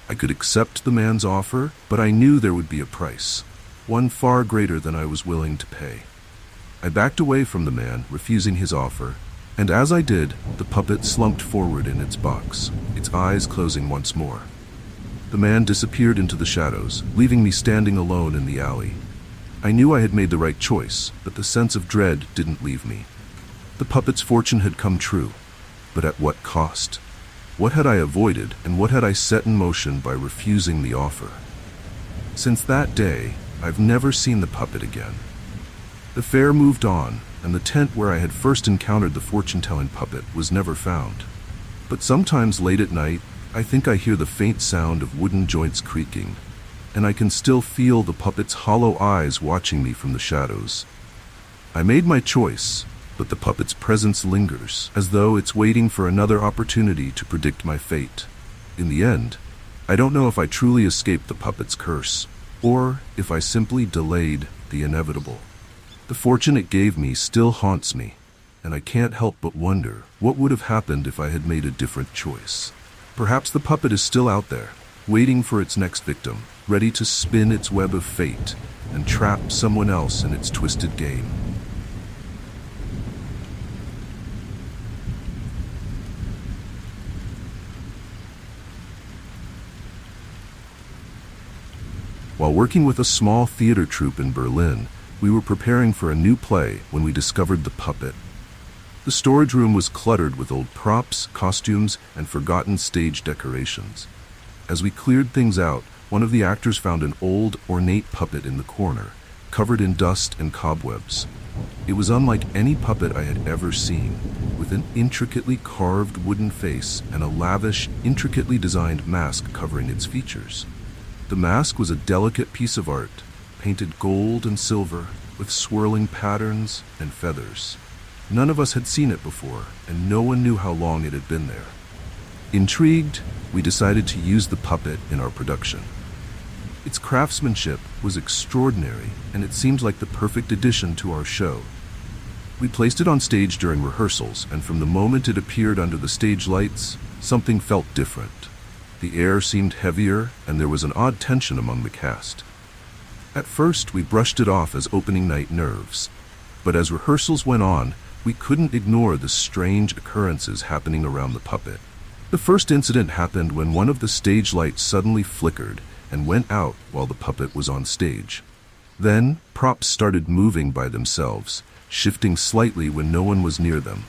I could accept the man's offer, but I knew there would be a price, one far greater than I was willing to pay. I backed away from the man, refusing his offer, and as I did, the puppet slumped forward in its box, its eyes closing once more. The man disappeared into the shadows, leaving me standing alone in the alley. I knew I had made the right choice, but the sense of dread didn't leave me. The puppet's fortune had come true, but at what cost? What had I avoided, and what had I set in motion by refusing the offer? Since that day, I've never seen the puppet again. The fair moved on, and the tent where I had first encountered the fortune-telling puppet was never found. But sometimes late at night, I think I hear the faint sound of wooden joints creaking, and I can still feel the puppet's hollow eyes watching me from the shadows. I made my choice, but the puppet's presence lingers, as though it's waiting for another opportunity to predict my fate. In the end, I don't know if I truly escaped the puppet's curse, or if I simply delayed the inevitable. The fortune it gave me still haunts me, and I can't help but wonder what would have happened if I had made a different choice. Perhaps the puppet is still out there, waiting for its next victim, ready to spin its web of fate and trap someone else in its twisted game. While working with a small theater troupe in Berlin, we were preparing for a new play when we discovered the puppet. The storage room was cluttered with old props, costumes, and forgotten stage decorations. As we cleared things out, one of the actors found an old, ornate puppet in the corner, covered in dust and cobwebs. It was unlike any puppet I had ever seen, with an intricately carved wooden face and a lavish, intricately designed mask covering its features. The mask was a delicate piece of art, painted gold and silver, with swirling patterns and feathers. None of us had seen it before, and no one knew how long it had been there. Intrigued, we decided to use the puppet in our production. Its craftsmanship was extraordinary, and it seemed like the perfect addition to our show. We placed it on stage during rehearsals, and from the moment it appeared under the stage lights, something felt different. The air seemed heavier, and there was an odd tension among the cast. At first, we brushed it off as opening night nerves, but as rehearsals went on, we couldn't ignore the strange occurrences happening around the puppet. The first incident happened when one of the stage lights suddenly flickered and went out while the puppet was on stage. Then, props started moving by themselves, shifting slightly when no one was near them.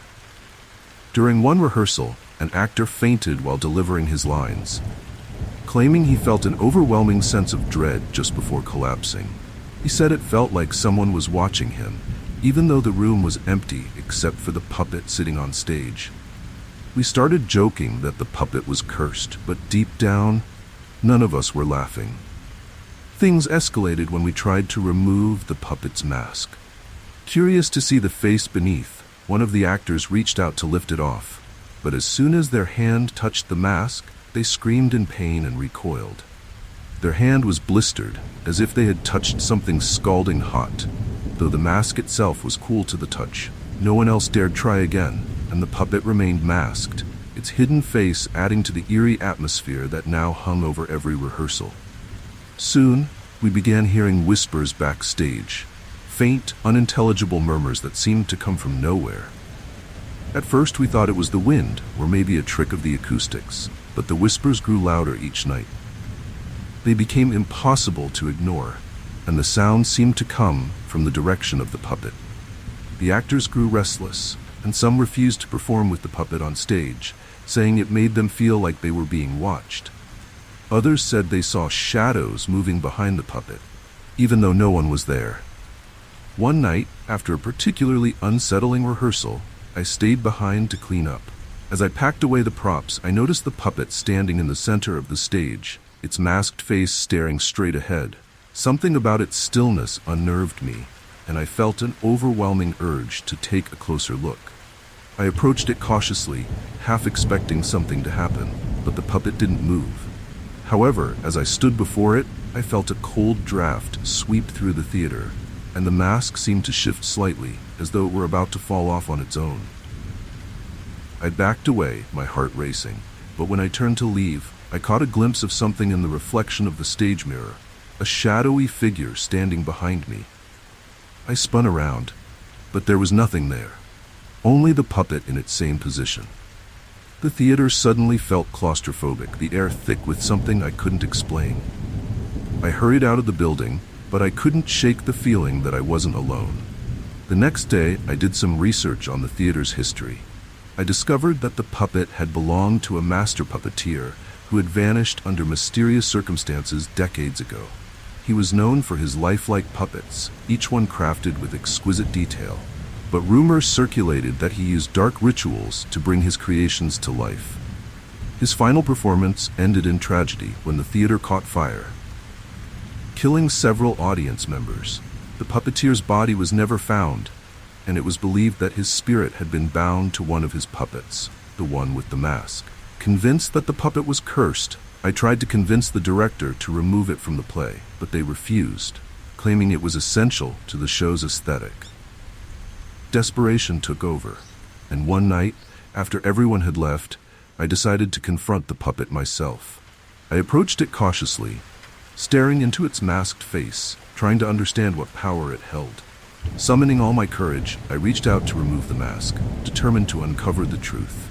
During one rehearsal, an actor fainted while delivering his lines, claiming he felt an overwhelming sense of dread just before collapsing. He said it felt like someone was watching him, even though the room was empty except for the puppet sitting on stage. We started joking that the puppet was cursed, but deep down, none of us were laughing. Things escalated when we tried to remove the puppet's mask. Curious to see the face beneath, one of the actors reached out to lift it off, but as soon as their hand touched the mask, they screamed in pain and recoiled. Their hand was blistered, as if they had touched something scalding hot, though the mask itself was cool to the touch. No one else dared try again, and the puppet remained masked, its hidden face adding to the eerie atmosphere that now hung over every rehearsal. Soon, we began hearing whispers backstage, faint, unintelligible murmurs that seemed to come from nowhere. At first, we thought it was the wind, or maybe a trick of the acoustics, but the whispers grew louder each night. They became impossible to ignore, and the sound seemed to come from the direction of the puppet. The actors grew restless, and some refused to perform with the puppet on stage, saying it made them feel like they were being watched. Others said they saw shadows moving behind the puppet, even though no one was there. One night, after a particularly unsettling rehearsal, I stayed behind to clean up. As I packed away the props, I noticed the puppet standing in the center of the stage, its masked face staring straight ahead. Something about its stillness unnerved me, and I felt an overwhelming urge to take a closer look. I approached it cautiously, half expecting something to happen, but the puppet didn't move. However, as I stood before it, I felt a cold draft sweep through the theater, and the mask seemed to shift slightly, as though it were about to fall off on its own. I backed away, my heart racing, but when I turned to leave, I caught a glimpse of something in the reflection of the stage mirror, a shadowy figure standing behind me. I spun around, but there was nothing there, only the puppet in its same position. The theater suddenly felt claustrophobic, the air thick with something I couldn't explain. I hurried out of the building, but I couldn't shake the feeling that I wasn't alone. The next day, I did some research on the theater's history. I discovered that the puppet had belonged to a master puppeteer who had vanished under mysterious circumstances decades ago. He was known for his lifelike puppets, each one crafted with exquisite detail, but rumors circulated that he used dark rituals to bring his creations to life. His final performance ended in tragedy when the theater caught fire, killing several audience members. The puppeteer's body was never found, and it was believed that his spirit had been bound to one of his puppets, the one with the mask. Convinced that the puppet was cursed, I tried to convince the director to remove it from the play, but they refused, claiming it was essential to the show's aesthetic. Desperation took over, and one night, after everyone had left, I decided to confront the puppet myself. I approached it cautiously, staring into its masked face, trying to understand what power it held. Summoning all my courage, I reached out to remove the mask, determined to uncover the truth.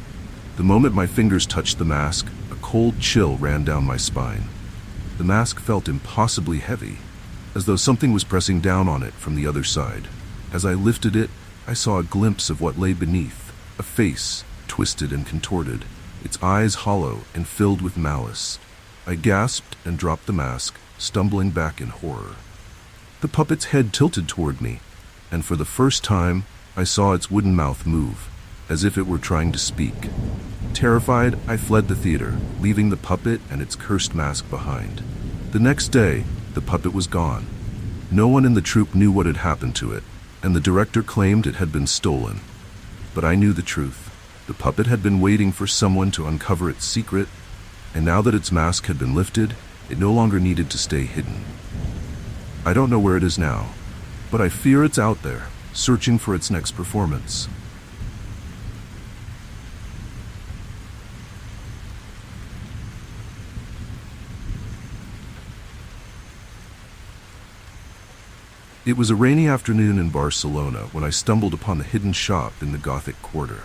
The moment my fingers touched the mask, a cold chill ran down my spine. The mask felt impossibly heavy, as though something was pressing down on it from the other side. As I lifted it, I saw a glimpse of what lay beneath, a face, twisted and contorted, its eyes hollow and filled with malice. I gasped and dropped the mask, stumbling back in horror. The puppet's head tilted toward me, and for the first time, I saw its wooden mouth move, as if it were trying to speak. Terrified, I fled the theater, leaving the puppet and its cursed mask behind. The next day, the puppet was gone. No one in the troupe knew what had happened to it, and the director claimed it had been stolen. But I knew the truth. The puppet had been waiting for someone to uncover its secret, and now that its mask had been lifted, it no longer needed to stay hidden. I don't know where it is now, but I fear it's out there, searching for its next performance. It was a rainy afternoon in Barcelona when I stumbled upon the hidden shop in the Gothic quarter.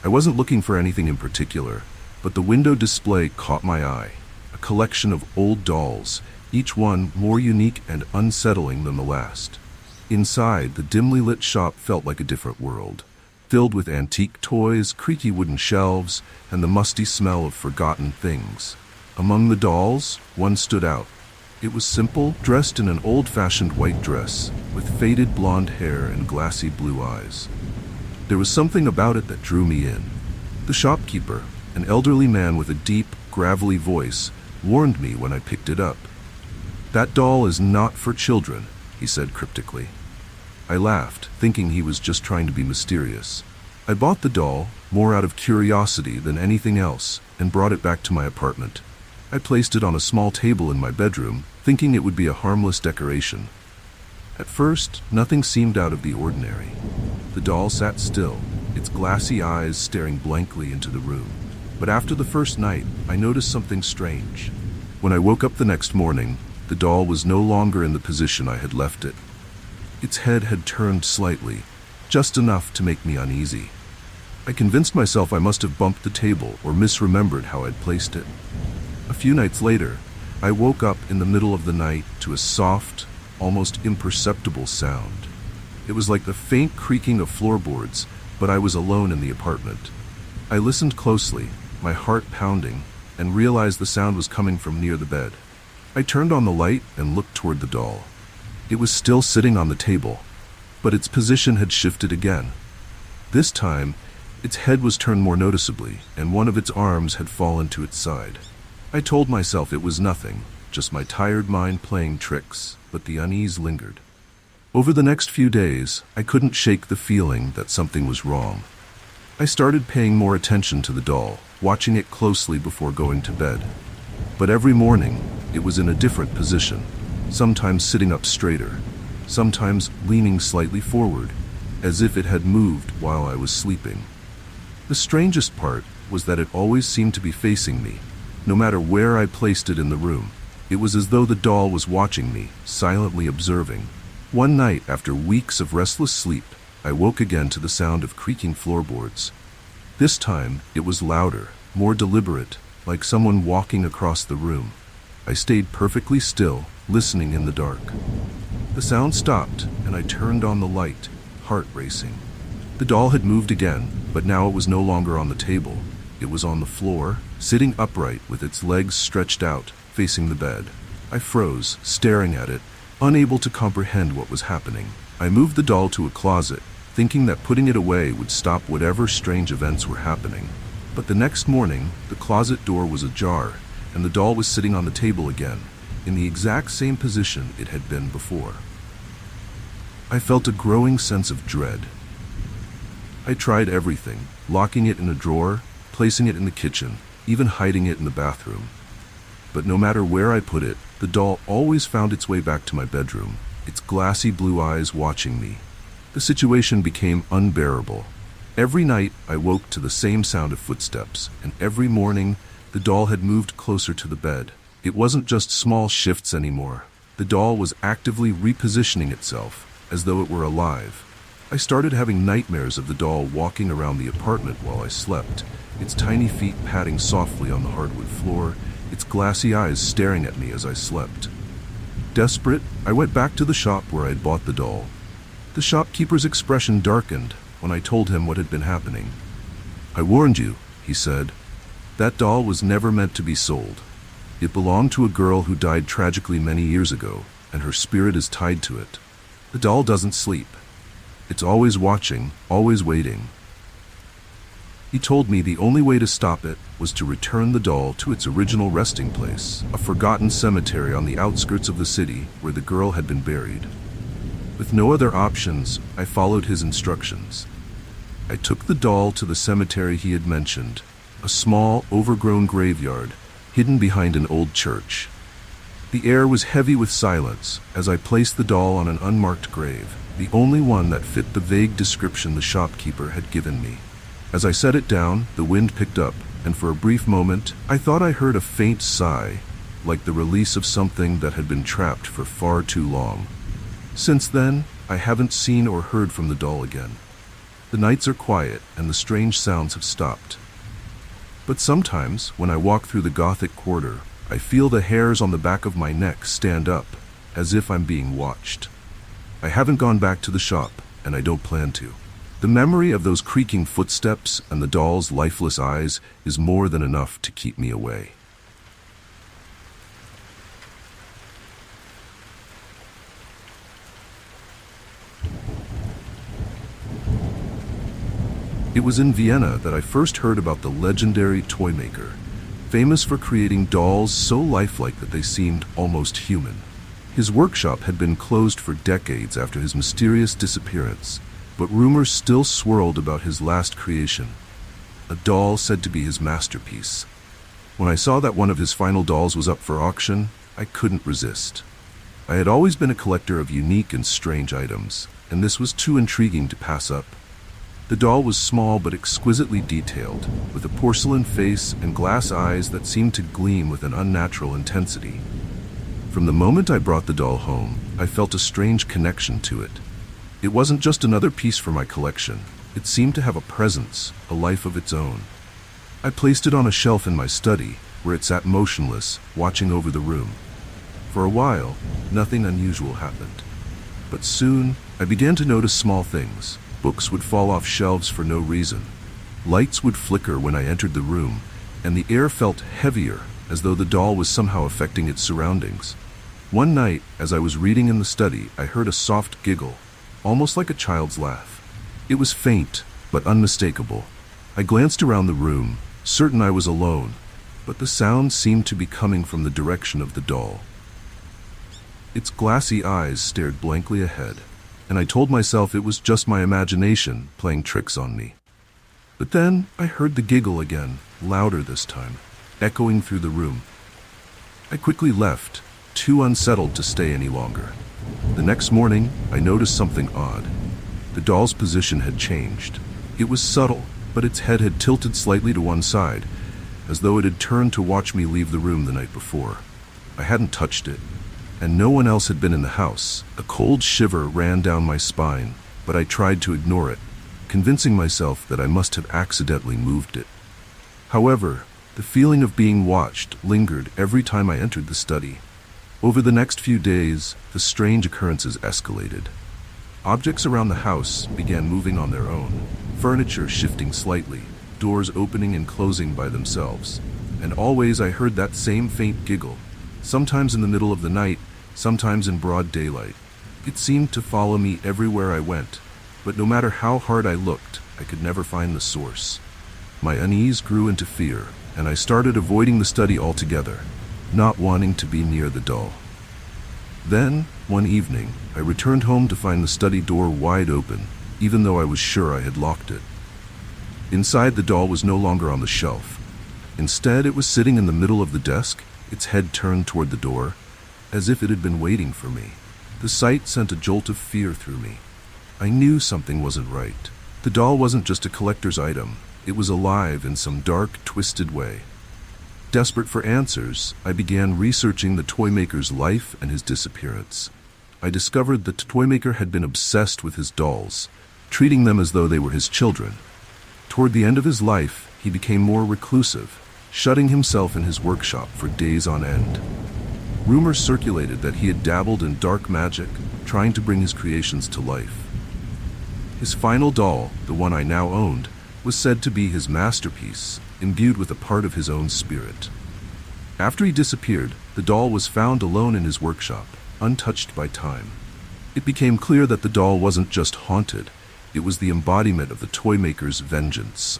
I wasn't looking for anything in particular, but the window display caught my eye. A collection of old dolls, each one more unique and unsettling than the last. Inside, the dimly lit shop felt like a different world, filled with antique toys, creaky wooden shelves, and the musty smell of forgotten things. Among the dolls, one stood out. It was simple, dressed in an old-fashioned white dress, with faded blonde hair and glassy blue eyes. There was something about it that drew me in. The shopkeeper, an elderly man with a deep, gravelly voice, warned me when I picked it up. "That doll is not for children," he said cryptically. I laughed, thinking he was just trying to be mysterious. I bought the doll, more out of curiosity than anything else, and brought it back to my apartment. I placed it on a small table in my bedroom, thinking it would be a harmless decoration. At first, nothing seemed out of the ordinary. The doll sat still, its glassy eyes staring blankly into the room. But after the first night, I noticed something strange. When I woke up the next morning, the doll was no longer in the position I had left it. Its head had turned slightly, just enough to make me uneasy. I convinced myself I must have bumped the table or misremembered how I'd placed it. A few nights later, I woke up in the middle of the night to a soft, almost imperceptible sound. It was like the faint creaking of floorboards, but I was alone in the apartment. I listened closely, my heart pounding, and realized the sound was coming from near the bed. I turned on the light and looked toward the doll. It was still sitting on the table, but its position had shifted again. This time, Its head was turned more noticeably, and one of its arms had fallen to its side. I told myself it was nothing, just my tired mind playing tricks, but the unease lingered. Over the next few days, I couldn't shake the feeling that something was wrong. I started paying more attention to the doll, watching it closely before going to bed. But every morning, it was in a different position, sometimes sitting up straighter, sometimes leaning slightly forward, as if it had moved while I was sleeping. The strangest part was that it always seemed to be facing me, no matter where I placed it in the room. It was as though the doll was watching me, silently observing. One night, after weeks of restless sleep, I woke again to the sound of creaking floorboards. This time, it was louder, more deliberate, like someone walking across the room. I stayed perfectly still, listening in the dark. The sound stopped, and I turned on the light, heart racing. The doll had moved again, but now it was no longer on the table. It was on the floor, sitting upright with its legs stretched out, facing the bed. I froze, staring at it, unable to comprehend what was happening. I moved the doll to a closet, thinking that putting it away would stop whatever strange events were happening. But the next morning, the closet door was ajar, and the doll was sitting on the table again, in the exact same position it had been before. I felt a growing sense of dread. I tried everything, locking it in a drawer, placing it in the kitchen, even hiding it in the bathroom. But no matter where I put it, the doll always found its way back to my bedroom, its glassy blue eyes watching me. The situation became unbearable. Every night, I woke to the same sound of footsteps, and every morning, the doll had moved closer to the bed. It wasn't just small shifts anymore. The doll was actively repositioning itself, as though it were alive. I started having nightmares of the doll walking around the apartment while I slept, its tiny feet padding softly on the hardwood floor, its glassy eyes staring at me as I slept. Desperate, I went back to the shop where I had bought the doll. The shopkeeper's expression darkened when I told him what had been happening. "I warned you," he said. "That doll was never meant to be sold. It belonged to a girl who died tragically many years ago, and her spirit is tied to it. The doll doesn't sleep. It's always watching, always waiting." He told me the only way to stop it was to return the doll to its original resting place, a forgotten cemetery on the outskirts of the city where the girl had been buried. With no other options, I followed his instructions. I took the doll to the cemetery he had mentioned, a small, overgrown graveyard hidden behind an old church. The air was heavy with silence as I placed the doll on an unmarked grave, the only one that fit the vague description the shopkeeper had given me. As I set it down, the wind picked up, and for a brief moment, I thought I heard a faint sigh, like the release of something that had been trapped for far too long. Since then, I haven't seen or heard from the doll again. The nights are quiet, and the strange sounds have stopped. But sometimes, when I walk through the Gothic quarter, I feel the hairs on the back of my neck stand up, as if I'm being watched. I haven't gone back to the shop, and I don't plan to. The memory of those creaking footsteps and the doll's lifeless eyes is more than enough to keep me away. It was in Vienna that I first heard about the legendary toy maker, famous for creating dolls so lifelike that they seemed almost human. His workshop had been closed for decades after his mysterious disappearance, but rumors still swirled about his last creation, a doll said to be his masterpiece. When I saw that one of his final dolls was up for auction, I couldn't resist. I had always been a collector of unique and strange items, and this was too intriguing to pass up. The doll was small but exquisitely detailed, with a porcelain face and glass eyes that seemed to gleam with an unnatural intensity. From the moment I brought the doll home, I felt a strange connection to it. It wasn't just another piece for my collection. It seemed to have a presence, a life of its own. I placed it on a shelf in my study, where it sat motionless, watching over the room. For a while, nothing unusual happened. But soon, I began to notice small things. Books would fall off shelves for no reason. Lights would flicker when I entered the room, and the air felt heavier, as though the doll was somehow affecting its surroundings. One night, as I was reading in the study, I heard a soft giggle, almost like a child's laugh. It was faint, but unmistakable, I glanced around the room, certain I was alone, but the sound seemed to be coming from the direction of the doll. Its glassy eyes stared blankly ahead, and I told myself it was just my imagination playing tricks on me. But then I heard the giggle again, louder this time, echoing through the room. I quickly left, too unsettled to stay any longer. The next morning, I noticed something odd. The doll's position had changed. It was subtle, but its head had tilted slightly to one side, as though it had turned to watch me leave the room the night before. I hadn't touched it, and no one else had been in the house. A cold shiver ran down my spine, but I tried to ignore it, convincing myself that I must have accidentally moved it. However, the feeling of being watched lingered every time I entered the study. Over the next few days, the strange occurrences escalated. Objects around the house began moving on their own, furniture shifting slightly, doors opening and closing by themselves, and always I heard that same faint giggle, sometimes in the middle of the night, sometimes in broad daylight. It seemed to follow me everywhere I went, but no matter how hard I looked, I could never find the source. My unease grew into fear, and I started avoiding the study altogether, not wanting to be near the doll. Then, one evening, I returned home to find the study door wide open, even though I was sure I had locked it. Inside, the doll was no longer on the shelf. Instead, it was sitting in the middle of the desk, its head turned toward the door, as if it had been waiting for me. The sight sent a jolt of fear through me. I knew something wasn't right. The doll wasn't just a collector's item. It was alive in some dark, twisted way. Desperate for answers, I began researching the toymaker's life and his disappearance. I discovered that the toymaker had been obsessed with his dolls, treating them as though they were his children. Toward the end of his life, he became more reclusive, shutting himself in his workshop for days on end. Rumors circulated that he had dabbled in dark magic, trying to bring his creations to life. His final doll, the one I now owned, was said to be his masterpiece, imbued with a part of his own spirit. After he disappeared, the doll was found alone in his workshop, untouched by time. It became clear that the doll wasn't just haunted, it was the embodiment of the toymaker's vengeance.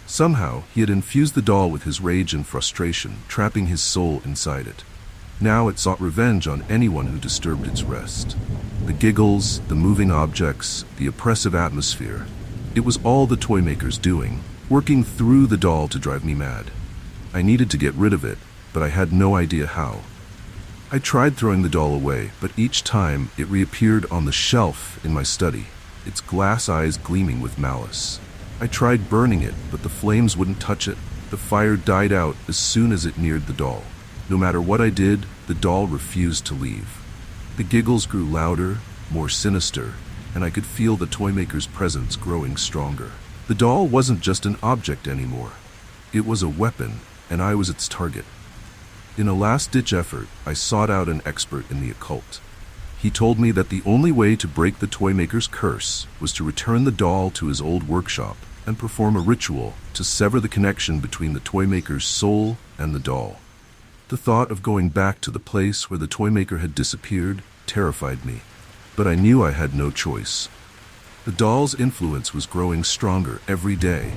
Somehow, he had infused the doll with his rage and frustration, trapping his soul inside it. Now it sought revenge on anyone who disturbed its rest. The giggles, the moving objects, the oppressive atmosphere. It was all the toymaker's doing, working through the doll to drive me mad. I needed to get rid of it, but I had no idea how. I tried throwing the doll away, but each time it reappeared on the shelf in my study, its glass eyes gleaming with malice. I tried burning it, but the flames wouldn't touch it. The fire died out as soon as it neared the doll. No matter what I did, the doll refused to leave. The giggles grew louder, more sinister, and I could feel the toymaker's presence growing stronger. The doll wasn't just an object anymore. It was a weapon, and I was its target. In a last-ditch effort, I sought out an expert in the occult. He told me that the only way to break the toymaker's curse was to return the doll to his old workshop and perform a ritual to sever the connection between the toymaker's soul and the doll. The thought of going back to the place where the toymaker had disappeared terrified me, but I knew I had no choice. The doll's influence was growing stronger every day,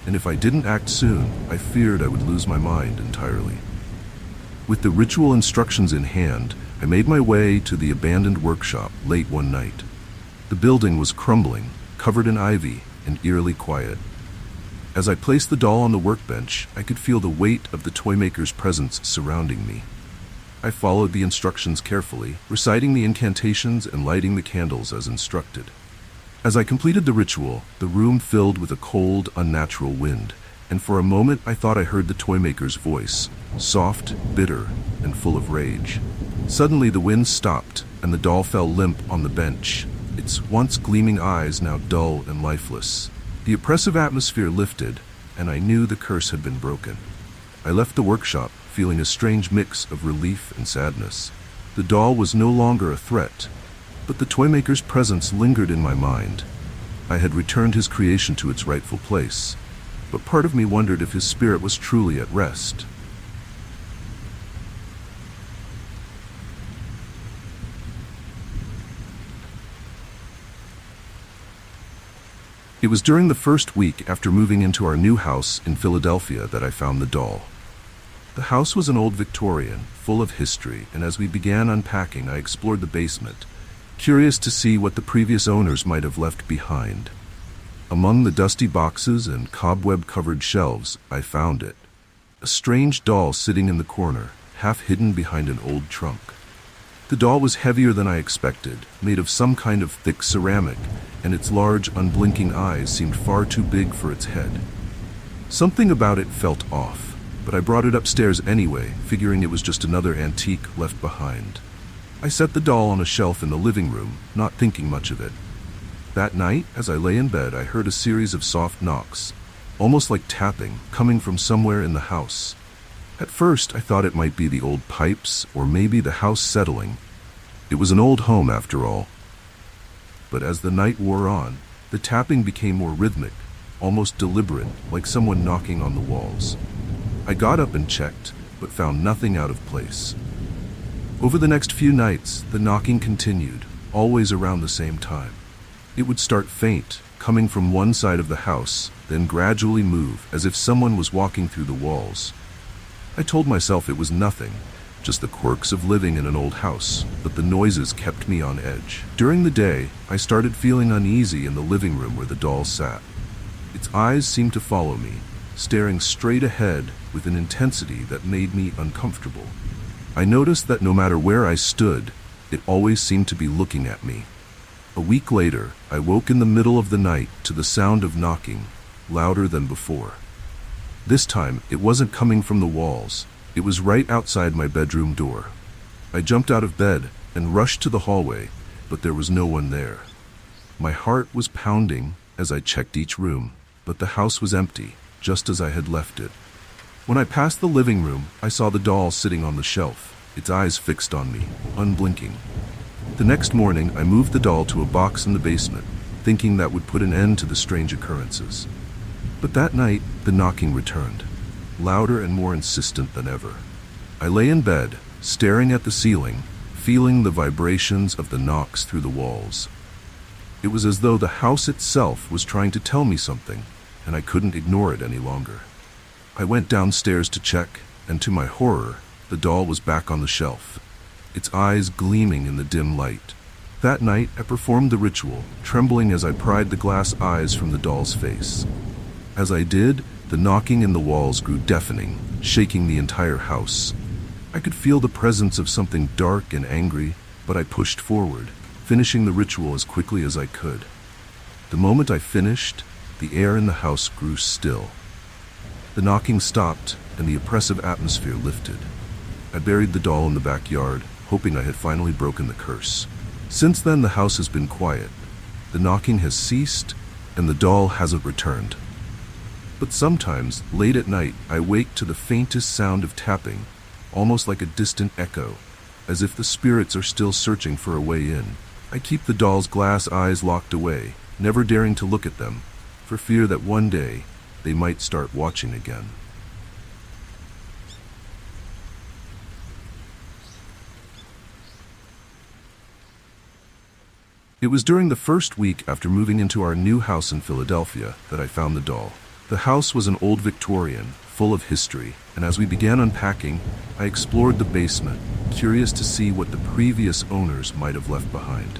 and if I didn't act soon, I feared I would lose my mind entirely. With the ritual instructions in hand, I made my way to the abandoned workshop late one night. The building was crumbling, covered in ivy, and eerily quiet. As I placed the doll on the workbench, I could feel the weight of the toymaker's presence surrounding me. I followed the instructions carefully, reciting the incantations and lighting the candles as instructed. As I completed the ritual, the room filled with a cold, unnatural wind, and for a moment I thought I heard the toymaker's voice, soft, bitter, and full of rage. Suddenly the wind stopped, and the doll fell limp on the bench, its once gleaming eyes now dull and lifeless. The oppressive atmosphere lifted, and I knew the curse had been broken. I left the workshop, feeling a strange mix of relief and sadness. The doll was no longer a threat, but the toymaker's presence lingered in my mind. I had returned his creation to its rightful place, but part of me wondered if his spirit was truly at rest. It was during the first week after moving into our new house in Philadelphia that I found the doll. The house was an old Victorian, full of history, and as we began unpacking, I explored the basement, curious to see what the previous owners might have left behind. Among the dusty boxes and cobweb-covered shelves, I found it. A strange doll sitting in the corner, half hidden behind an old trunk. The doll was heavier than I expected, made of some kind of thick ceramic, and its large, unblinking eyes seemed far too big for its head. Something about it felt off, but I brought it upstairs anyway, figuring it was just another antique left behind. I set the doll on a shelf in the living room, not thinking much of it. That night, as I lay in bed, I heard a series of soft knocks, almost like tapping, coming from somewhere in the house. At first, I thought it might be the old pipes, or maybe the house settling. It was an old home, after all. But as the night wore on, the tapping became more rhythmic, almost deliberate, like someone knocking on the walls. I got up and checked, but found nothing out of place. Over the next few nights, the knocking continued, always around the same time. It would start faint, coming from one side of the house, then gradually move, as if someone was walking through the walls. I told myself it was nothing, just the quirks of living in an old house, but the noises kept me on edge. During the day, I started feeling uneasy in the living room where the doll sat. Its eyes seemed to follow me, staring straight ahead with an intensity that made me uncomfortable. I noticed that no matter where I stood, it always seemed to be looking at me. A week later, I woke in the middle of the night to the sound of knocking, louder than before. This time, it wasn't coming from the walls. It was right outside my bedroom door. I jumped out of bed and rushed to the hallway, but there was no one there. My heart was pounding as I checked each room, but the house was empty, just as I had left it. When I passed the living room, I saw the doll sitting on the shelf, its eyes fixed on me, unblinking. The next morning, I moved the doll to a box in the basement, thinking that would put an end to the strange occurrences. But that night, the knocking returned, louder and more insistent than ever. I lay in bed, staring at the ceiling, feeling the vibrations of the knocks through the walls. It was as though the house itself was trying to tell me something, and I couldn't ignore it any longer. I went downstairs to check, and to my horror, the doll was back on the shelf, its eyes gleaming in the dim light. That night, I performed the ritual, trembling as I pried the glass eyes from the doll's face. As I did, the knocking in the walls grew deafening, shaking the entire house. I could feel the presence of something dark and angry, but I pushed forward, finishing the ritual as quickly as I could. The moment I finished, the air in the house grew still. The knocking stopped, and the oppressive atmosphere lifted. I buried the doll in the backyard, hoping I had finally broken the curse. Since then, the house has been quiet. The knocking has ceased, and the doll hasn't returned. But sometimes, late at night, I wake to the faintest sound of tapping, almost like a distant echo, as if the spirits are still searching for a way in. I keep the doll's glass eyes locked away, never daring to look at them, for fear that one day they might start watching again. It was during the first week after moving into our new house in Philadelphia that I found the doll. The house was an old Victorian, full of history, and as we began unpacking, I explored the basement, curious to see what the previous owners might have left behind.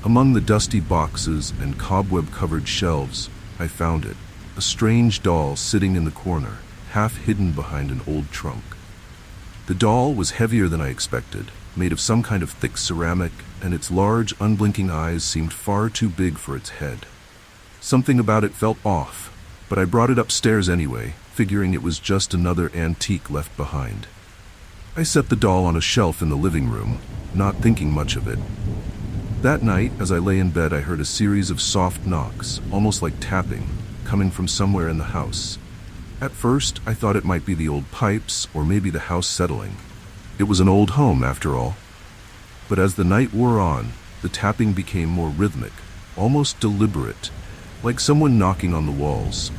Among the dusty boxes and cobweb-covered shelves, I found it, a strange doll sitting in the corner, half hidden behind an old trunk. The doll was heavier than I expected, made of some kind of thick ceramic, and its large, unblinking eyes seemed far too big for its head. Something about it felt off, but I brought it upstairs anyway, figuring it was just another antique left behind. I set the doll on a shelf in the living room, not thinking much of it. That night, as I lay in bed, I heard a series of soft knocks, almost like tapping, coming from somewhere in the house. At first, I thought it might be the old pipes, or maybe the house settling. It was an old home, after all. But as the night wore on, the tapping became more rhythmic, almost deliberate, like someone knocking on the walls.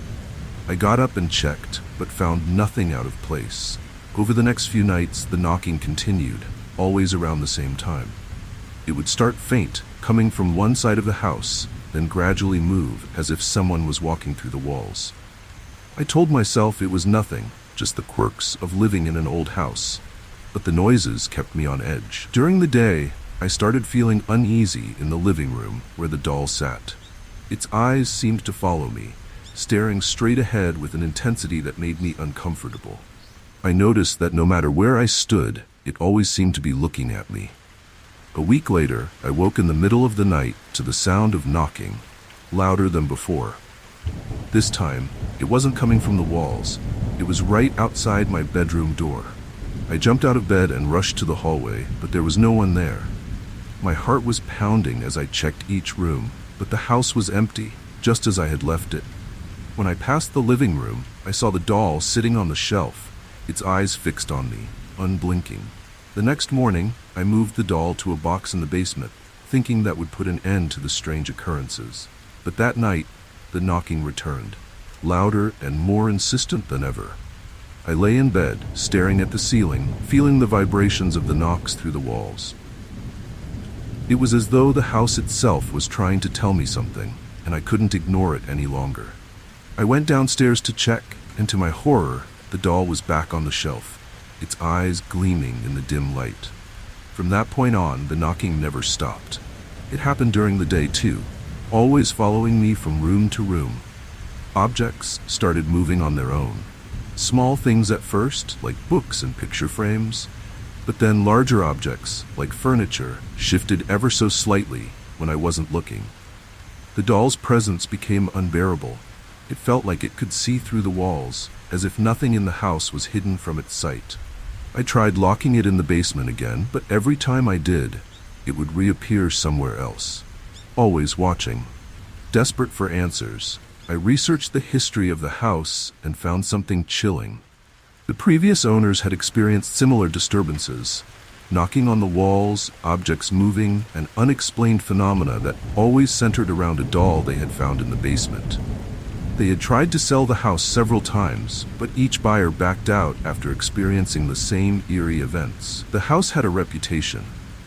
I got up and checked, but found nothing out of place. Over the next few nights, the knocking continued, always around the same time. It would start faint, coming from one side of the house, then gradually move as if someone was walking through the walls. I told myself it was nothing, just the quirks of living in an old house, but the noises kept me on edge. During the day, I started feeling uneasy in the living room where the doll sat. Its eyes seemed to follow me, staring straight ahead with an intensity that made me uncomfortable. I noticed that no matter where I stood, it always seemed to be looking at me. A week later, I woke in the middle of the night to the sound of knocking, louder than before. This time, it wasn't coming from the walls. It was right outside my bedroom door. I jumped out of bed and rushed to the hallway, but there was no one there. My heart was pounding as I checked each room, but the house was empty, just as I had left it. When I passed the living room, I saw the doll sitting on the shelf, its eyes fixed on me, unblinking. The next morning, I moved the doll to a box in the basement, thinking that would put an end to the strange occurrences. But that night, the knocking returned, louder and more insistent than ever. I lay in bed, staring at the ceiling, feeling the vibrations of the knocks through the walls. It was as though the house itself was trying to tell me something, and I couldn't ignore it any longer. I went downstairs to check, and to my horror, the doll was back on the shelf, its eyes gleaming in the dim light. From that point on, the knocking never stopped. It happened during the day too, always following me from room to room. Objects started moving on their own. Small things at first, like books and picture frames, but then larger objects, like furniture, shifted ever so slightly when I wasn't looking. The doll's presence became unbearable. It felt like it could see through the walls, as if nothing in the house was hidden from its sight. I tried locking it in the basement again, but every time I did, it would reappear somewhere else, always watching. Desperate for answers, I researched the history of the house and found something chilling. The previous owners had experienced similar disturbances, knocking on the walls, objects moving, and unexplained phenomena that always centered around a doll they had found in the basement. They had tried to sell the house several times, but each buyer backed out after experiencing the same eerie events. The house had a reputation,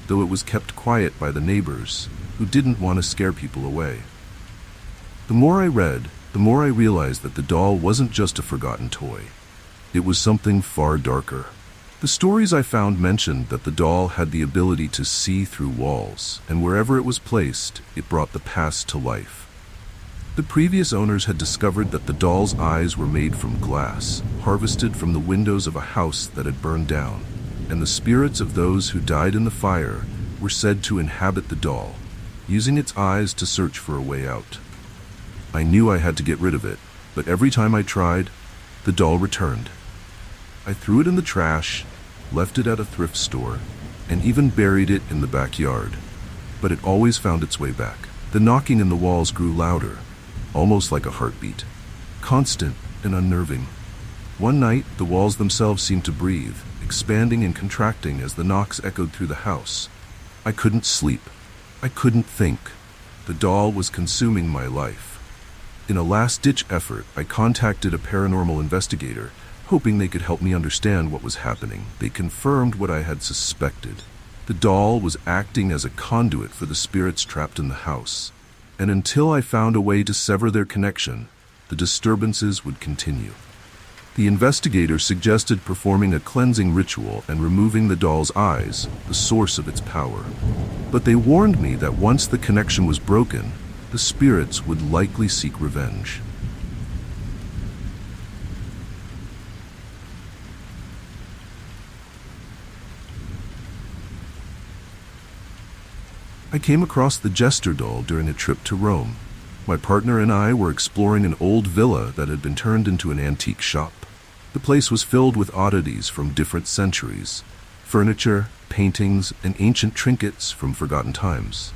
though it was kept quiet by the neighbors, who didn't want to scare people away. The more I read, the more I realized that the doll wasn't just a forgotten toy. It was something far darker. The stories I found mentioned that the doll had the ability to see through walls, and wherever it was placed, it brought the past to life. The previous owners had discovered that the doll's eyes were made from glass, harvested from the windows of a house that had burned down, and the spirits of those who died in the fire were said to inhabit the doll, using its eyes to search for a way out. I knew I had to get rid of it, but every time I tried, the doll returned. I threw it in the trash, left it at a thrift store, and even buried it in the backyard, but it always found its way back. The knocking in the walls grew louder, almost like a heartbeat, constant and unnerving. One night, the walls themselves seemed to breathe, expanding and contracting as the knocks echoed through the house. I couldn't sleep. I couldn't think. The doll was consuming my life. In a last-ditch effort, I contacted a paranormal investigator, hoping they could help me understand what was happening. They confirmed what I had suspected. The doll was acting as a conduit for the spirits trapped in the house, and until I found a way to sever their connection, the disturbances would continue. The investigator suggested performing a cleansing ritual and removing the doll's eyes, the source of its power. But they warned me that once the connection was broken, the spirits would likely seek revenge. I came across the jester doll during a trip to Rome. My partner and I were exploring an old villa that had been turned into an antique shop. The place was filled with oddities from different centuries, furniture, paintings, and ancient trinkets from forgotten times.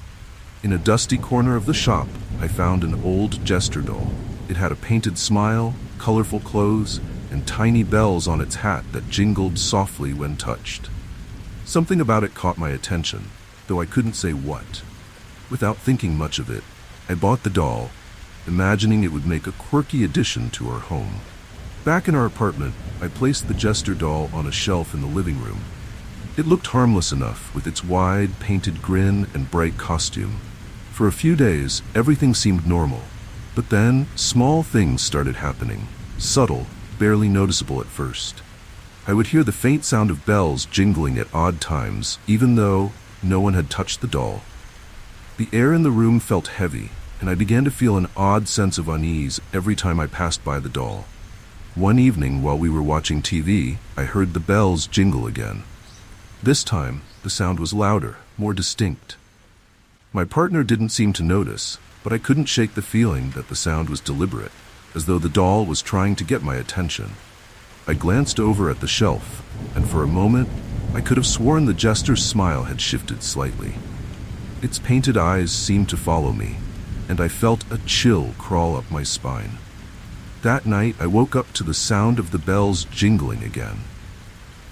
In a dusty corner of the shop, I found an old jester doll. It had a painted smile, colorful clothes, and tiny bells on its hat that jingled softly when touched. Something about it caught my attention, though I couldn't say what. Without thinking much of it, I bought the doll, imagining it would make a quirky addition to our home. Back in our apartment, I placed the jester doll on a shelf in the living room. It looked harmless enough with its wide, painted grin and bright costume. For a few days, everything seemed normal. But then, small things started happening. Subtle, barely noticeable at first. I would hear the faint sound of bells jingling at odd times, even though no one had touched the doll. The air in the room felt heavy, and I began to feel an odd sense of unease every time I passed by the doll. One evening, while we were watching TV, I heard the bells jingle again. This time, the sound was louder, more distinct. My partner didn't seem to notice, but I couldn't shake the feeling that the sound was deliberate, as though the doll was trying to get my attention. I glanced over at the shelf, and for a moment, I could have sworn the jester's smile had shifted slightly. Its painted eyes seemed to follow me, and I felt a chill crawl up my spine. That night, I woke up to the sound of the bells jingling again.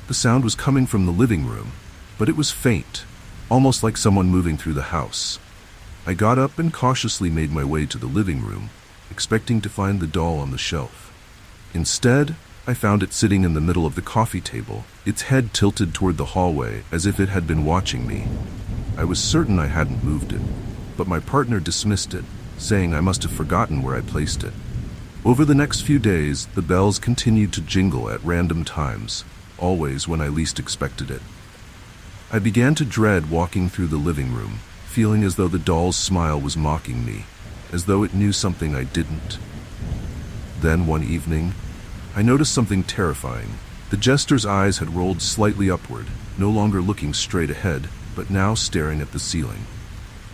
The sound was coming from the living room, but it was faint, almost like someone moving through the house. I got up and cautiously made my way to the living room, expecting to find the doll on the shelf. Instead, I found it sitting in the middle of the coffee table, its head tilted toward the hallway as if it had been watching me. I was certain I hadn't moved it, but my partner dismissed it, saying I must have forgotten where I placed it. Over the next few days, the bells continued to jingle at random times, always when I least expected it. I began to dread walking through the living room, feeling as though the doll's smile was mocking me, as though it knew something I didn't. Then one evening, I noticed something terrifying. The jester's eyes had rolled slightly upward, no longer looking straight ahead, but now staring at the ceiling.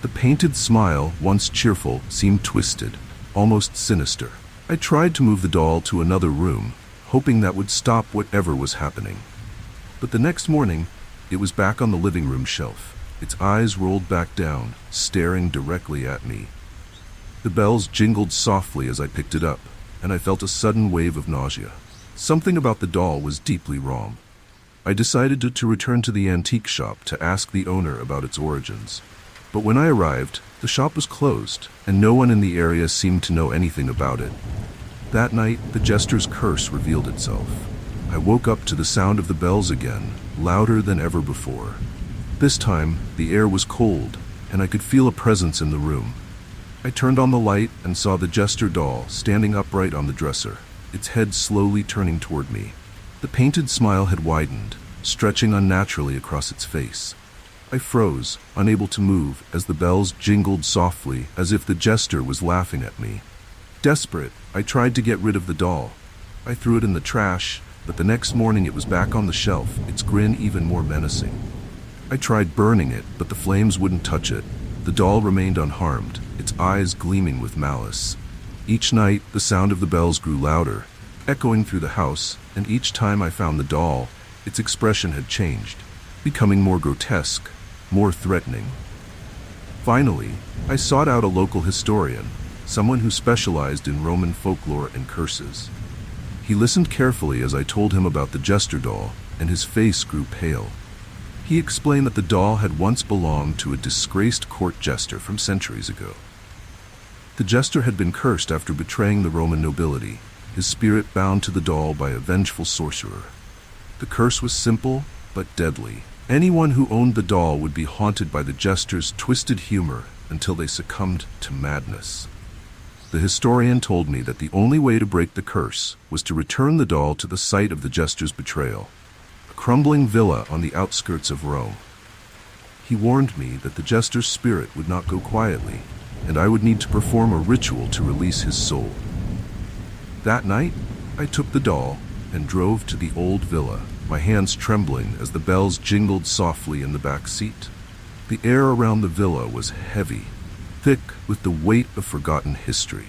The painted smile, once cheerful, seemed twisted, almost sinister. I tried to move the doll to another room, hoping that would stop whatever was happening. But the next morning, it was back on the living room shelf. Its eyes rolled back down, staring directly at me. The bells jingled softly as I picked it up, and I felt a sudden wave of nausea. Something about the doll was deeply wrong. I decided to return to the antique shop to ask the owner about its origins. But when I arrived, the shop was closed, and no one in the area seemed to know anything about it. That night, the jester's curse revealed itself. I woke up to the sound of the bells again, louder than ever before. This time, the air was cold, and I could feel a presence in the room. I turned on the light and saw the jester doll standing upright on the dresser, its head slowly turning toward me. The painted smile had widened, stretching unnaturally across its face. I froze, unable to move, as the bells jingled softly, as if the jester was laughing at me. Desperate, I tried to get rid of the doll. I threw it in the trash, but the next morning it was back on the shelf, its grin even more menacing. I tried burning it, but the flames wouldn't touch it. The doll remained unharmed, its eyes gleaming with malice. Each night, the sound of the bells grew louder, echoing through the house, and each time I found the doll, its expression had changed, becoming more grotesque, more threatening. Finally, I sought out a local historian, someone who specialized in Roman folklore and curses. He listened carefully as I told him about the jester doll, and his face grew pale. He explained that the doll had once belonged to a disgraced court jester from centuries ago. The jester had been cursed after betraying the Roman nobility, his spirit bound to the doll by a vengeful sorcerer. The curse was simple, but deadly. Anyone who owned the doll would be haunted by the jester's twisted humor until they succumbed to madness. The historian told me that the only way to break the curse was to return the doll to the site of the jester's betrayal, a crumbling villa on the outskirts of Rome. He warned me that the jester's spirit would not go quietly, and I would need to perform a ritual to release his soul. That night, I took the doll and drove to the old villa, my hands trembling as the bells jingled softly in the back seat. The air around the villa was heavy, thick with the weight of forgotten history.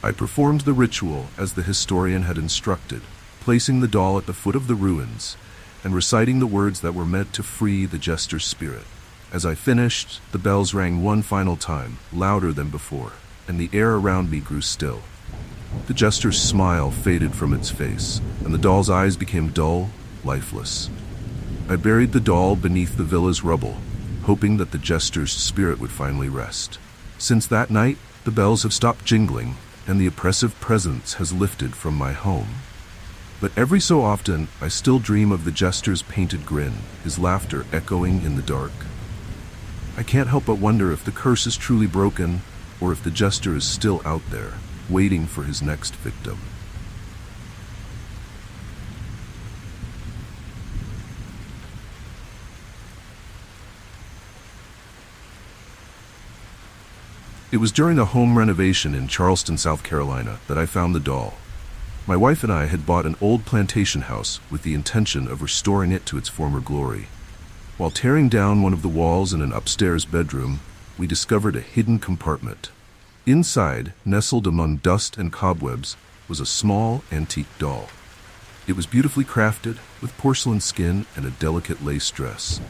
I performed the ritual as the historian had instructed, placing the doll at the foot of the ruins and reciting the words that were meant to free the jester's spirit. As I finished, the bells rang one final time, louder than before, and the air around me grew still. The jester's smile faded from its face, and the doll's eyes became dull, lifeless. I buried the doll beneath the villa's rubble, hoping that the jester's spirit would finally rest. Since that night, the bells have stopped jingling, and the oppressive presence has lifted from my home. But every so often, I still dream of the jester's painted grin, his laughter echoing in the dark. I can't help but wonder if the curse is truly broken, or if the jester is still out there, waiting for his next victim. It was during a home renovation in Charleston, South Carolina, that I found the doll. My wife and I had bought an old plantation house with the intention of restoring it to its former glory. While tearing down one of the walls in an upstairs bedroom, we discovered a hidden compartment. Inside, nestled among dust and cobwebs, was a small, antique doll. It was beautifully crafted, with porcelain skin and a delicate lace dress.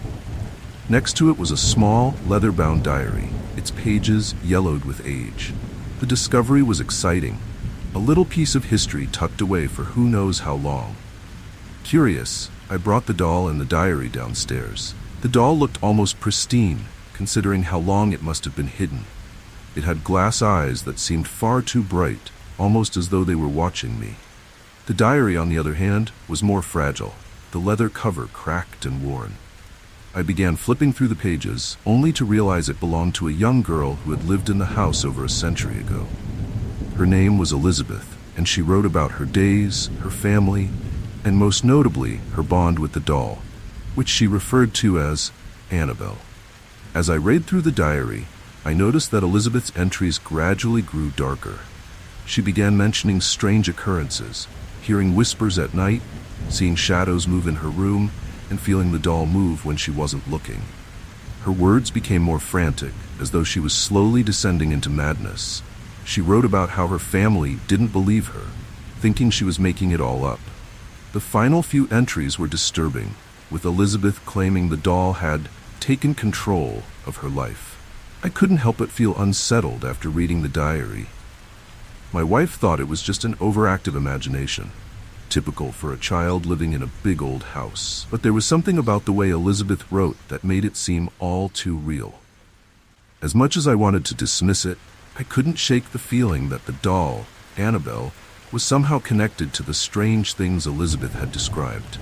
Next to it was a small, leather-bound diary, its pages yellowed with age. The discovery was exciting, a little piece of history tucked away for who knows how long. Curious, I brought the doll and the diary downstairs. The doll looked almost pristine, considering how long it must have been hidden. It had glass eyes that seemed far too bright, almost as though they were watching me. The diary, on the other hand, was more fragile, the leather cover cracked and worn. I began flipping through the pages, only to realize it belonged to a young girl who had lived in the house over a century ago. Her name was Elizabeth, and she wrote about her days, her family, and most notably, her bond with the doll, which she referred to as Annabelle. As I read through the diary, I noticed that Elizabeth's entries gradually grew darker. She began mentioning strange occurrences, hearing whispers at night, seeing shadows move in her room, and feeling the doll move when she wasn't looking. Her words became more frantic, as though she was slowly descending into madness. She wrote about how her family didn't believe her, thinking she was making it all up. The final few entries were disturbing, with Elizabeth claiming the doll had taken control of her life. I couldn't help but feel unsettled after reading the diary. My wife thought it was just an overactive imagination, typical for a child living in a big old house. But there was something about the way Elizabeth wrote that made it seem all too real. As much as I wanted to dismiss it, I couldn't shake the feeling that the doll, Annabelle, was somehow connected to the strange things Elizabeth had described.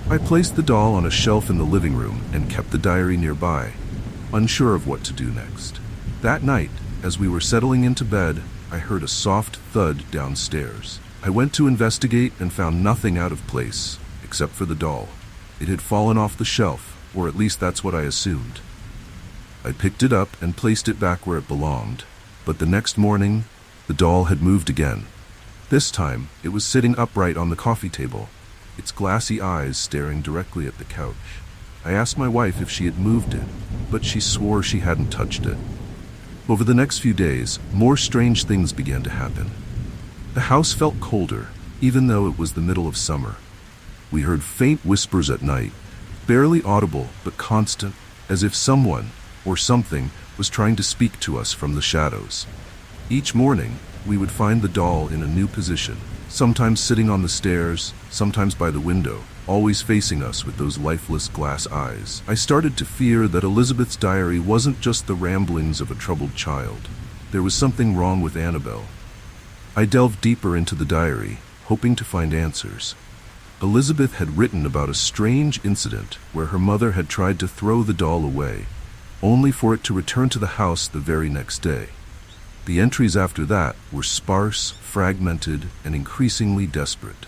I placed the doll on a shelf in the living room and kept the diary nearby, unsure of what to do next. That night, as we were settling into bed, I heard a soft thud downstairs. I went to investigate and found nothing out of place, except for the doll. It had fallen off the shelf, or at least that's what I assumed. I picked it up and placed it back where it belonged, but the next morning, the doll had moved again. This time, it was sitting upright on the coffee table, its glassy eyes staring directly at the couch. I asked my wife if she had moved it, but she swore she hadn't touched it. Over the next few days, more strange things began to happen. The house felt colder, even though it was the middle of summer. We heard faint whispers at night, barely audible but constant, as if someone, or something, was trying to speak to us from the shadows. Each morning, we would find the doll in a new position, sometimes sitting on the stairs, sometimes by the window, always facing us with those lifeless glass eyes. I started to fear that Elizabeth's diary wasn't just the ramblings of a troubled child. There was something wrong with Annabelle. I delved deeper into the diary, hoping to find answers. Elizabeth had written about a strange incident where her mother had tried to throw the doll away, only for it to return to the house the very next day. The entries after that were sparse, fragmented, and increasingly desperate.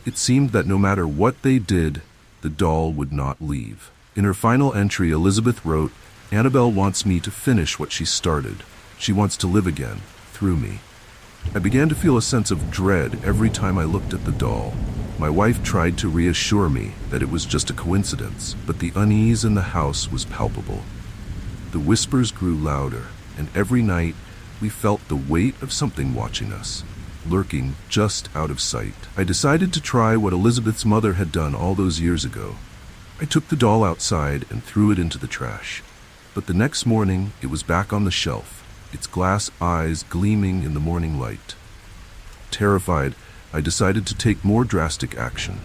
It seemed that no matter what they did, the doll would not leave. In her final entry, Elizabeth wrote, "Annabelle wants me to finish what she started. She wants to live again, through me." I began to feel a sense of dread every time I looked at the doll. My wife tried to reassure me that it was just a coincidence, but the unease in the house was palpable. The whispers grew louder, and every night we felt the weight of something watching us, lurking just out of sight. I decided to try what Elizabeth's mother had done all those years ago. I took the doll outside and threw it into the trash. But the next morning, it was back on the shelf, its glass eyes gleaming in the morning light. Terrified, I decided to take more drastic action.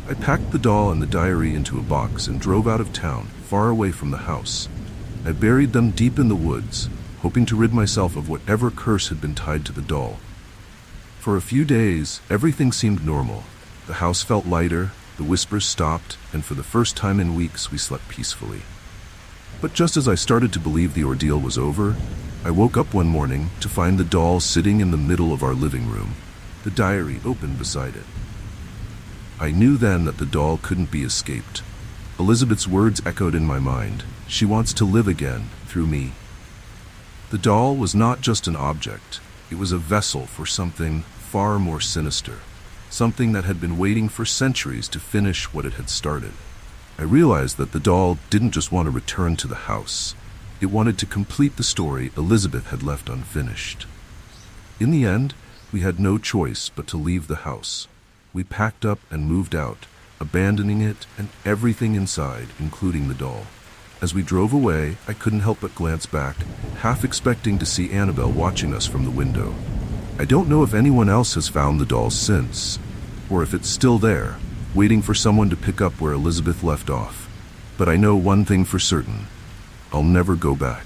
I packed the doll and the diary into a box and drove out of town, far away from the house. I buried them deep in the woods, hoping to rid myself of whatever curse had been tied to the doll. For a few days, everything seemed normal. The house felt lighter, the whispers stopped, and for the first time in weeks, we slept peacefully. But just as I started to believe the ordeal was over, I woke up one morning to find the doll sitting in the middle of our living room, the diary open beside it. I knew then that the doll couldn't be escaped. Elizabeth's words echoed in my mind. She wants to live again, through me. The doll was not just an object. It was a vessel for something far more sinister. Something that had been waiting for centuries to finish what it had started. I realized that the doll didn't just want to return to the house. It wanted to complete the story Elizabeth had left unfinished. In the end, we had no choice but to leave the house. We packed up and moved out, abandoning it and everything inside, including the doll. As we drove away, I couldn't help but glance back, half expecting to see Annabelle watching us from the window. I don't know if anyone else has found the doll since, or if it's still there, waiting for someone to pick up where Elizabeth left off. But I know one thing for certain. I'll never go back.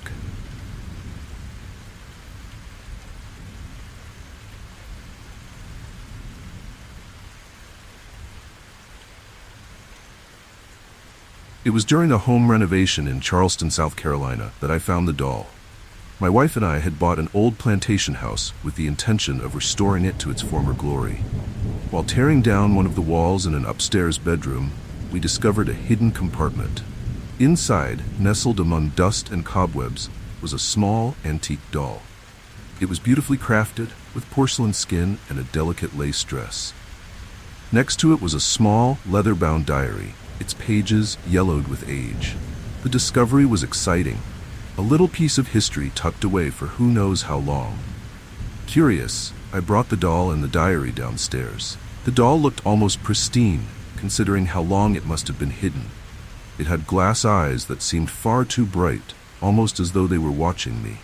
It was during a home renovation in Charleston, South Carolina, that I found the doll. My wife and I had bought an old plantation house with the intention of restoring it to its former glory. While tearing down one of the walls in an upstairs bedroom, we discovered a hidden compartment. Inside, nestled among dust and cobwebs, was a small, antique doll. It was beautifully crafted, with porcelain skin and a delicate lace dress. Next to it was a small, leather-bound diary, its pages yellowed with age. The discovery was exciting, a little piece of history tucked away for who knows how long. Curious, I brought the doll and the diary downstairs. The doll looked almost pristine, considering how long it must have been hidden. It had glass eyes that seemed far too bright, almost as though they were watching me.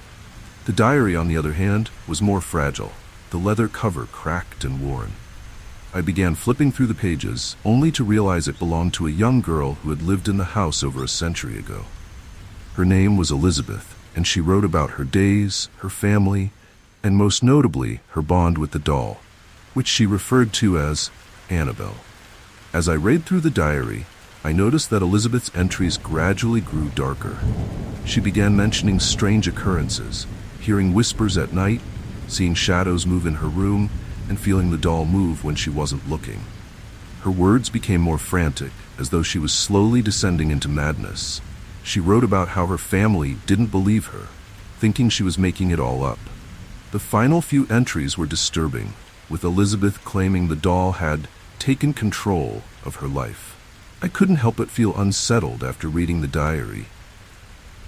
The diary, on the other hand, was more fragile, the leather cover cracked and worn. I began flipping through the pages, only to realize it belonged to a young girl who had lived in the house over a century ago. Her name was Elizabeth, and she wrote about her days, her family, and most notably, her bond with the doll, which she referred to as Annabelle. As I read through the diary, I noticed that Elizabeth's entries gradually grew darker. She began mentioning strange occurrences, hearing whispers at night, seeing shadows move in her room, and feeling the doll move when she wasn't looking. Her words became more frantic, as though she was slowly descending into madness. She wrote about how her family didn't believe her, thinking she was making it all up. The final few entries were disturbing, with Elizabeth claiming the doll had taken control of her life. I couldn't help but feel unsettled after reading the diary.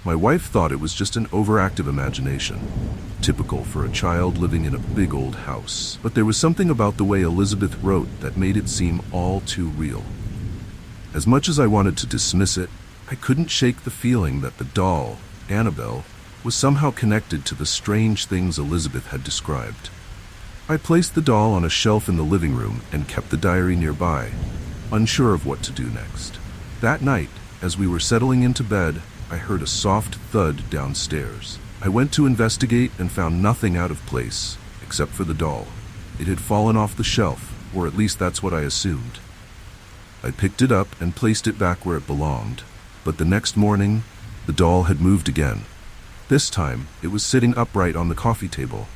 My wife thought it was just an overactive imagination, typical for a child living in a big old house. But there was something about the way Elizabeth wrote that made it seem all too real. As much as I wanted to dismiss it, I couldn't shake the feeling that the doll, Annabelle, was somehow connected to the strange things Elizabeth had described. I placed the doll on a shelf in the living room and kept the diary nearby, unsure of what to do next. That night, as we were settling into bed, I heard a soft thud downstairs. I went to investigate and found nothing out of place, except for the doll. It had fallen off the shelf, or at least that's what I assumed. I picked it up and placed it back where it belonged, but the next morning, the doll had moved again. This time, it was sitting upright on the coffee table,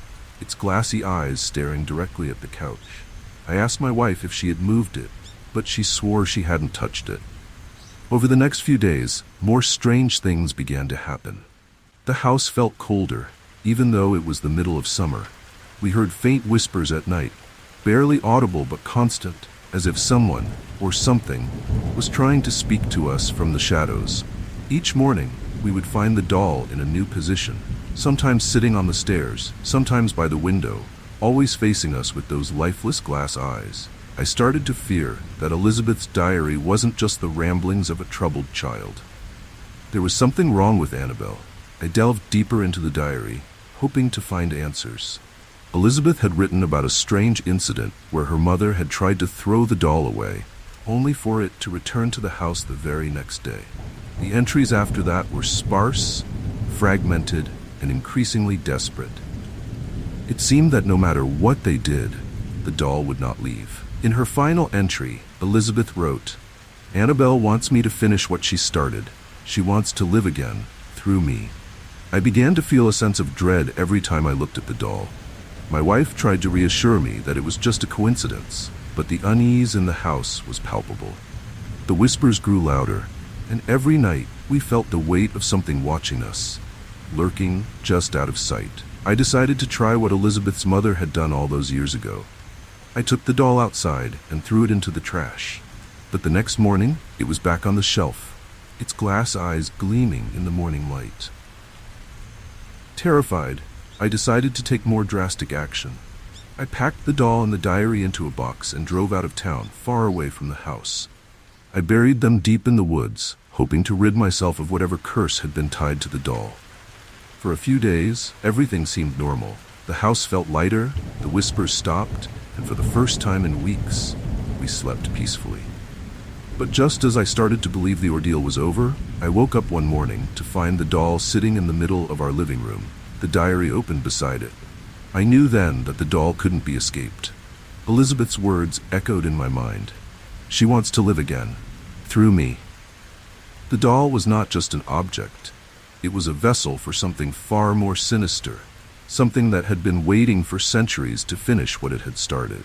its glassy eyes staring directly at the couch. I asked my wife if she had moved it, but she swore she hadn't touched it. Over the next few days, more strange things began to happen. The house felt colder, even though it was the middle of summer. We heard faint whispers at night, barely audible but constant, as if someone, or something, was trying to speak to us from the shadows. Each morning, we would find the doll in a new position, sometimes sitting on the stairs, sometimes by the window, always facing us with those lifeless glass eyes. I started to fear that Elizabeth's diary wasn't just the ramblings of a troubled child. There was something wrong with Annabelle. I delved deeper into the diary, hoping to find answers. Elizabeth had written about a strange incident where her mother had tried to throw the doll away, only for it to return to the house the very next day. The entries after that were sparse, fragmented, and increasingly desperate. It seemed that no matter what they did, the doll would not leave. In her final entry, Elizabeth wrote, "Annabelle wants me to finish what she started. She wants to live again, through me. I began to feel a sense of dread every time I looked at the doll. My wife tried to reassure me that it was just a coincidence, but the unease in the house was palpable. The whispers grew louder, and every night we felt the weight of something watching us, lurking just out of sight. I decided to try what Elizabeth's mother had done all those years ago. I took the doll outside and threw it into the trash. But the next morning, it was back on the shelf, its glass eyes gleaming in the morning light. Terrified, I decided to take more drastic action. I packed the doll and the diary into a box and drove out of town, far away from the house. I buried them deep in the woods, hoping to rid myself of whatever curse had been tied to the doll. For a few days, everything seemed normal. The house felt lighter, the whispers stopped, and for the first time in weeks, we slept peacefully. But just as I started to believe the ordeal was over, I woke up one morning to find the doll sitting in the middle of our living room, the diary open beside it. I knew then that the doll couldn't be escaped. Elizabeth's words echoed in my mind. She wants to live again, through me. The doll was not just an object. It was a vessel for something far more sinister, something that had been waiting for centuries to finish what it had started.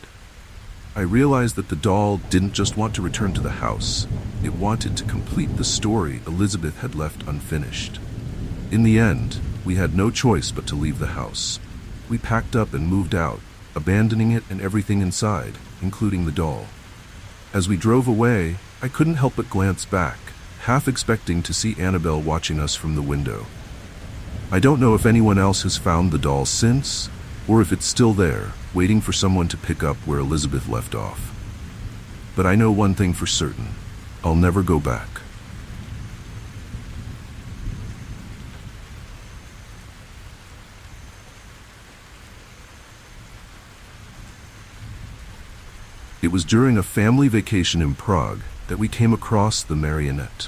I realized that the doll didn't just want to return to the house. It wanted to complete the story Elizabeth had left unfinished. In the end, we had no choice but to leave the house. We packed up and moved out, abandoning it and everything inside, including the doll. As we drove away, I couldn't help but glance back, half expecting to see Annabelle watching us from the window. I don't know if anyone else has found the doll since, or if it's still there, waiting for someone to pick up where Elizabeth left off. But I know one thing for certain: I'll never go back. It was during a family vacation in Prague that we came across the marionette.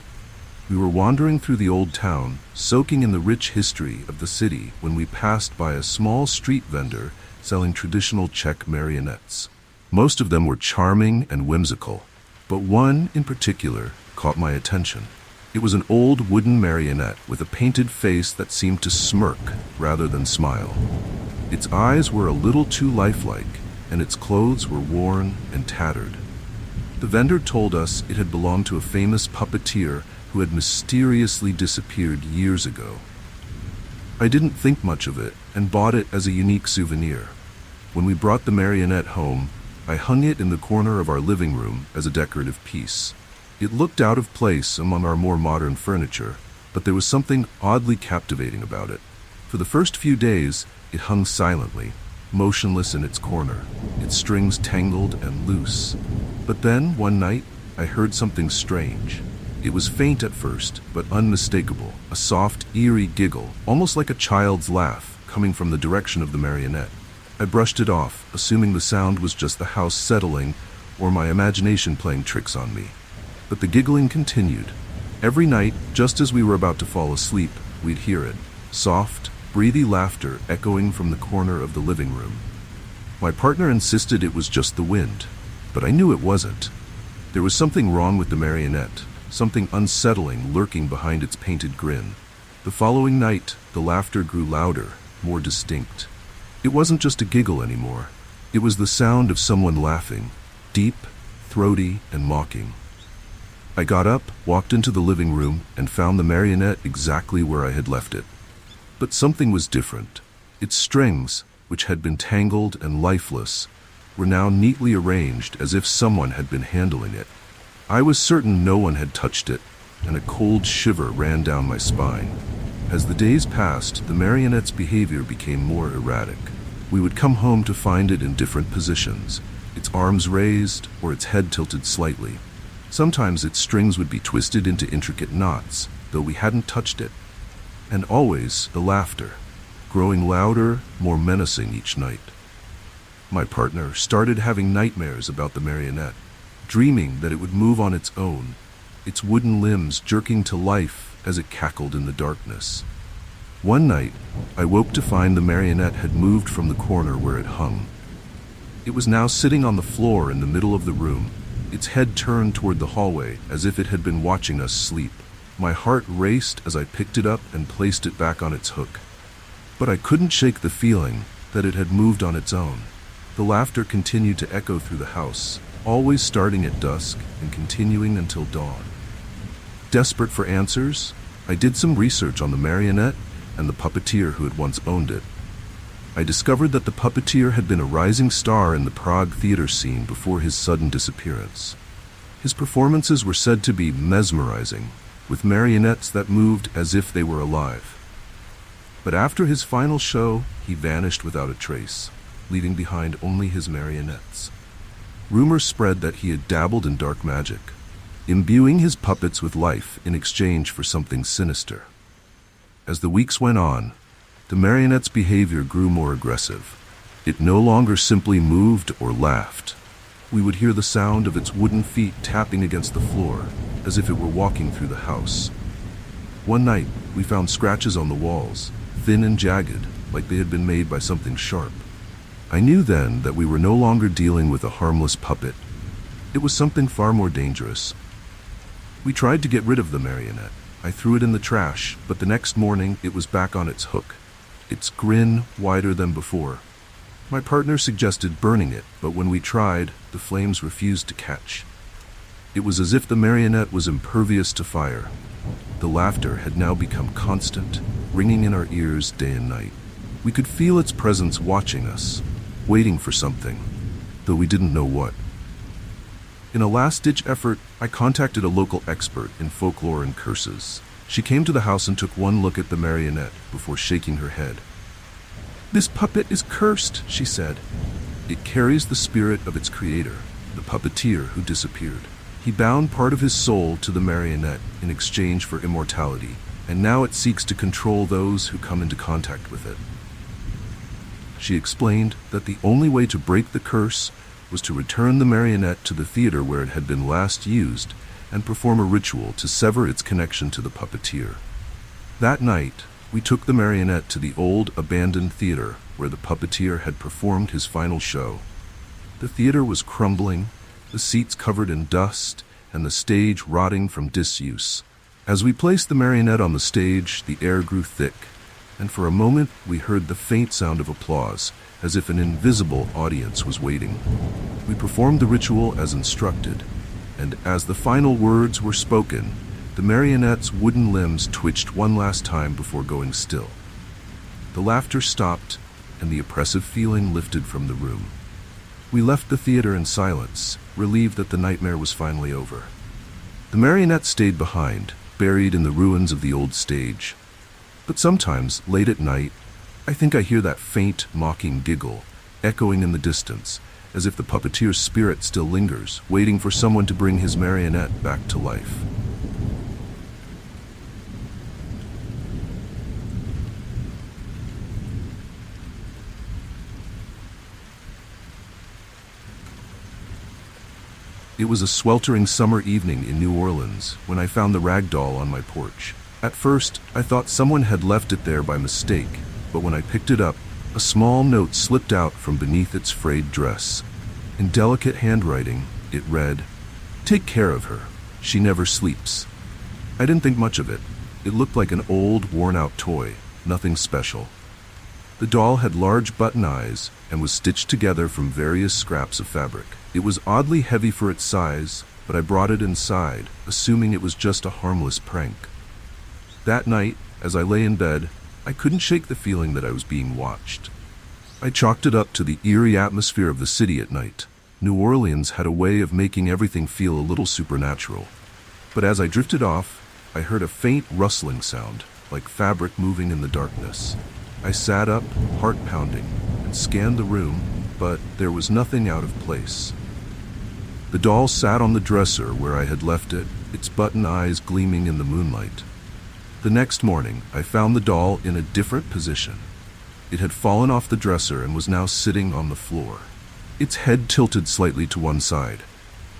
We were wandering through the old town, soaking in the rich history of the city, when we passed by a small street vendor selling traditional Czech marionettes. Most of them were charming and whimsical, but one in particular caught my attention. It was an old wooden marionette with a painted face that seemed to smirk rather than smile. Its eyes were a little too lifelike, and its clothes were worn and tattered. The vendor told us it had belonged to a famous puppeteer who had mysteriously disappeared years ago. I didn't think much of it and bought it as a unique souvenir. When we brought the marionette home, I hung it in the corner of our living room as a decorative piece. It looked out of place among our more modern furniture, but there was something oddly captivating about it. For the first few days, it hung silently, motionless in its corner, its strings tangled and loose. But then, one night, I heard something strange. It was faint at first, but unmistakable, a soft, eerie giggle, almost like a child's laugh, coming from the direction of the marionette. I brushed it off, assuming the sound was just the house settling or my imagination playing tricks on me. But the giggling continued. Every night, just as we were about to fall asleep, we'd hear it, soft, breathy laughter echoing from the corner of the living room. My partner insisted it was just the wind, but I knew it wasn't. There was something wrong with the marionette, something unsettling lurking behind its painted grin. The following night, the laughter grew louder, more distinct. It wasn't just a giggle anymore. It was the sound of someone laughing, deep, throaty, and mocking. I got up, walked into the living room, and found the marionette exactly where I had left it. But something was different. Its strings, which had been tangled and lifeless, were now neatly arranged as if someone had been handling it. I was certain no one had touched it, and a cold shiver ran down my spine. As the days passed, the marionette's behavior became more erratic. We would come home to find it in different positions, its arms raised or its head tilted slightly. Sometimes its strings would be twisted into intricate knots, though we hadn't touched it. And always the laughter, growing louder, more menacing each night. My partner started having nightmares about the marionette, dreaming that it would move on its own, its wooden limbs jerking to life as it cackled in the darkness. One night, I woke to find the marionette had moved from the corner where it hung. It was now sitting on the floor in the middle of the room, its head turned toward the hallway as if it had been watching us sleep. My heart raced as I picked it up and placed it back on its hook. But I couldn't shake the feeling that it had moved on its own. The laughter continued to echo through the house, always starting at dusk and continuing until dawn. Desperate for answers, I did some research on the marionette and the puppeteer who had once owned it. I discovered that the puppeteer had been a rising star in the Prague theater scene before his sudden disappearance. His performances were said to be mesmerizing, with marionettes that moved as if they were alive. But after his final show, he vanished without a trace, leaving behind only his marionettes. Rumors spread that he had dabbled in dark magic, imbuing his puppets with life in exchange for something sinister. As the weeks went on, the marionette's behavior grew more aggressive. It no longer simply moved or laughed. We would hear the sound of its wooden feet tapping against the floor, as if it were walking through the house. One night, we found scratches on the walls, thin and jagged, like they had been made by something sharp. I knew then that we were no longer dealing with a harmless puppet. It was something far more dangerous. We tried to get rid of the marionette. I threw it in the trash, but the next morning it was back on its hook, its grin wider than before. My partner suggested burning it, but when we tried, the flames refused to catch. It was as if the marionette was impervious to fire. The laughter had now become constant, ringing in our ears day and night. We could feel its presence watching us, waiting for something, though we didn't know what. In a last-ditch effort, I contacted a local expert in folklore and curses. She came to the house and took one look at the marionette before shaking her head. "This puppet is cursed," she said. "It carries the spirit of its creator, the puppeteer who disappeared. He bound part of his soul to the marionette in exchange for immortality, and now it seeks to control those who come into contact with it." She explained that the only way to break the curse was to return the marionette to the theater where it had been last used and perform a ritual to sever its connection to the puppeteer. That night, we took the marionette to the old, abandoned theater where the puppeteer had performed his final show. The theater was crumbling, the seats covered in dust, and the stage rotting from disuse. As we placed the marionette on the stage, the air grew thick, and for a moment we heard the faint sound of applause, as if an invisible audience was waiting. We performed the ritual as instructed, and as the final words were spoken, the marionette's wooden limbs twitched one last time before going still. The laughter stopped, and the oppressive feeling lifted from the room. We left the theater in silence, relieved that the nightmare was finally over. The marionette stayed behind, buried in the ruins of the old stage. But sometimes, late at night, I think I hear that faint, mocking giggle, echoing in the distance, as if the puppeteer's spirit still lingers, waiting for someone to bring his marionette back to life. It was a sweltering summer evening in New Orleans when I found the rag doll on my porch. At first, I thought someone had left it there by mistake, but when I picked it up, a small note slipped out from beneath its frayed dress. In delicate handwriting, it read, "Take care of her. She never sleeps." I didn't think much of it. It looked like an old, worn-out toy, nothing special. The doll had large button eyes and was stitched together from various scraps of fabric. It was oddly heavy for its size, but I brought it inside, assuming it was just a harmless prank. That night, as I lay in bed, I couldn't shake the feeling that I was being watched. I chalked it up to the eerie atmosphere of the city at night. New Orleans had a way of making everything feel a little supernatural. But as I drifted off, I heard a faint rustling sound, like fabric moving in the darkness. I sat up, heart pounding, and scanned the room, but there was nothing out of place. The doll sat on the dresser where I had left it, its button eyes gleaming in the moonlight. The next morning, I found the doll in a different position. It had fallen off the dresser and was now sitting on the floor, its head tilted slightly to one side.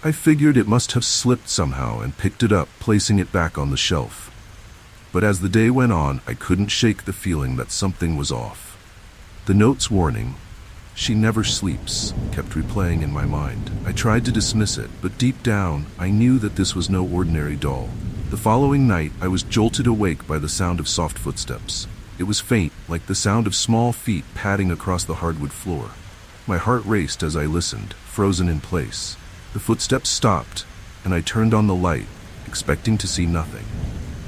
I figured it must have slipped somehow and picked it up, placing it back on the shelf. But as the day went on, I couldn't shake the feeling that something was off. The note's warning, "She never sleeps," kept replaying in my mind. I tried to dismiss it, but deep down, I knew that this was no ordinary doll. The following night, I was jolted awake by the sound of soft footsteps. It was faint, like the sound of small feet padding across the hardwood floor. My heart raced as I listened, frozen in place. The footsteps stopped, and I turned on the light, expecting to see nothing.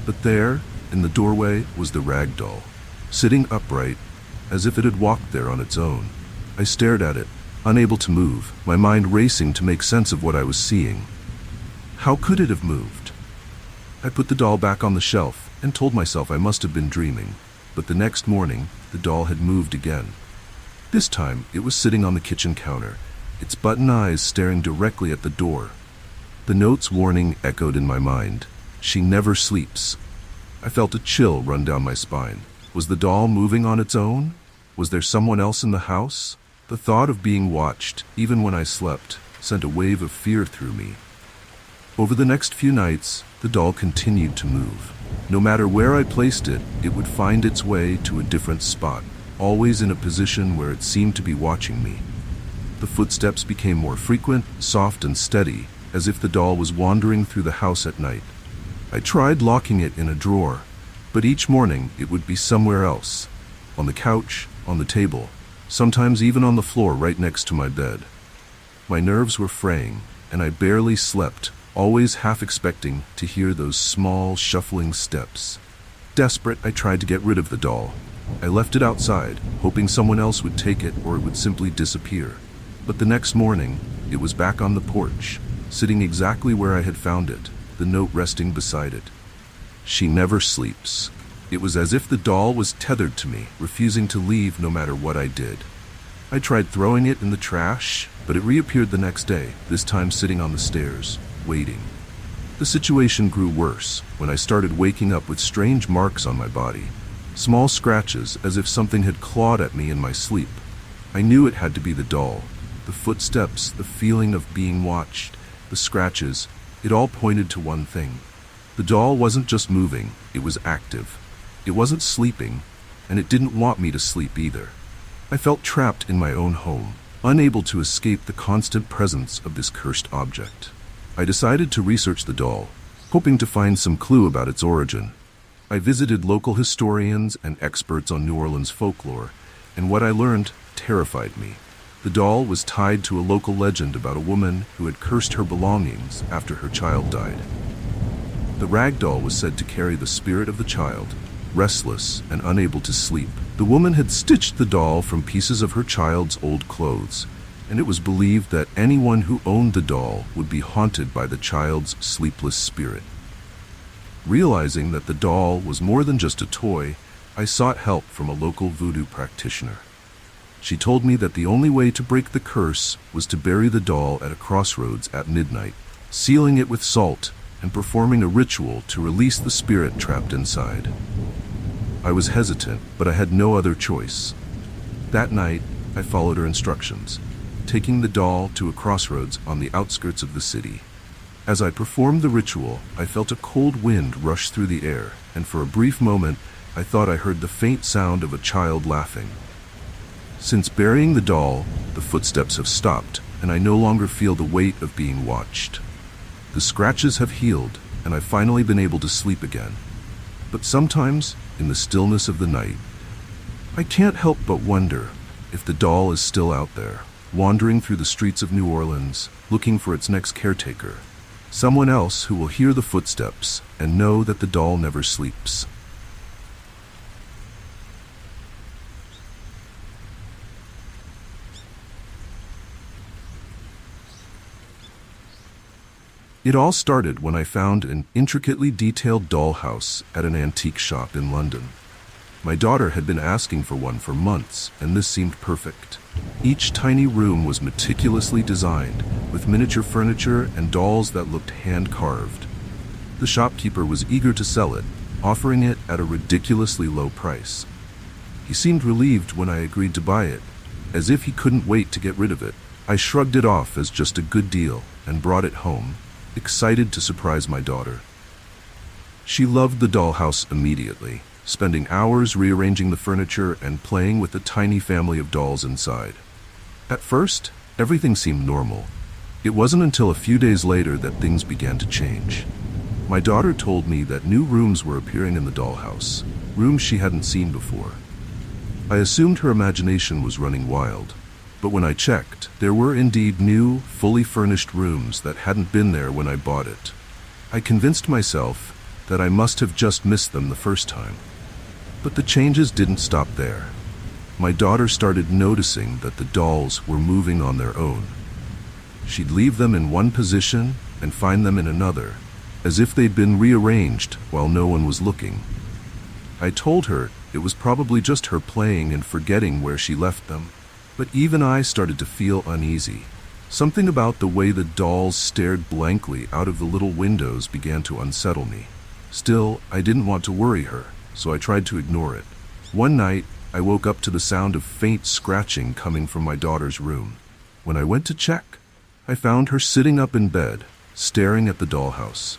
But there, in the doorway, was the rag doll, sitting upright, as if it had walked there on its own. I stared at it, unable to move, my mind racing to make sense of what I was seeing. How could it have moved? I put the doll back on the shelf and told myself I must have been dreaming. But the next morning, the doll had moved again. This time, it was sitting on the kitchen counter, its button eyes staring directly at the door. The note's warning echoed in my mind. She never sleeps. I felt a chill run down my spine. Was the doll moving on its own? Was there someone else in the house? The thought of being watched, even when I slept, sent a wave of fear through me. Over the next few nights, the doll continued to move. No matter where I placed it, it would find its way to a different spot, always in a position where it seemed to be watching me. The footsteps became more frequent, soft and steady, as if the doll was wandering through the house at night. I tried locking it in a drawer, but each morning it would be somewhere else, on the couch, on the table, sometimes even on the floor right next to my bed. My nerves were fraying, and I barely slept, always half expecting to hear those small, shuffling steps. Desperate, I tried to get rid of the doll. I left it outside, hoping someone else would take it or it would simply disappear. But the next morning, it was back on the porch, sitting exactly where I had found it, the note resting beside it. She never sleeps. It was as if the doll was tethered to me, refusing to leave no matter what I did. I tried throwing it in the trash, but it reappeared the next day, this time sitting on the stairs, waiting. The situation grew worse when I started waking up with strange marks on my body, small scratches as if something had clawed at me in my sleep. I knew it had to be the doll. The footsteps, the feeling of being watched, the scratches, it all pointed to one thing. The doll wasn't just moving, it was active. It wasn't sleeping, and it didn't want me to sleep either. I felt trapped in my own home, unable to escape the constant presence of this cursed object. I decided to research the doll, hoping to find some clue about its origin. I visited local historians and experts on New Orleans folklore, and what I learned terrified me. The doll was tied to a local legend about a woman who had cursed her belongings after her child died. The rag doll was said to carry the spirit of the child, restless and unable to sleep. The woman had stitched the doll from pieces of her child's old clothes, and it was believed that anyone who owned the doll would be haunted by the child's sleepless spirit. Realizing that the doll was more than just a toy, I sought help from a local voodoo practitioner. She told me that the only way to break the curse was to bury the doll at a crossroads at midnight, sealing it with salt and performing a ritual to release the spirit trapped inside. I was hesitant, but I had no other choice. That night, I followed her instructions, taking the doll to a crossroads on the outskirts of the city. As I performed the ritual, I felt a cold wind rush through the air, and for a brief moment, I thought I heard the faint sound of a child laughing. Since burying the doll, the footsteps have stopped, and I no longer feel the weight of being watched. The scratches have healed, and I've finally been able to sleep again. But sometimes, in the stillness of the night, I can't help but wonder if the doll is still out there, wandering through the streets of New Orleans, looking for its next caretaker, someone else who will hear the footsteps and know that the doll never sleeps. It all started when I found an intricately detailed dollhouse at an antique shop in London. My daughter had been asking for one for months, and this seemed perfect. Each tiny room was meticulously designed, with miniature furniture and dolls that looked hand-carved. The shopkeeper was eager to sell it, offering it at a ridiculously low price. He seemed relieved when I agreed to buy it, as if he couldn't wait to get rid of it. I shrugged it off as just a good deal and brought it home, excited to surprise my daughter. She loved the dollhouse immediately, spending hours rearranging the furniture and playing with the tiny family of dolls inside. At first, everything seemed normal. It wasn't until a few days later that things began to change. My daughter told me that new rooms were appearing in the dollhouse, rooms she hadn't seen before. I assumed her imagination was running wild, but when I checked, there were indeed new, fully furnished rooms that hadn't been there when I bought it. I convinced myself that I must have just missed them the first time. But the changes didn't stop there. My daughter started noticing that the dolls were moving on their own. She'd leave them in one position and find them in another, as if they'd been rearranged while no one was looking. I told her it was probably just her playing and forgetting where she left them, but even I started to feel uneasy. Something about the way the dolls stared blankly out of the little windows began to unsettle me. Still, I didn't want to worry her, so I tried to ignore it. One night, I woke up to the sound of faint scratching coming from my daughter's room. When I went to check, I found her sitting up in bed, staring at the dollhouse.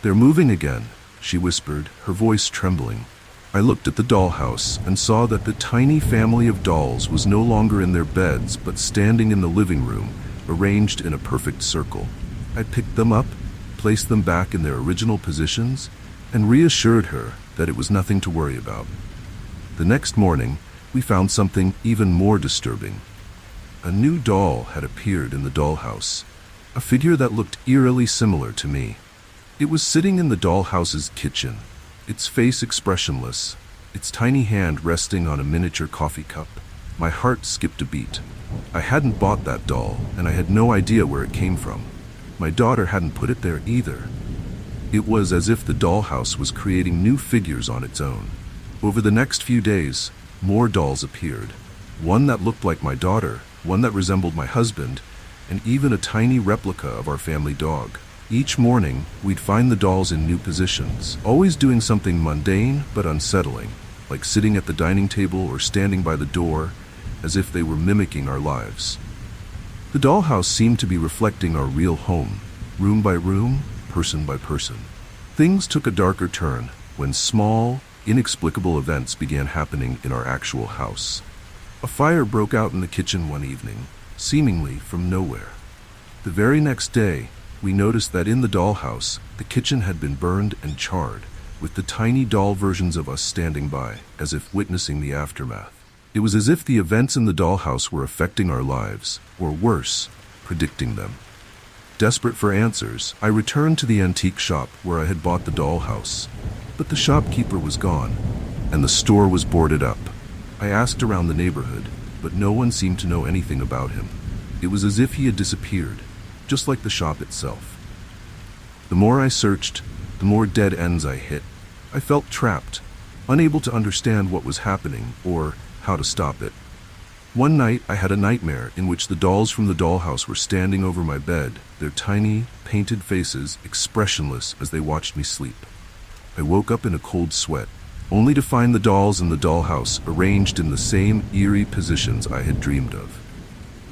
"They're moving again," she whispered, her voice trembling. I looked at the dollhouse and saw that the tiny family of dolls was no longer in their beds but standing in the living room, arranged in a perfect circle. I picked them up, placed them back in their original positions, and reassured her that it was nothing to worry about. The next morning, we found something even more disturbing. A new doll had appeared in the dollhouse, a figure that looked eerily similar to me. It was sitting in the dollhouse's kitchen, its face expressionless, its tiny hand resting on a miniature coffee cup. My heart skipped a beat. I hadn't bought that doll, and I had no idea where it came from. My daughter hadn't put it there either. It was as if the dollhouse was creating new figures on its own. Over the next few days, more dolls appeared. One that looked like my daughter, one that resembled my husband, and even a tiny replica of our family dog. Each morning, we'd find the dolls in new positions, always doing something mundane but unsettling, like sitting at the dining table or standing by the door, as if they were mimicking our lives. The dollhouse seemed to be reflecting our real home, room by room, person by person. Things took a darker turn when small, inexplicable events began happening in our actual house. A fire broke out in the kitchen one evening, seemingly from nowhere. The very next day, we noticed that in the dollhouse, the kitchen had been burned and charred, with the tiny doll versions of us standing by, as if witnessing the aftermath. It was as if the events in the dollhouse were affecting our lives, or worse, predicting them. Desperate for answers, I returned to the antique shop where I had bought the dollhouse. But the shopkeeper was gone, and the store was boarded up. I asked around the neighborhood, but no one seemed to know anything about him. It was as if he had disappeared, just like the shop itself. The more I searched, the more dead ends I hit. I felt trapped, unable to understand what was happening or how to stop it. One night, I had a nightmare in which the dolls from the dollhouse were standing over my bed, their tiny, painted faces expressionless as they watched me sleep. I woke up in a cold sweat, only to find the dolls in the dollhouse arranged in the same eerie positions I had dreamed of.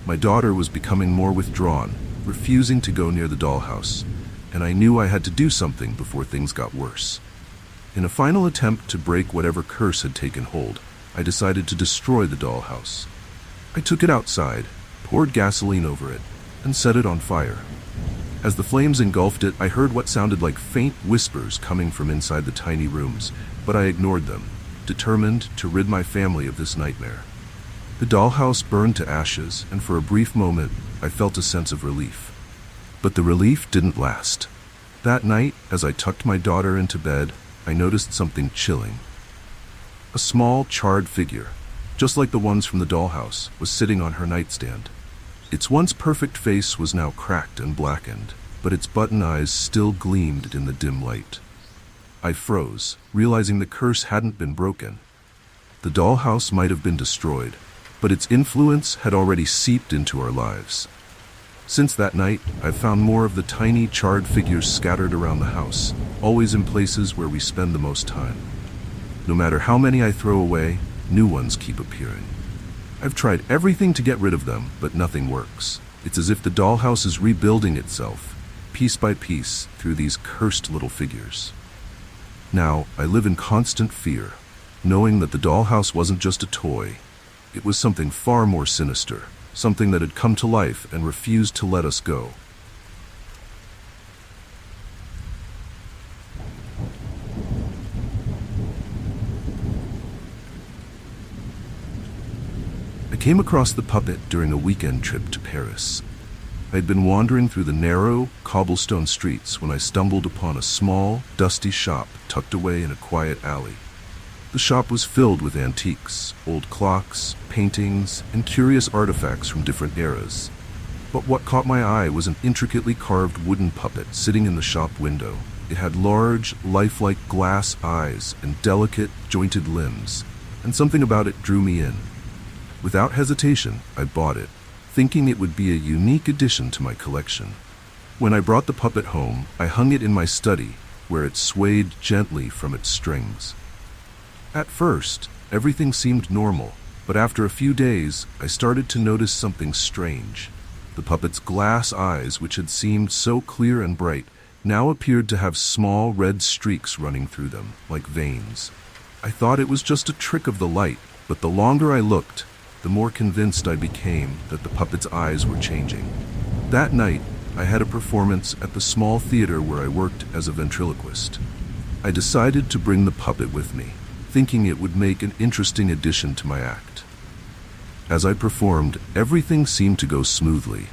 My daughter was becoming more withdrawn, refusing to go near the dollhouse, and I knew I had to do something before things got worse. In a final attempt to break whatever curse had taken hold, I decided to destroy the dollhouse. I took it outside, poured gasoline over it, and set it on fire. As the flames engulfed it, I heard what sounded like faint whispers coming from inside the tiny rooms, but I ignored them, determined to rid my family of this nightmare. The dollhouse burned to ashes, and for a brief moment, I felt a sense of relief. But the relief didn't last. That night, as I tucked my daughter into bed, I noticed something chilling. A small, charred figure, just like the ones from the dollhouse, was sitting on her nightstand. Its once perfect face was now cracked and blackened, but its button eyes still gleamed in the dim light. I froze, realizing the curse hadn't been broken. The dollhouse might have been destroyed, but its influence had already seeped into our lives. Since that night, I've found more of the tiny, charred figures scattered around the house, always in places where we spend the most time. No matter how many I throw away, new ones keep appearing. I've tried everything to get rid of them, but nothing works. It's as if the dollhouse is rebuilding itself, piece by piece, through these cursed little figures. Now, I live in constant fear, knowing that the dollhouse wasn't just a toy. It was something far more sinister, something that had come to life and refused to let us go. came across the puppet during a weekend trip to Paris. I had been wandering through the narrow, cobblestone streets when I stumbled upon a small, dusty shop tucked away in a quiet alley. The shop was filled with antiques, old clocks, paintings, and curious artifacts from different eras. But what caught my eye was an intricately carved wooden puppet sitting in the shop window. It had large, lifelike glass eyes and delicate, jointed limbs, and something about it drew me in. Without hesitation, I bought it, thinking it would be a unique addition to my collection. When I brought the puppet home, I hung it in my study, where it swayed gently from its strings. At first, everything seemed normal, but after a few days, I started to notice something strange. The puppet's glass eyes, which had seemed so clear and bright, now appeared to have small red streaks running through them, like veins. I thought it was just a trick of the light, but the longer I looked, the more convinced I became that the puppet's eyes were changing. That night, I had a performance at the small theater where I worked as a ventriloquist. I decided to bring the puppet with me, thinking it would make an interesting addition to my act. As I performed, everything seemed to go smoothly,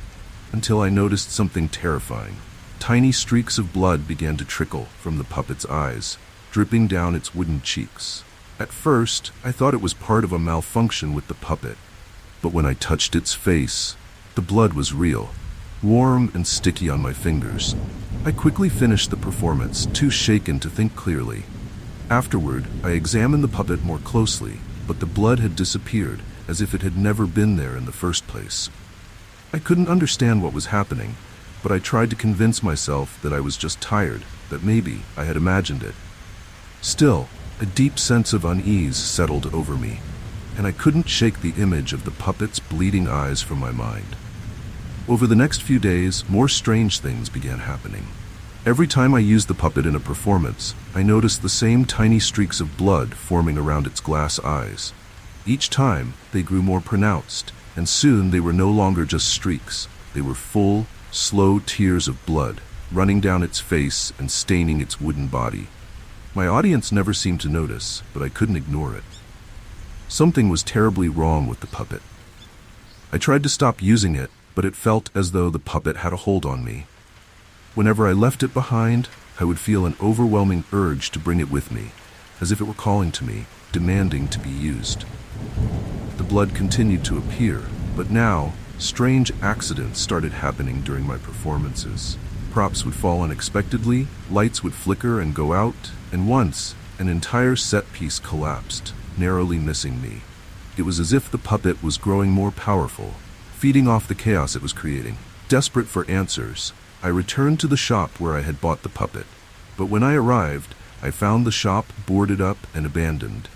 until I noticed something terrifying. Tiny streaks of blood began to trickle from the puppet's eyes, dripping down its wooden cheeks. At first, I thought it was part of a malfunction with the puppet, but when I touched its face, the blood was real, warm and sticky on my fingers. I quickly finished the performance, too shaken to think clearly. Afterward, I examined the puppet more closely, but the blood had disappeared, as if it had never been there in the first place. I couldn't understand what was happening, but I tried to convince myself that I was just tired, that maybe I had imagined it. Still, a deep sense of unease settled over me, and I couldn't shake the image of the puppet's bleeding eyes from my mind. Over the next few days, more strange things began happening. Every time I used the puppet in a performance, I noticed the same tiny streaks of blood forming around its glass eyes. Each time, they grew more pronounced, and soon they were no longer just streaks. They were full, slow tears of blood, running down its face and staining its wooden body. My audience never seemed to notice, but I couldn't ignore it. Something was terribly wrong with the puppet. I tried to stop using it, but it felt as though the puppet had a hold on me. Whenever I left it behind, I would feel an overwhelming urge to bring it with me, as if it were calling to me, demanding to be used. The blood continued to appear, but now, strange accidents started happening during my performances. Props would fall unexpectedly, lights would flicker and go out, and once, an entire set piece collapsed, narrowly missing me. It was as if the puppet was growing more powerful, feeding off the chaos it was creating. Desperate for answers, I returned to the shop where I had bought the puppet. But when I arrived, I found the shop boarded up and abandoned.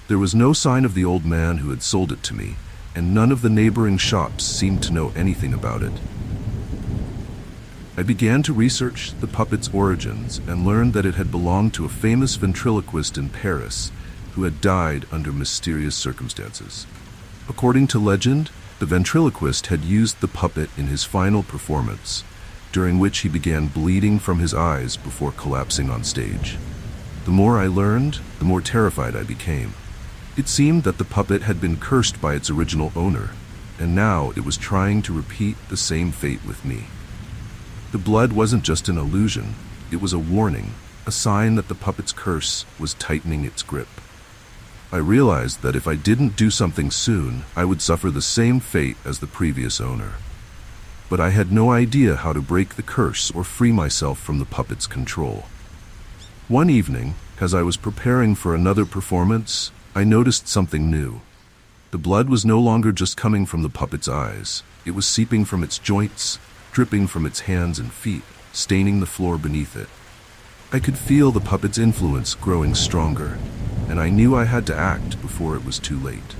There was no sign of the old man who had sold it to me, and none of the neighboring shops seemed to know anything about it. I began to research the puppet's origins and learned that it had belonged to a famous ventriloquist in Paris who had died under mysterious circumstances. According to legend, the ventriloquist had used the puppet in his final performance, during which he began bleeding from his eyes before collapsing on stage. The more I learned, the more terrified I became. It seemed that the puppet had been cursed by its original owner, and now it was trying to repeat the same fate with me. The blood wasn't just an illusion, it was a warning, a sign that the puppet's curse was tightening its grip. I realized that if I didn't do something soon, I would suffer the same fate as the previous owner. But I had no idea how to break the curse or free myself from the puppet's control. One evening, as I was preparing for another performance, I noticed something new. The blood was no longer just coming from the puppet's eyes. It was seeping from its joints, dripping from its hands and feet, staining the floor beneath it. I could feel the puppet's influence growing stronger, and I knew I had to act before it was too late.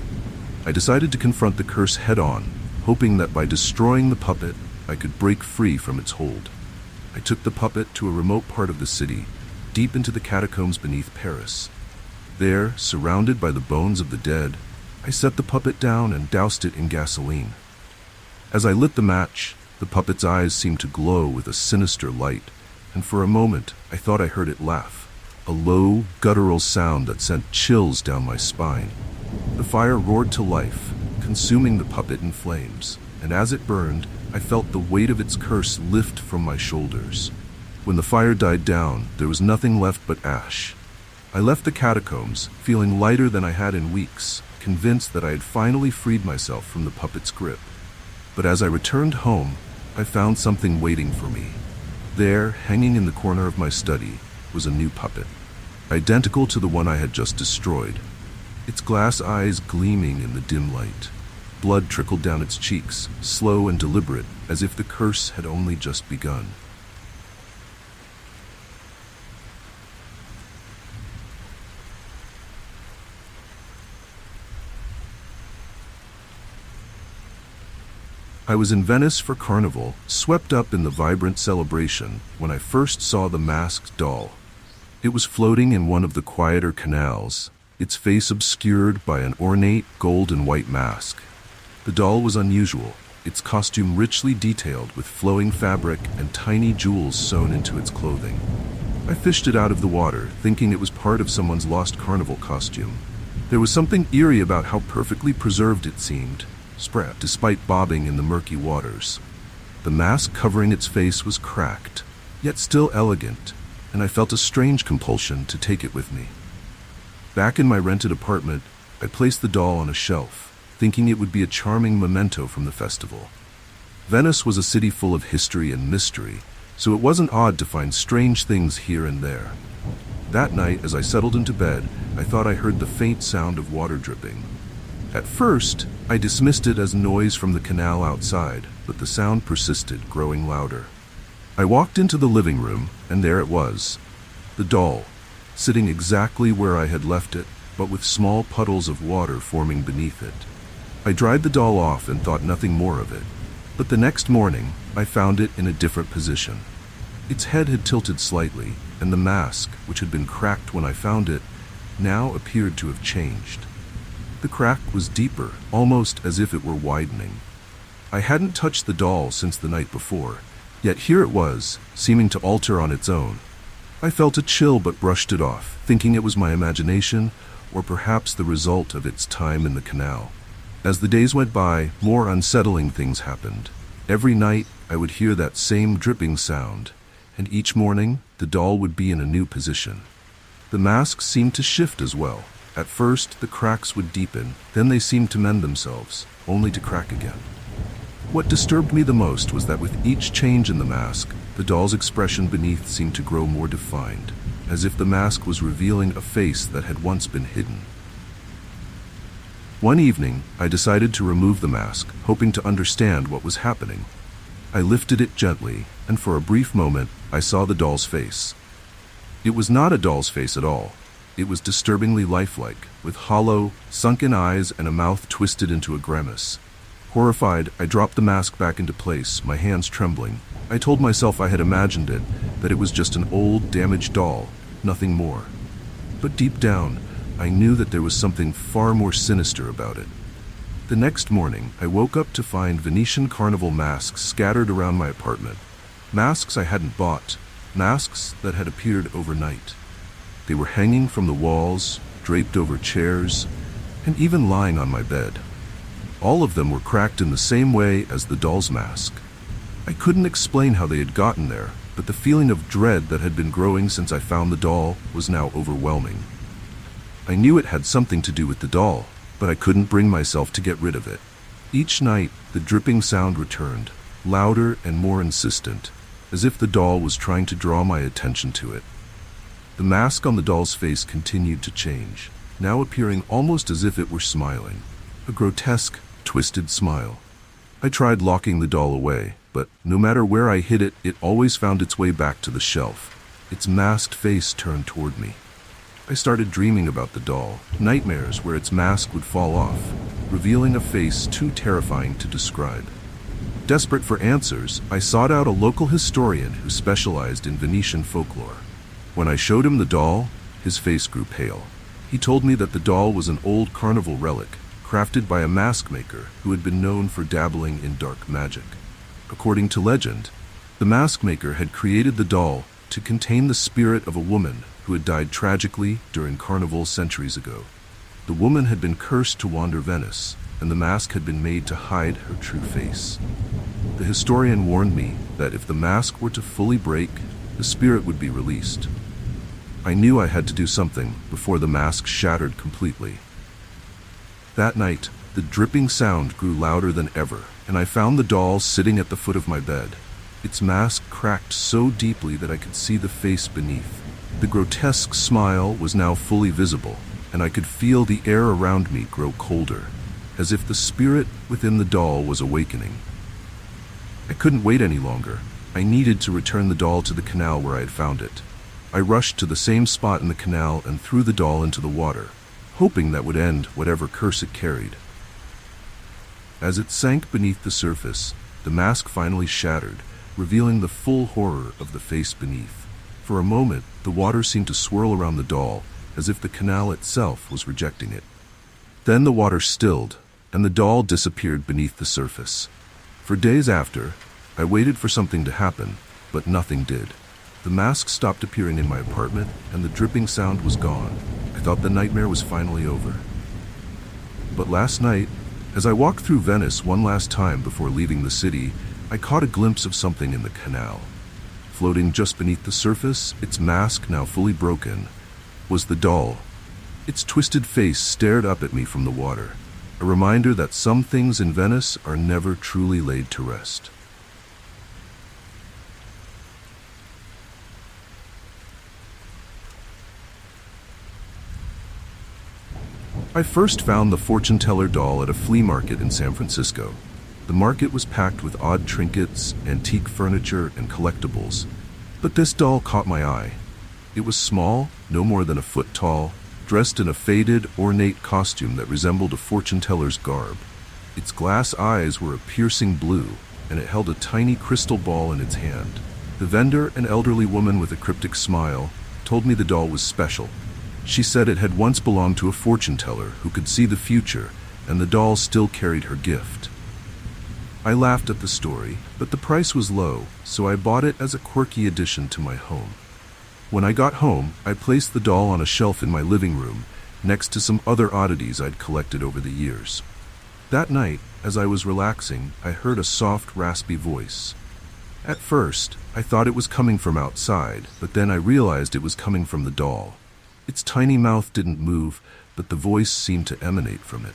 I decided to confront the curse head-on, hoping that by destroying the puppet, I could break free from its hold. I took the puppet to a remote part of the city, deep into the catacombs beneath Paris. There, surrounded by the bones of the dead, I set the puppet down and doused it in gasoline. As I lit the match, the puppet's eyes seemed to glow with a sinister light, and for a moment I thought I heard it laugh, a low, guttural sound that sent chills down my spine. The fire roared to life, consuming the puppet in flames, and as it burned, I felt the weight of its curse lift from my shoulders. When the fire died down, there was nothing left but ash. I left the catacombs, feeling lighter than I had in weeks, convinced that I had finally freed myself from the puppet's grip. But as I returned home, I found something waiting for me. There, hanging in the corner of my study, was a new puppet, identical to the one I had just destroyed. Its glass eyes gleaming in the dim light. Blood trickled down its cheeks, slow and deliberate, as if the curse had only just begun. I was in Venice for Carnival, swept up in the vibrant celebration, when I first saw the masked doll. It was floating in one of the quieter canals, its face obscured by an ornate gold and white mask. The doll was unusual, its costume richly detailed with flowing fabric and tiny jewels sewn into its clothing. I fished it out of the water, thinking it was part of someone's lost carnival costume. There was something eerie about how perfectly preserved it seemed, spread despite bobbing in the murky waters. The mask covering its face was cracked, yet still elegant, and I felt a strange compulsion to take it with me. Back in my rented apartment, I placed the doll on a shelf, thinking it would be a charming memento from the festival. Venice was a city full of history and mystery, so it wasn't odd to find strange things here and there. That night, as I settled into bed, I thought I heard the faint sound of water dripping. At first, I dismissed it as noise from the canal outside, but the sound persisted, growing louder. I walked into the living room, and there it was. The doll, sitting exactly where I had left it, but with small puddles of water forming beneath it. I dried the doll off and thought nothing more of it, but the next morning, I found it in a different position. Its head had tilted slightly, and the mask, which had been cracked when I found it, now appeared to have changed. The crack was deeper, almost as if it were widening. I hadn't touched the doll since the night before, yet here it was, seeming to alter on its own. I felt a chill but brushed it off, thinking it was my imagination, or perhaps the result of its time in the canal. As the days went by, more unsettling things happened. Every night, I would hear that same dripping sound, and each morning, the doll would be in a new position. The mask seemed to shift as well. At first, the cracks would deepen, then they seemed to mend themselves, only to crack again. What disturbed me the most was that with each change in the mask, the doll's expression beneath seemed to grow more defined, as if the mask was revealing a face that had once been hidden. One evening, I decided to remove the mask, hoping to understand what was happening. I lifted it gently, and for a brief moment, I saw the doll's face. It was not a doll's face at all. It was disturbingly lifelike, with hollow, sunken eyes and a mouth twisted into a grimace. Horrified, I dropped the mask back into place, my hands trembling. I told myself I had imagined it, that it was just an old, damaged doll, nothing more. But deep down, I knew that there was something far more sinister about it. The next morning, I woke up to find Venetian carnival masks scattered around my apartment. Masks I hadn't bought, masks that had appeared overnight. They were hanging from the walls, draped over chairs, and even lying on my bed. All of them were cracked in the same way as the doll's mask. I couldn't explain how they had gotten there, but the feeling of dread that had been growing since I found the doll was now overwhelming. I knew it had something to do with the doll, but I couldn't bring myself to get rid of it. Each night, the dripping sound returned, louder and more insistent, as if the doll was trying to draw my attention to it. The mask on the doll's face continued to change, now appearing almost as if it were smiling, a grotesque, twisted smile. I tried locking the doll away, but no matter where I hid it, it always found its way back to the shelf, its masked face turned toward me. I started dreaming about the doll, nightmares where its mask would fall off, revealing a face too terrifying to describe. Desperate for answers, I sought out a local historian who specialized in Venetian folklore. When I showed him the doll, his face grew pale. He told me that the doll was an old carnival relic, crafted by a mask maker who had been known for dabbling in dark magic. According to legend, the mask maker had created the doll to contain the spirit of a woman who had died tragically during carnival centuries ago. The woman had been cursed to wander Venice, and the mask had been made to hide her true face. The historian warned me that if the mask were to fully break, the spirit would be released. I knew I had to do something before the mask shattered completely. That night, the dripping sound grew louder than ever, and I found the doll sitting at the foot of my bed. Its mask cracked so deeply that I could see the face beneath. The grotesque smile was now fully visible, and I could feel the air around me grow colder, as if the spirit within the doll was awakening. I couldn't wait any longer. I needed to return the doll to the canal where I had found it. I rushed to the same spot in the canal and threw the doll into the water, hoping that would end whatever curse it carried. As it sank beneath the surface, the mask finally shattered, revealing the full horror of the face beneath. For a moment, the water seemed to swirl around the doll, as if the canal itself was rejecting it. Then the water stilled, and the doll disappeared beneath the surface. For days after, I waited for something to happen, but nothing did. The mask stopped appearing in my apartment, and the dripping sound was gone. I thought the nightmare was finally over. But last night, as I walked through Venice one last time before leaving the city, I caught a glimpse of something in the canal. Floating just beneath the surface, its mask now fully broken, was the doll. Its twisted face stared up at me from the water, a reminder that some things in Venice are never truly laid to rest. I first found the fortune teller doll at a flea market in San Francisco. The market was packed with odd trinkets, antique furniture, and collectibles. But this doll caught my eye. It was small, no more than a foot tall, dressed in a faded, ornate costume that resembled a fortune teller's garb. Its glass eyes were a piercing blue, and it held a tiny crystal ball in its hand. The vendor, an elderly woman with a cryptic smile, told me the doll was special. She said it had once belonged to a fortune teller who could see the future, and the doll still carried her gift. I laughed at the story, but the price was low, so I bought it as a quirky addition to my home. When I got home, I placed the doll on a shelf in my living room, next to some other oddities I'd collected over the years. That night, as I was relaxing, I heard a soft, raspy voice. At first, I thought it was coming from outside, but then I realized it was coming from the doll. Its tiny mouth didn't move, but the voice seemed to emanate from it.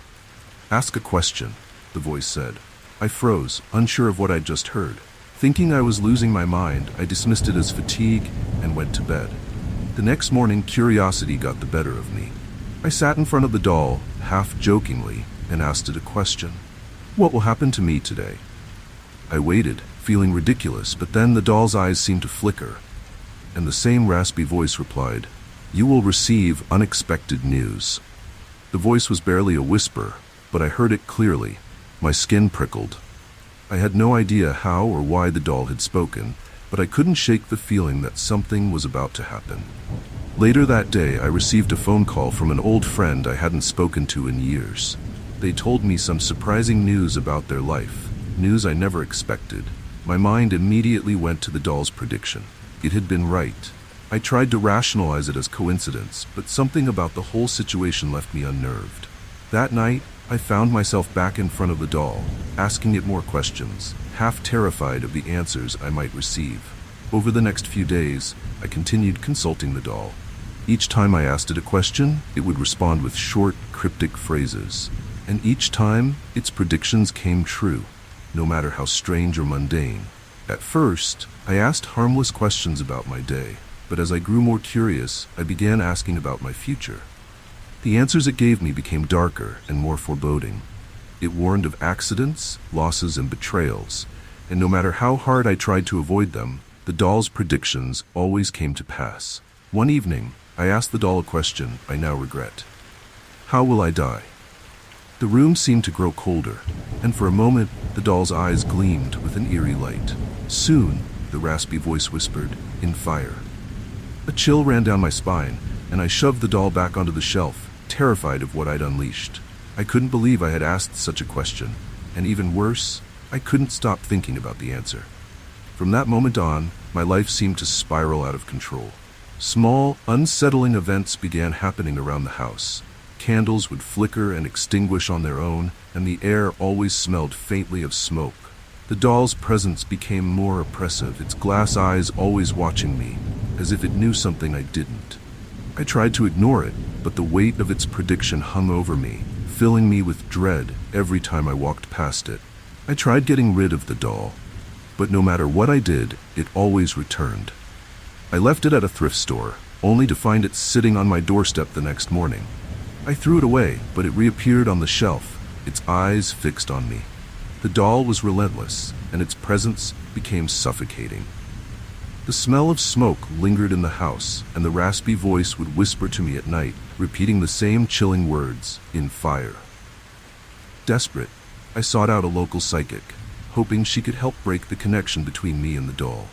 "Ask a question," the voice said. I froze, unsure of what I'd just heard. Thinking I was losing my mind, I dismissed it as fatigue and went to bed. The next morning, curiosity got the better of me. I sat in front of the doll, half jokingly, and asked it a question. "What will happen to me today?" I waited, feeling ridiculous, but then the doll's eyes seemed to flicker, and the same raspy voice replied, "You will receive unexpected news." The voice was barely a whisper, but I heard it clearly. My skin prickled. I had no idea how or why the doll had spoken, but I couldn't shake the feeling that something was about to happen. Later that day, I received a phone call from an old friend I hadn't spoken to in years. They told me some surprising news about their life, news I never expected. My mind immediately went to the doll's prediction. It had been right. I tried to rationalize it as coincidence, but something about the whole situation left me unnerved. That night, I found myself back in front of the doll, asking it more questions, half terrified of the answers I might receive. Over the next few days, I continued consulting the doll. Each time I asked it a question, it would respond with short, cryptic phrases. And each time, its predictions came true, no matter how strange or mundane. At first, I asked harmless questions about my day, but as I grew more curious, I began asking about my future. The answers it gave me became darker and more foreboding. It warned of accidents, losses, and betrayals, and no matter how hard I tried to avoid them, the doll's predictions always came to pass. One evening, I asked the doll a question I now regret. "How will I die?" The room seemed to grow colder, and for a moment, the doll's eyes gleamed with an eerie light. "Soon," the raspy voice whispered, "in fire." A chill ran down my spine, and I shoved the doll back onto the shelf, terrified of what I'd unleashed. I couldn't believe I had asked such a question, and even worse, I couldn't stop thinking about the answer. From that moment on, my life seemed to spiral out of control. Small, unsettling events began happening around the house. Candles would flicker and extinguish on their own, and the air always smelled faintly of smoke. The doll's presence became more oppressive, its glass eyes always watching me, as if it knew something I didn't. I tried to ignore it, but the weight of its prediction hung over me, filling me with dread every time I walked past it. I tried getting rid of the doll, but no matter what I did, it always returned. I left it at a thrift store, only to find it sitting on my doorstep the next morning. I threw it away, but it reappeared on the shelf, its eyes fixed on me. The doll was relentless, and its presence became suffocating. The smell of smoke lingered in the house, and the raspy voice would whisper to me at night, repeating the same chilling words, "In fire." Desperate, I sought out a local psychic, hoping she could help break the connection between me and the doll.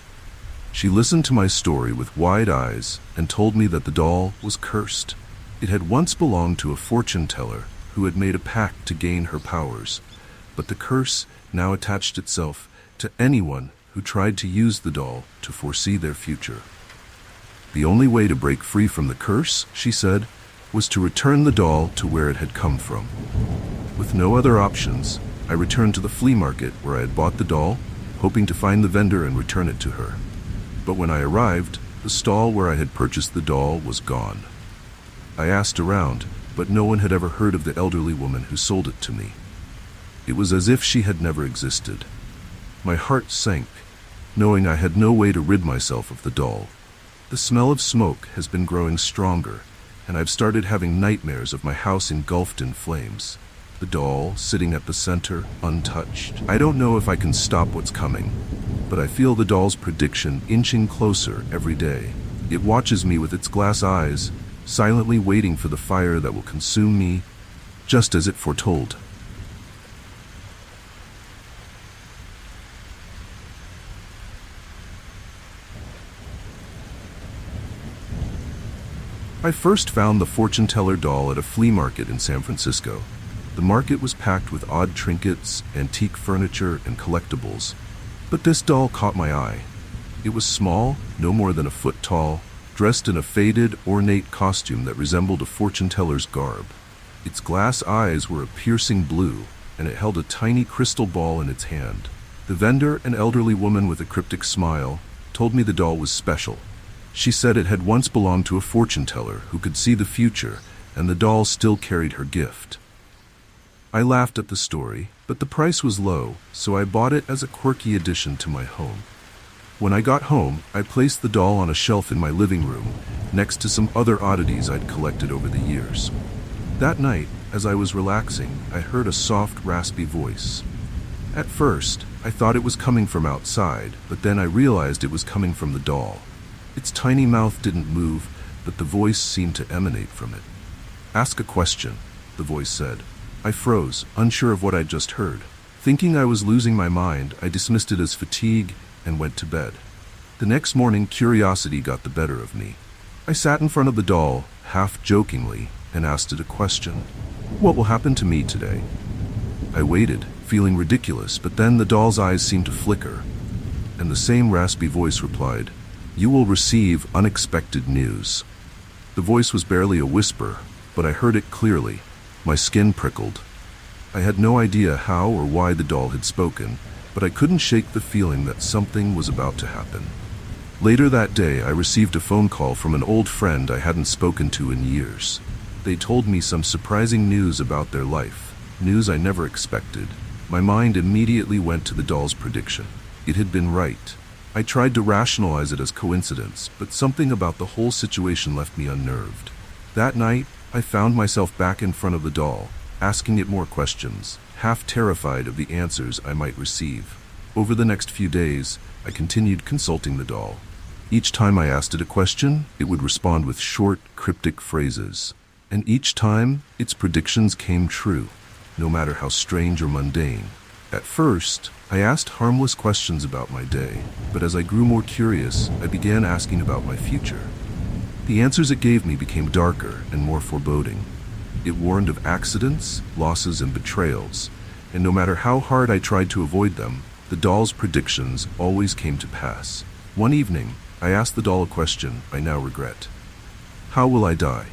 She listened to my story with wide eyes and told me that the doll was cursed. It had once belonged to a fortune teller who had made a pact to gain her powers, but the curse now attached itself to anyone who tried to use the doll to foresee their future. The only way to break free from the curse, she said, was to return the doll to where it had come from. With no other options, I returned to the flea market where I had bought the doll, hoping to find the vendor and return it to her. But when I arrived, the stall where I had purchased the doll was gone. I asked around, but no one had ever heard of the elderly woman who sold it to me. It was as if she had never existed. My heart sank, knowing I had no way to rid myself of the doll. The smell of smoke has been growing stronger, and I've started having nightmares of my house engulfed in flames. The doll sitting at the center, untouched. I don't know if I can stop what's coming, but I feel the doll's prediction inching closer every day. It watches me with its glass eyes, silently waiting for the fire that will consume me, just as it foretold. I first found the fortune teller doll at a flea market in San Francisco. The market was packed with odd trinkets, antique furniture, and collectibles. But this doll caught my eye. It was small, no more than a foot tall, dressed in a faded, ornate costume that resembled a fortune teller's garb. Its glass eyes were a piercing blue, and it held a tiny crystal ball in its hand. The vendor, an elderly woman with a cryptic smile, told me the doll was special. She said it had once belonged to a fortune teller who could see the future, and the doll still carried her gift. I laughed at the story, but the price was low, so I bought it as a quirky addition to my home. When I got home, I placed the doll on a shelf in my living room, next to some other oddities I'd collected over the years. That night, as I was relaxing, I heard a soft, raspy voice. At first, I thought it was coming from outside, but then I realized it was coming from the doll. Its tiny mouth didn't move, but the voice seemed to emanate from it. "Ask a question," the voice said. I froze, unsure of what I'd just heard. Thinking I was losing my mind, I dismissed it as fatigue and went to bed. The next morning, curiosity got the better of me. I sat in front of the doll, half jokingly, and asked it a question. "What will happen to me today?" I waited, feeling ridiculous, but then the doll's eyes seemed to flicker, and the same raspy voice replied, "You will receive unexpected news." The voice was barely a whisper, but I heard it clearly. My skin prickled. I had no idea how or why the doll had spoken, but I couldn't shake the feeling that something was about to happen. Later that day, I received a phone call from an old friend I hadn't spoken to in years. They told me some surprising news about their life, news I never expected. My mind immediately went to the doll's prediction. It had been right. I tried to rationalize it as coincidence, but something about the whole situation left me unnerved. That night, I found myself back in front of the doll, asking it more questions, half terrified of the answers I might receive. Over the next few days, I continued consulting the doll. Each time I asked it a question, it would respond with short, cryptic phrases. And each time, its predictions came true, no matter how strange or mundane. At first, I asked harmless questions about my day, but as I grew more curious, I began asking about my future. The answers it gave me became darker and more foreboding. It warned of accidents, losses, and betrayals, and no matter how hard I tried to avoid them, the doll's predictions always came to pass. One evening, I asked the doll a question I now regret. "How will I die?"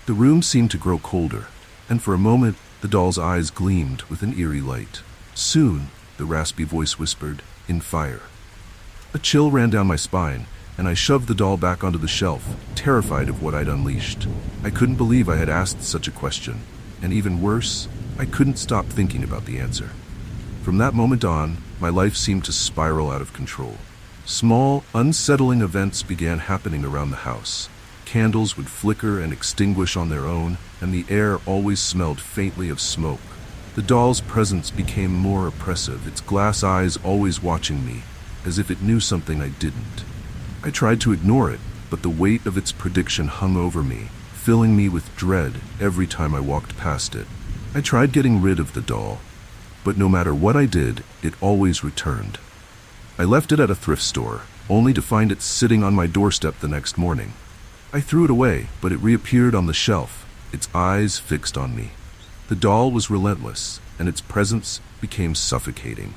The room seemed to grow colder, and for a moment the doll's eyes gleamed with an eerie light. Soon, the raspy voice whispered, "In fire." A chill ran down my spine, and I shoved the doll back onto the shelf, terrified of what I'd unleashed. I couldn't believe I had asked such a question, and even worse, I couldn't stop thinking about the answer. From that moment on, my life seemed to spiral out of control. Small, unsettling events began happening around the house. Candles would flicker and extinguish on their own, and the air always smelled faintly of smoke. The doll's presence became more oppressive, its glass eyes always watching me, as if it knew something I didn't. I tried to ignore it, but the weight of its prediction hung over me, filling me with dread every time I walked past it. I tried getting rid of the doll, but no matter what I did, it always returned. I left it at a thrift store, only to find it sitting on my doorstep the next morning. I threw it away, but it reappeared on the shelf, its eyes fixed on me. The doll was relentless, and its presence became suffocating.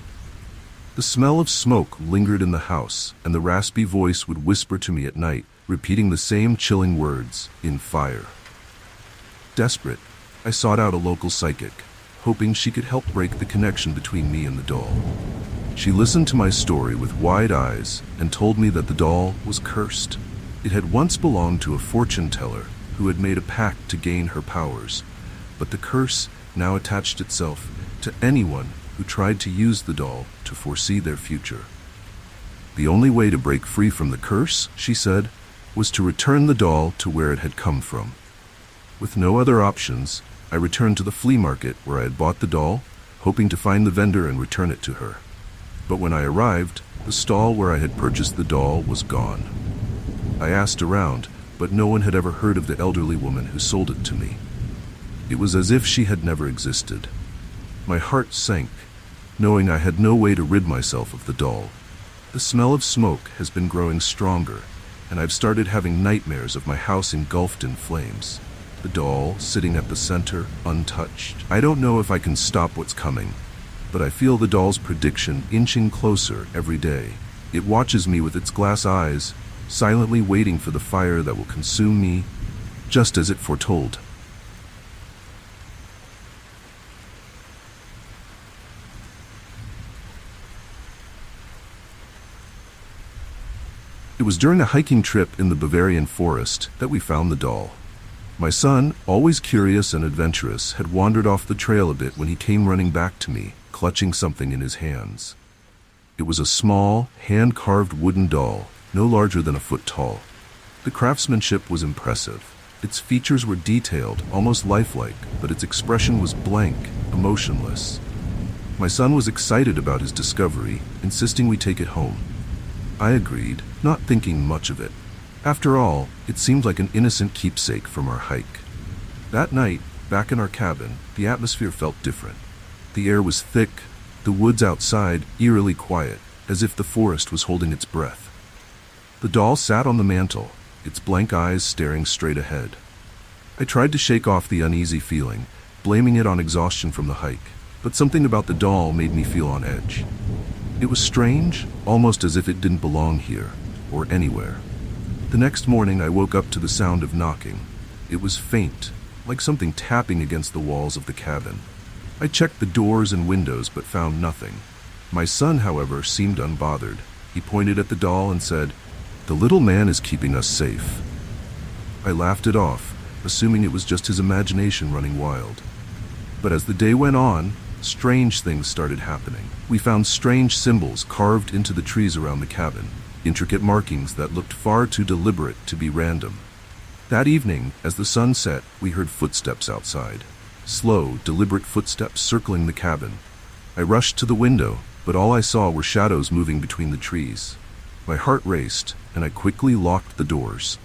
The smell of smoke lingered in the house, and the raspy voice would whisper to me at night, repeating the same chilling words, "In fire." Desperate, I sought out a local psychic, hoping she could help break the connection between me and the doll. She listened to my story with wide eyes and told me that the doll was cursed. It had once belonged to a fortune teller who had made a pact to gain her powers, but the curse now attached itself to anyone who tried to use the doll to foresee their future. The only way to break free from the curse, she said, was to return the doll to where it had come from. With no other options, I returned to the flea market where I had bought the doll, hoping to find the vendor and return it to her. But when I arrived, the stall where I had purchased the doll was gone. I asked around, but no one had ever heard of the elderly woman who sold it to me. It was as if she had never existed. My heart sank, knowing I had no way to rid myself of the doll. The smell of smoke has been growing stronger, and I've started having nightmares of my house engulfed in flames. The doll sitting at the center, untouched. I don't know if I can stop what's coming, but I feel the doll's prediction inching closer every day. It watches me with its glass eyes, silently waiting for the fire that will consume me, just as it foretold. It was during a hiking trip in the Bavarian forest that we found the doll. My son, always curious and adventurous, had wandered off the trail a bit when he came running back to me, clutching something in his hands. It was a small, hand-carved wooden doll, no larger than a foot tall. The craftsmanship was impressive. Its features were detailed, almost lifelike, but its expression was blank, emotionless. My son was excited about his discovery, insisting we take it home. I agreed, not thinking much of it. After all, it seemed like an innocent keepsake from our hike. That night, back in our cabin, the atmosphere felt different. The air was thick, the woods outside eerily quiet, as if the forest was holding its breath. The doll sat on the mantel, its blank eyes staring straight ahead. I tried to shake off the uneasy feeling, blaming it on exhaustion from the hike, but something about the doll made me feel on edge. It was strange, almost as if it didn't belong here, or anywhere. The next morning I woke up to the sound of knocking. It was faint, like something tapping against the walls of the cabin. I checked the doors and windows but found nothing. My son, however, seemed unbothered. He pointed at the doll and said, "The little man is keeping us safe." I laughed it off, assuming it was just his imagination running wild. But as the day went on, strange things started happening. We found strange symbols carved into the trees around the cabin, intricate markings that looked far too deliberate to be random. That evening, as the sun set, we heard footsteps outside. Slow, deliberate footsteps circling the cabin. I rushed to the window, but all I saw were shadows moving between the trees. My heart raced, and I quickly locked the doors.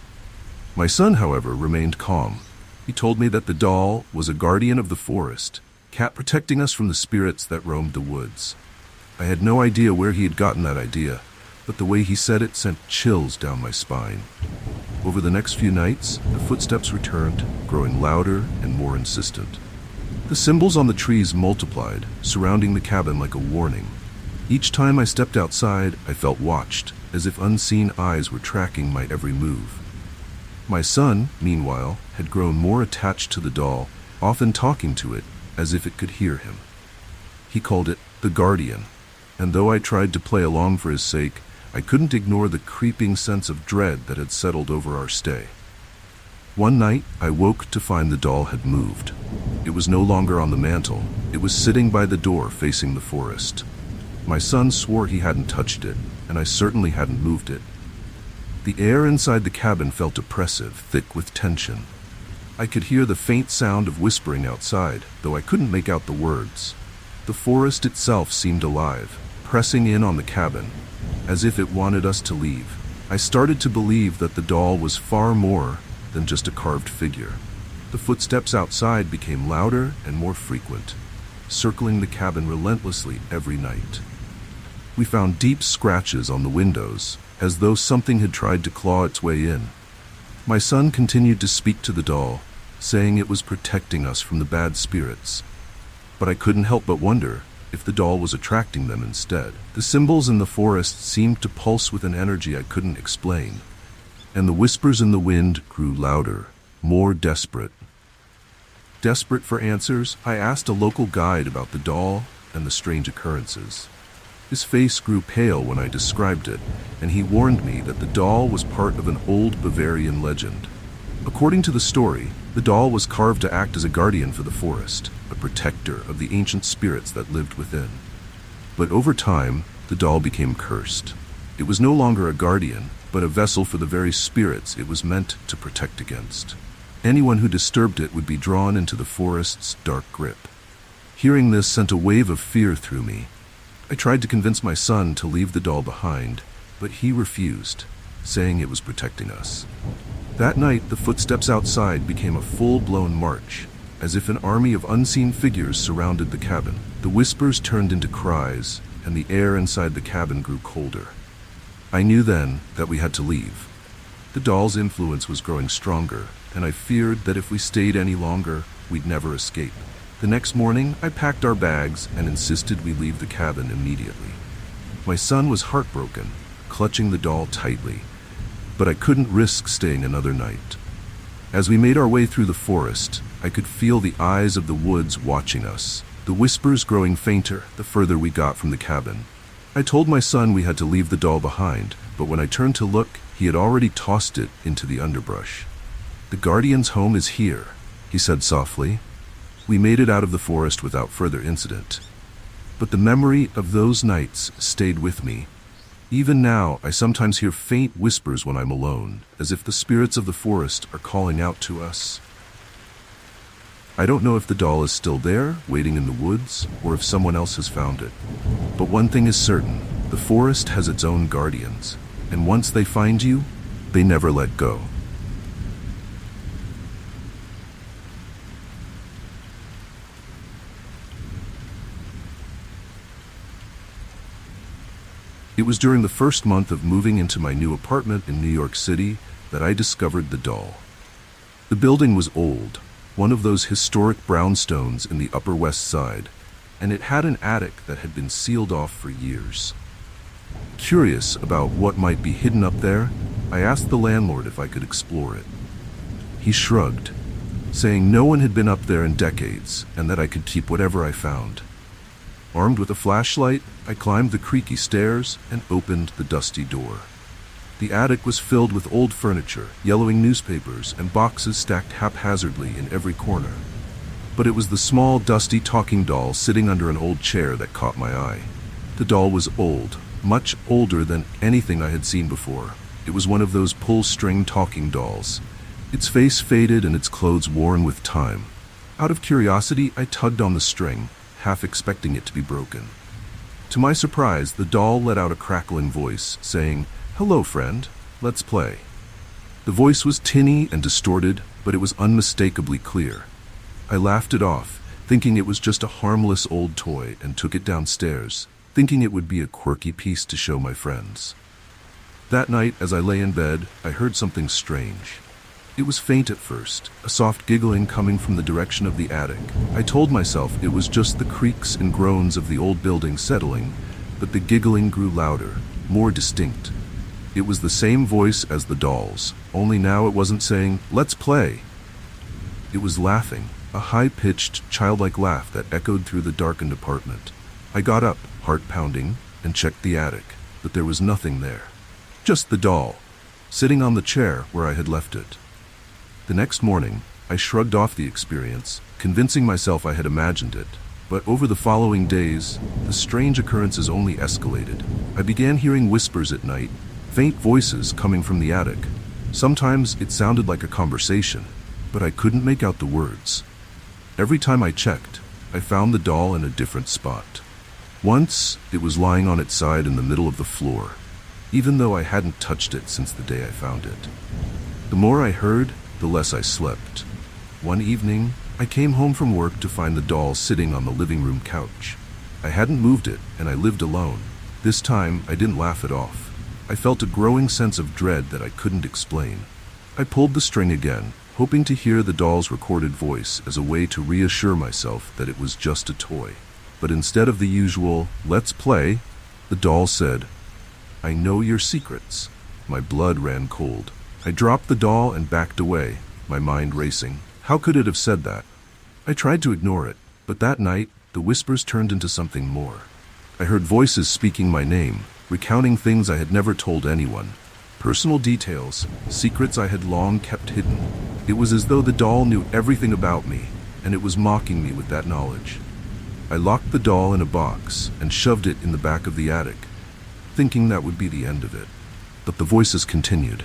My son, however, remained calm. He told me that the doll was a guardian of the forest, cat protecting us from the spirits that roamed the woods. I had no idea where he had gotten that idea, but the way he said it sent chills down my spine. Over the next few nights, the footsteps returned, growing louder and more insistent. The symbols on the trees multiplied, surrounding the cabin like a warning. Each time I stepped outside, I felt watched, as if unseen eyes were tracking my every move. My son, meanwhile, had grown more attached to the doll, often talking to it as if it could hear him. He called it the guardian, and though I tried to play along for his sake, I couldn't ignore the creeping sense of dread that had settled over our stay. One night, I woke to find the doll had moved. It was no longer on the mantel. It was sitting by the door facing the forest. My son swore he hadn't touched it, and I certainly hadn't moved it. The air inside the cabin felt oppressive, thick with tension. I could hear the faint sound of whispering outside, though I couldn't make out the words. The forest itself seemed alive, pressing in on the cabin, as if it wanted us to leave. I started to believe that the doll was far more than just a carved figure. The footsteps outside became louder and more frequent, circling the cabin relentlessly every night. We found deep scratches on the windows, as though something had tried to claw its way in. My son continued to speak to the doll, saying it was protecting us from the bad spirits. But I couldn't help but wonder if the doll was attracting them instead. The symbols in the forest seemed to pulse with an energy I couldn't explain, and the whispers in the wind grew louder, more desperate. Desperate for answers, I asked a local guide about the doll and the strange occurrences. His face grew pale when I described it, and he warned me that the doll was part of an old Bavarian legend. According to the story, the doll was carved to act as a guardian for the forest, a protector of the ancient spirits that lived within. But over time, the doll became cursed. It was no longer a guardian, but a vessel for the very spirits it was meant to protect against. Anyone who disturbed it would be drawn into the forest's dark grip. Hearing this sent a wave of fear through me. I tried to convince my son to leave the doll behind, but he refused, saying it was protecting us. That night, the footsteps outside became a full-blown march, as if an army of unseen figures surrounded the cabin. The whispers turned into cries, and the air inside the cabin grew colder. I knew then that we had to leave. The doll's influence was growing stronger, and I feared that if we stayed any longer, we'd never escape. The next morning, I packed our bags and insisted we leave the cabin immediately. My son was heartbroken, clutching the doll tightly, but I couldn't risk staying another night. As we made our way through the forest, I could feel the eyes of the woods watching us, the whispers growing fainter the further we got from the cabin. I told my son we had to leave the doll behind, but when I turned to look, he had already tossed it into the underbrush. "The guardian's home is here," he said softly. We made it out of the forest without further incident. But the memory of those nights stayed with me. Even now, I sometimes hear faint whispers when I'm alone, as if the spirits of the forest are calling out to us. I don't know if the doll is still there, waiting in the woods, or if someone else has found it. But one thing is certain, the forest has its own guardians, and once they find you, they never let go. It was during the first month of moving into my new apartment in New York City that I discovered the doll. The building was old, one of those historic brownstones in the Upper West Side, and it had an attic that had been sealed off for years. Curious about what might be hidden up there, I asked the landlord if I could explore it. He shrugged, saying no one had been up there in decades and that I could keep whatever I found. Armed with a flashlight, I climbed the creaky stairs and opened the dusty door. The attic was filled with old furniture, yellowing newspapers, and boxes stacked haphazardly in every corner. But it was the small, dusty talking doll sitting under an old chair that caught my eye. The doll was old, much older than anything I had seen before. It was one of those pull-string talking dolls, its face faded and its clothes worn with time. Out of curiosity, I tugged on the string, half expecting it to be broken. To my surprise, the doll let out a crackling voice, saying, "Hello, friend, let's play." The voice was tinny and distorted, but it was unmistakably clear. I laughed it off, thinking it was just a harmless old toy, and took it downstairs, thinking it would be a quirky piece to show my friends. That night, as I lay in bed, I heard something strange. It was faint at first, a soft giggling coming from the direction of the attic. I told myself it was just the creaks and groans of the old building settling, but the giggling grew louder, more distinct. It was the same voice as the doll's, only now it wasn't saying, "Let's play." It was laughing, a high-pitched, childlike laugh that echoed through the darkened apartment. I got up, heart pounding, and checked the attic, but there was nothing there. Just the doll, sitting on the chair where I had left it. The next morning, I shrugged off the experience, convincing myself I had imagined it. But over the following days, the strange occurrences only escalated. I began hearing whispers at night, faint voices coming from the attic. Sometimes it sounded like a conversation, but I couldn't make out the words. Every time I checked, I found the doll in a different spot. Once, it was lying on its side in the middle of the floor, even though I hadn't touched it since the day I found it. The more I heard, the less I slept. One evening, I came home from work to find the doll sitting on the living room couch. I hadn't moved it, and I lived alone. This time, I didn't laugh it off. I felt a growing sense of dread that I couldn't explain. I pulled the string again, hoping to hear the doll's recorded voice as a way to reassure myself that it was just a toy. But instead of the usual, "Let's play," the doll said, "I know your secrets." My blood ran cold. I dropped the doll and backed away, my mind racing. How could it have said that? I tried to ignore it, but that night, the whispers turned into something more. I heard voices speaking my name, recounting things I had never told anyone. Personal details, secrets I had long kept hidden. It was as though the doll knew everything about me, and it was mocking me with that knowledge. I locked the doll in a box and shoved it in the back of the attic, thinking that would be the end of it. But the voices continued.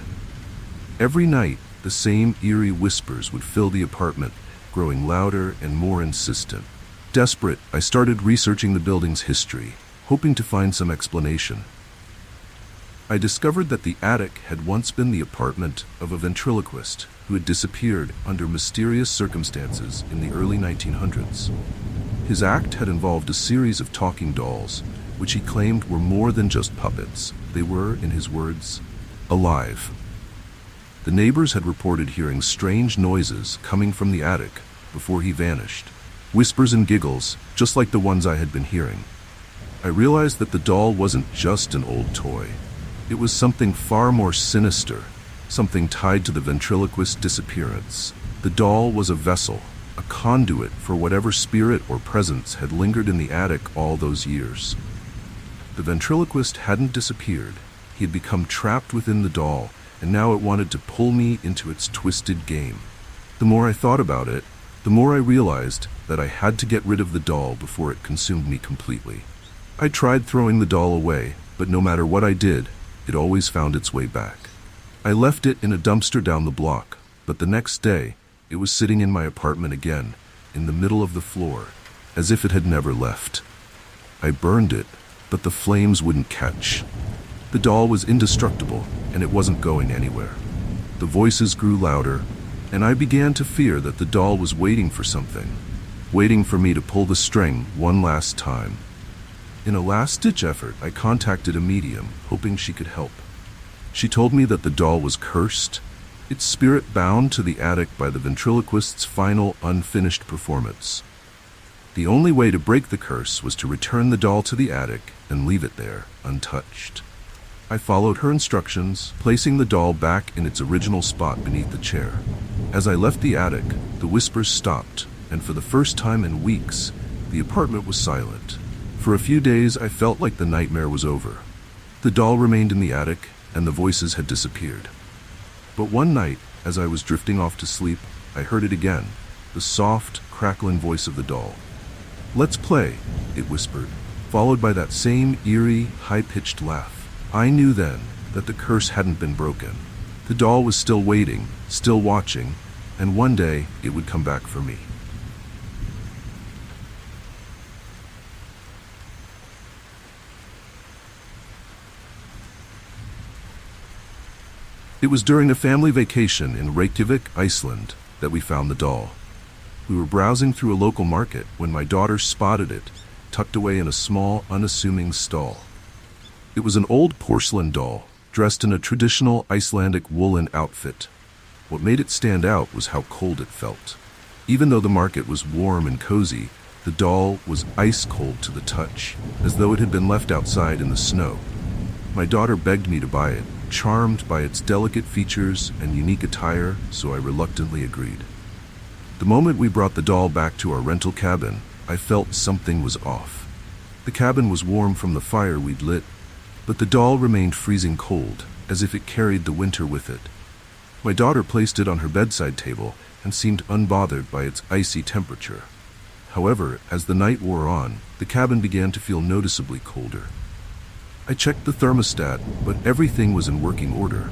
Every night, the same eerie whispers would fill the apartment, growing louder and more insistent. Desperate, I started researching the building's history, hoping to find some explanation. I discovered that the attic had once been the apartment of a ventriloquist who had disappeared under mysterious circumstances in the early 1900s. His act had involved a series of talking dolls, which he claimed were more than just puppets. They were, in his words, alive. The neighbors had reported hearing strange noises coming from the attic before he vanished. Whispers and giggles, just like the ones I had been hearing. I realized that the doll wasn't just an old toy. It was something far more sinister, something tied to the ventriloquist's disappearance. The doll was a vessel, a conduit for whatever spirit or presence had lingered in the attic all those years. The ventriloquist hadn't disappeared. He had become trapped within the doll, and now it wanted to pull me into its twisted game. The more I thought about it, the more I realized that I had to get rid of the doll before it consumed me completely. I tried throwing the doll away, but no matter what I did, it always found its way back. I left it in a dumpster down the block, but the next day, it was sitting in my apartment again, in the middle of the floor, as if it had never left. I burned it, but the flames wouldn't catch. The doll was indestructible, and it wasn't going anywhere. The voices grew louder, and I began to fear that the doll was waiting for something, waiting for me to pull the string one last time. In a last-ditch effort, I contacted a medium, hoping she could help. She told me that the doll was cursed, its spirit bound to the attic by the ventriloquist's final unfinished performance. The only way to break the curse was to return the doll to the attic and leave it there, untouched. I followed her instructions, placing the doll back in its original spot beneath the chair. As I left the attic, the whispers stopped, and for the first time in weeks, the apartment was silent. For a few days, I felt like the nightmare was over. The doll remained in the attic, and the voices had disappeared. But one night, as I was drifting off to sleep, I heard it again, the soft, crackling voice of the doll. "Let's play," it whispered, followed by that same eerie, high-pitched laugh. I knew then that the curse hadn't been broken. The doll was still waiting, still watching, and one day it would come back for me. It was during a family vacation in Reykjavik, Iceland, that we found the doll. We were browsing through a local market when my daughter spotted it, tucked away in a small, unassuming stall. It was an old porcelain doll, dressed in a traditional Icelandic woolen outfit. What made it stand out was how cold it felt. Even though the market was warm and cozy, the doll was ice cold to the touch, as though it had been left outside in the snow. My daughter begged me to buy it, charmed by its delicate features and unique attire, so I reluctantly agreed. The moment we brought the doll back to our rental cabin, I felt something was off. The cabin was warm from the fire we'd lit, but the doll remained freezing cold, as if it carried the winter with it. My daughter placed it on her bedside table and seemed unbothered by its icy temperature. However, as the night wore on, the cabin began to feel noticeably colder. I checked the thermostat, but everything was in working order.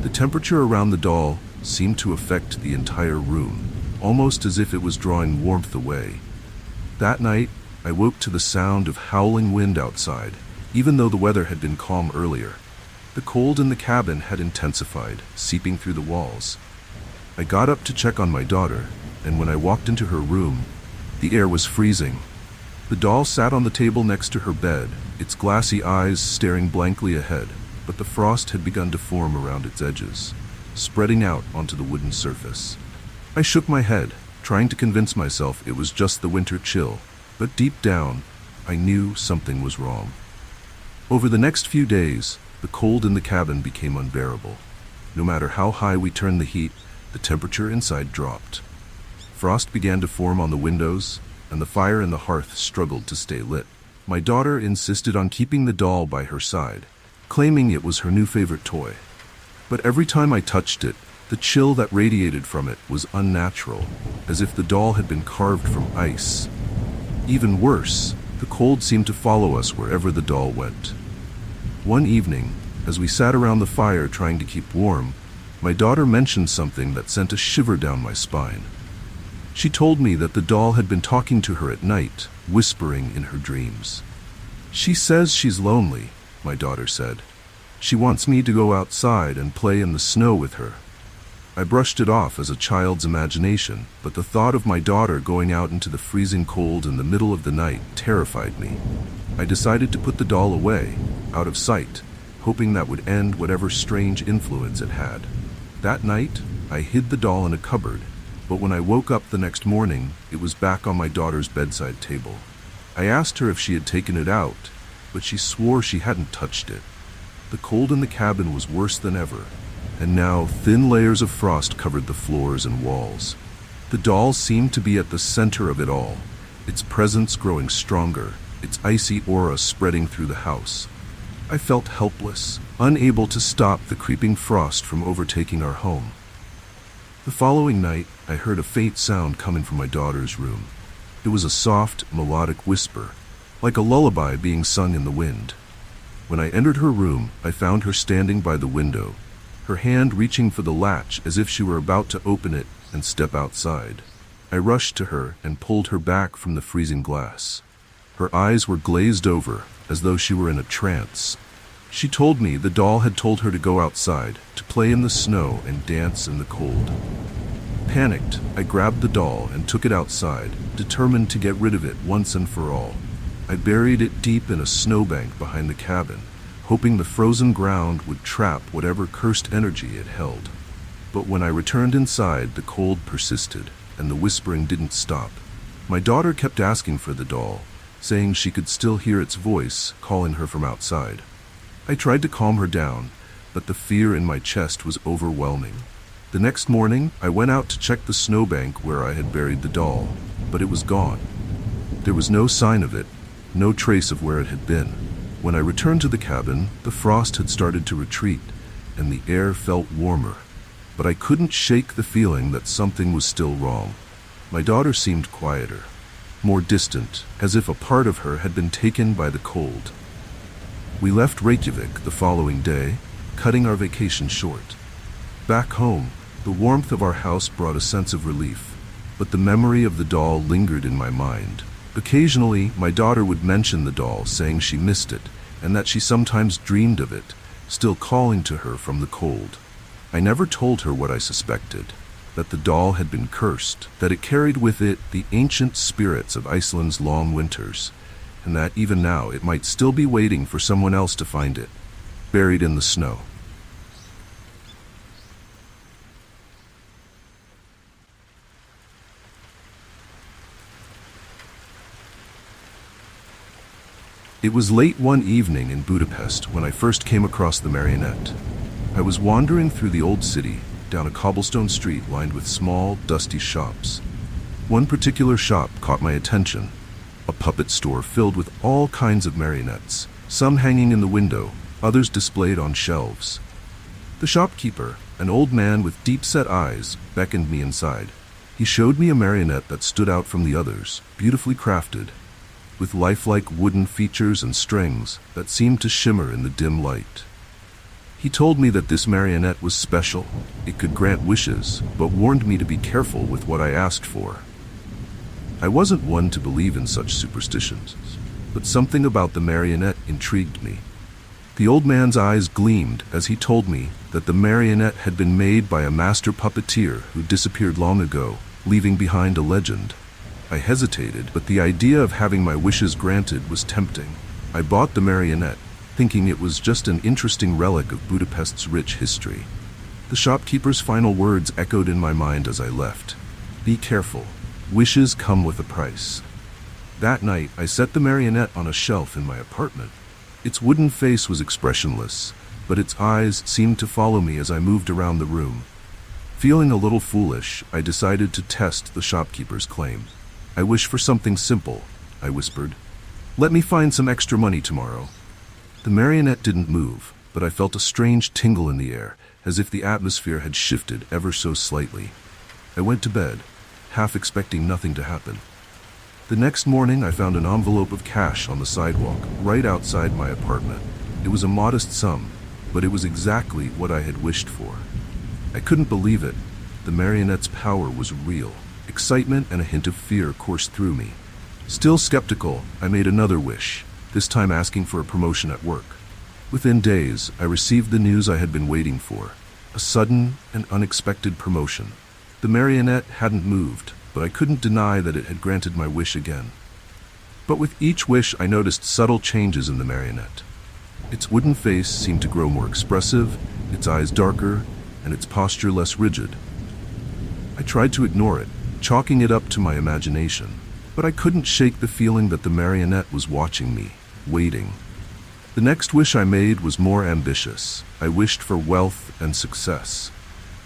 The temperature around the doll seemed to affect the entire room, almost as if it was drawing warmth away. That night, I woke to the sound of howling wind outside, even though the weather had been calm earlier. The cold in the cabin had intensified, seeping through the walls. I got up to check on my daughter, and when I walked into her room, the air was freezing. The doll sat on the table next to her bed, its glassy eyes staring blankly ahead, but the frost had begun to form around its edges, spreading out onto the wooden surface. I shook my head, trying to convince myself it was just the winter chill, but deep down, I knew something was wrong. Over the next few days, the cold in the cabin became unbearable. No matter how high we turned the heat, the temperature inside dropped. Frost began to form on the windows, and the fire in the hearth struggled to stay lit. My daughter insisted on keeping the doll by her side, claiming it was her new favorite toy. But every time I touched it, the chill that radiated from it was unnatural, as if the doll had been carved from ice. Even worse, the cold seemed to follow us wherever the doll went. One evening, as we sat around the fire trying to keep warm, my daughter mentioned something that sent a shiver down my spine. She told me that the doll had been talking to her at night, whispering in her dreams. "She says she's lonely," my daughter said. "She wants me to go outside and play in the snow with her." I brushed it off as a child's imagination, but the thought of my daughter going out into the freezing cold in the middle of the night terrified me. I decided to put the doll away, out of sight, hoping that would end whatever strange influence it had. That night, I hid the doll in a cupboard, but when I woke up the next morning, it was back on my daughter's bedside table. I asked her if she had taken it out, but she swore she hadn't touched it. The cold in the cabin was worse than ever, and now thin layers of frost covered the floors and walls. The doll seemed to be at the center of it all, its presence growing stronger, its icy aura spreading through the house. I felt helpless, unable to stop the creeping frost from overtaking our home. The following night, I heard a faint sound coming from my daughter's room. It was a soft, melodic whisper, like a lullaby being sung in the wind. When I entered her room, I found her standing by the window, her hand reaching for the latch as if she were about to open it and step outside. I rushed to her and pulled her back from the freezing glass. Her eyes were glazed over, as though she were in a trance. She told me the doll had told her to go outside, to play in the snow and dance in the cold. Panicked, I grabbed the doll and took it outside, determined to get rid of it once and for all. I buried it deep in a snowbank behind the cabin, hoping the frozen ground would trap whatever cursed energy it held. But when I returned inside, the cold persisted, and the whispering didn't stop. My daughter kept asking for the doll, saying she could still hear its voice calling her from outside. I tried to calm her down, but the fear in my chest was overwhelming. The next morning, I went out to check the snowbank where I had buried the doll, but it was gone. There was no sign of it, no trace of where it had been. When I returned to the cabin, the frost had started to retreat, and the air felt warmer. But I couldn't shake the feeling that something was still wrong. My daughter seemed quieter, more distant, as if a part of her had been taken by the cold. We left Reykjavik the following day, cutting our vacation short. Back home, the warmth of our house brought a sense of relief, but the memory of the doll lingered in my mind. Occasionally, my daughter would mention the doll, saying she missed it, and that she sometimes dreamed of it, still calling to her from the cold. I never told her what I suspected, that the doll had been cursed, that it carried with it the ancient spirits of Iceland's long winters, and that even now it might still be waiting for someone else to find it, buried in the snow. It was late one evening in Budapest when I first came across the marionette. I was wandering through the old city, down a cobblestone street lined with small, dusty shops. One particular shop caught my attention, a puppet store filled with all kinds of marionettes, some hanging in the window, others displayed on shelves. The shopkeeper, an old man with deep-set eyes, beckoned me inside. He showed me a marionette that stood out from the others, beautifully crafted, with lifelike wooden features and strings that seemed to shimmer in the dim light. He told me that this marionette was special. It could grant wishes, but warned me to be careful with what I asked for. I wasn't one to believe in such superstitions, but something about the marionette intrigued me. The old man's eyes gleamed as he told me that the marionette had been made by a master puppeteer who disappeared long ago, leaving behind a legend. I hesitated, but the idea of having my wishes granted was tempting. I bought the marionette, thinking it was just an interesting relic of Budapest's rich history. The shopkeeper's final words echoed in my mind as I left. Be careful. Wishes come with a price. That night, I set the marionette on a shelf in my apartment. Its wooden face was expressionless, but its eyes seemed to follow me as I moved around the room. Feeling a little foolish, I decided to test the shopkeeper's claim. I wish for something simple, I whispered. Let me find some extra money tomorrow. The marionette didn't move, but I felt a strange tingle in the air, as if the atmosphere had shifted ever so slightly. I went to bed, half expecting nothing to happen. The next morning, I found an envelope of cash on the sidewalk, right outside my apartment. It was a modest sum, but it was exactly what I had wished for. I couldn't believe it. The marionette's power was real. Excitement and a hint of fear coursed through me. Still skeptical, I made another wish, this time asking for a promotion at work. Within days, I received the news I had been waiting for, a sudden and unexpected promotion. The marionette hadn't moved, but I couldn't deny that it had granted my wish again. But with each wish, I noticed subtle changes in the marionette. Its wooden face seemed to grow more expressive, its eyes darker, and its posture less rigid. I tried to ignore it, chalking it up to my imagination, but I couldn't shake the feeling that the marionette was watching me, waiting. The next wish I made was more ambitious. I wished for wealth and success.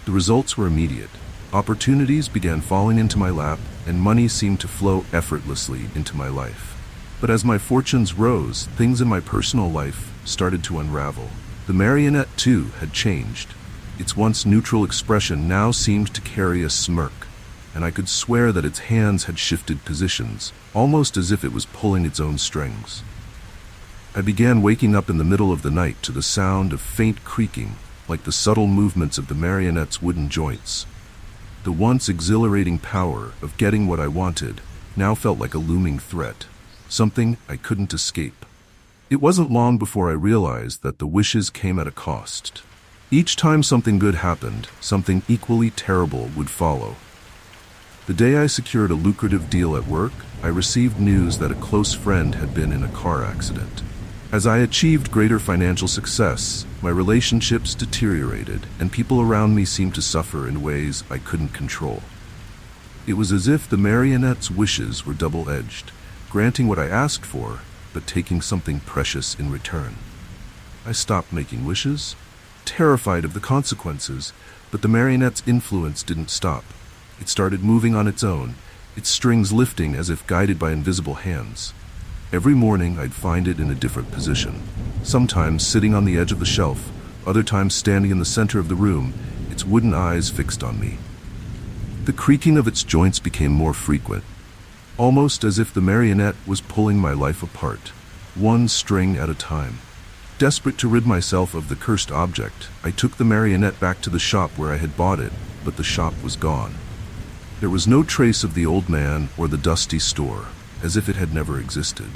The results were immediate. Opportunities began falling into my lap, and money seemed to flow effortlessly into my life. But as my fortunes rose, things in my personal life started to unravel. The marionette, too, had changed. Its once neutral expression now seemed to carry a smirk, and I could swear that its hands had shifted positions, almost as if it was pulling its own strings. I began waking up in the middle of the night to the sound of faint creaking, like the subtle movements of the marionette's wooden joints. The once exhilarating power of getting what I wanted now felt like a looming threat, something I couldn't escape. It wasn't long before I realized that the wishes came at a cost. Each time something good happened, something equally terrible would follow. The day I secured a lucrative deal at work, I received news that a close friend had been in a car accident. As I achieved greater financial success, my relationships deteriorated, and people around me seemed to suffer in ways I couldn't control. It was as if the marionette's wishes were double-edged, granting what I asked for, but taking something precious in return. I stopped making wishes, terrified of the consequences, but the marionette's influence didn't stop. It started moving on its own, its strings lifting as if guided by invisible hands. Every morning, I'd find it in a different position, sometimes sitting on the edge of the shelf, other times standing in the center of the room, its wooden eyes fixed on me. The creaking of its joints became more frequent, almost as if the marionette was pulling my life apart, one string at a time. Desperate to rid myself of the cursed object, I took the marionette back to the shop where I had bought it, but the shop was gone. There was no trace of the old man or the dusty store, as if it had never existed.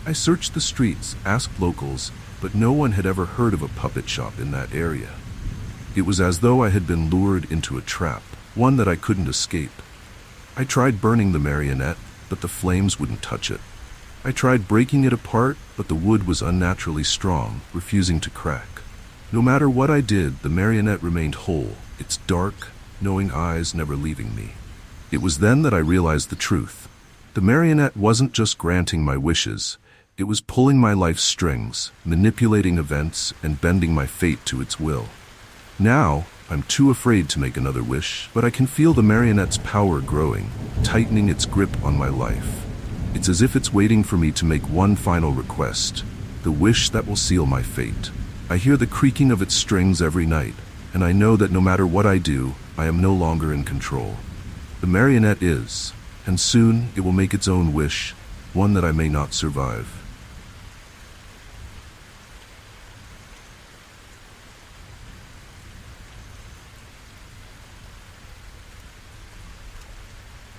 I searched the streets, asked locals, but no one had ever heard of a puppet shop in that area. It was as though I had been lured into a trap, one that I couldn't escape. I tried burning the marionette, but the flames wouldn't touch it. I tried breaking it apart, but the wood was unnaturally strong, refusing to crack. No matter what I did, the marionette remained whole, its dark, knowing eyes never leaving me. It was then that I realized the truth. The marionette wasn't just granting my wishes, It was pulling my life's strings, manipulating events, and bending my fate to its will. Now, I'm too afraid to make another wish, but I can feel the marionette's power growing, tightening its grip on my life. It's as if it's waiting for me to make one final request, the wish that will seal my fate. I hear the creaking of its strings every night, and I know that no matter what I do, I am no longer in control. The marionette is, and soon it will make its own wish, one that I may not survive.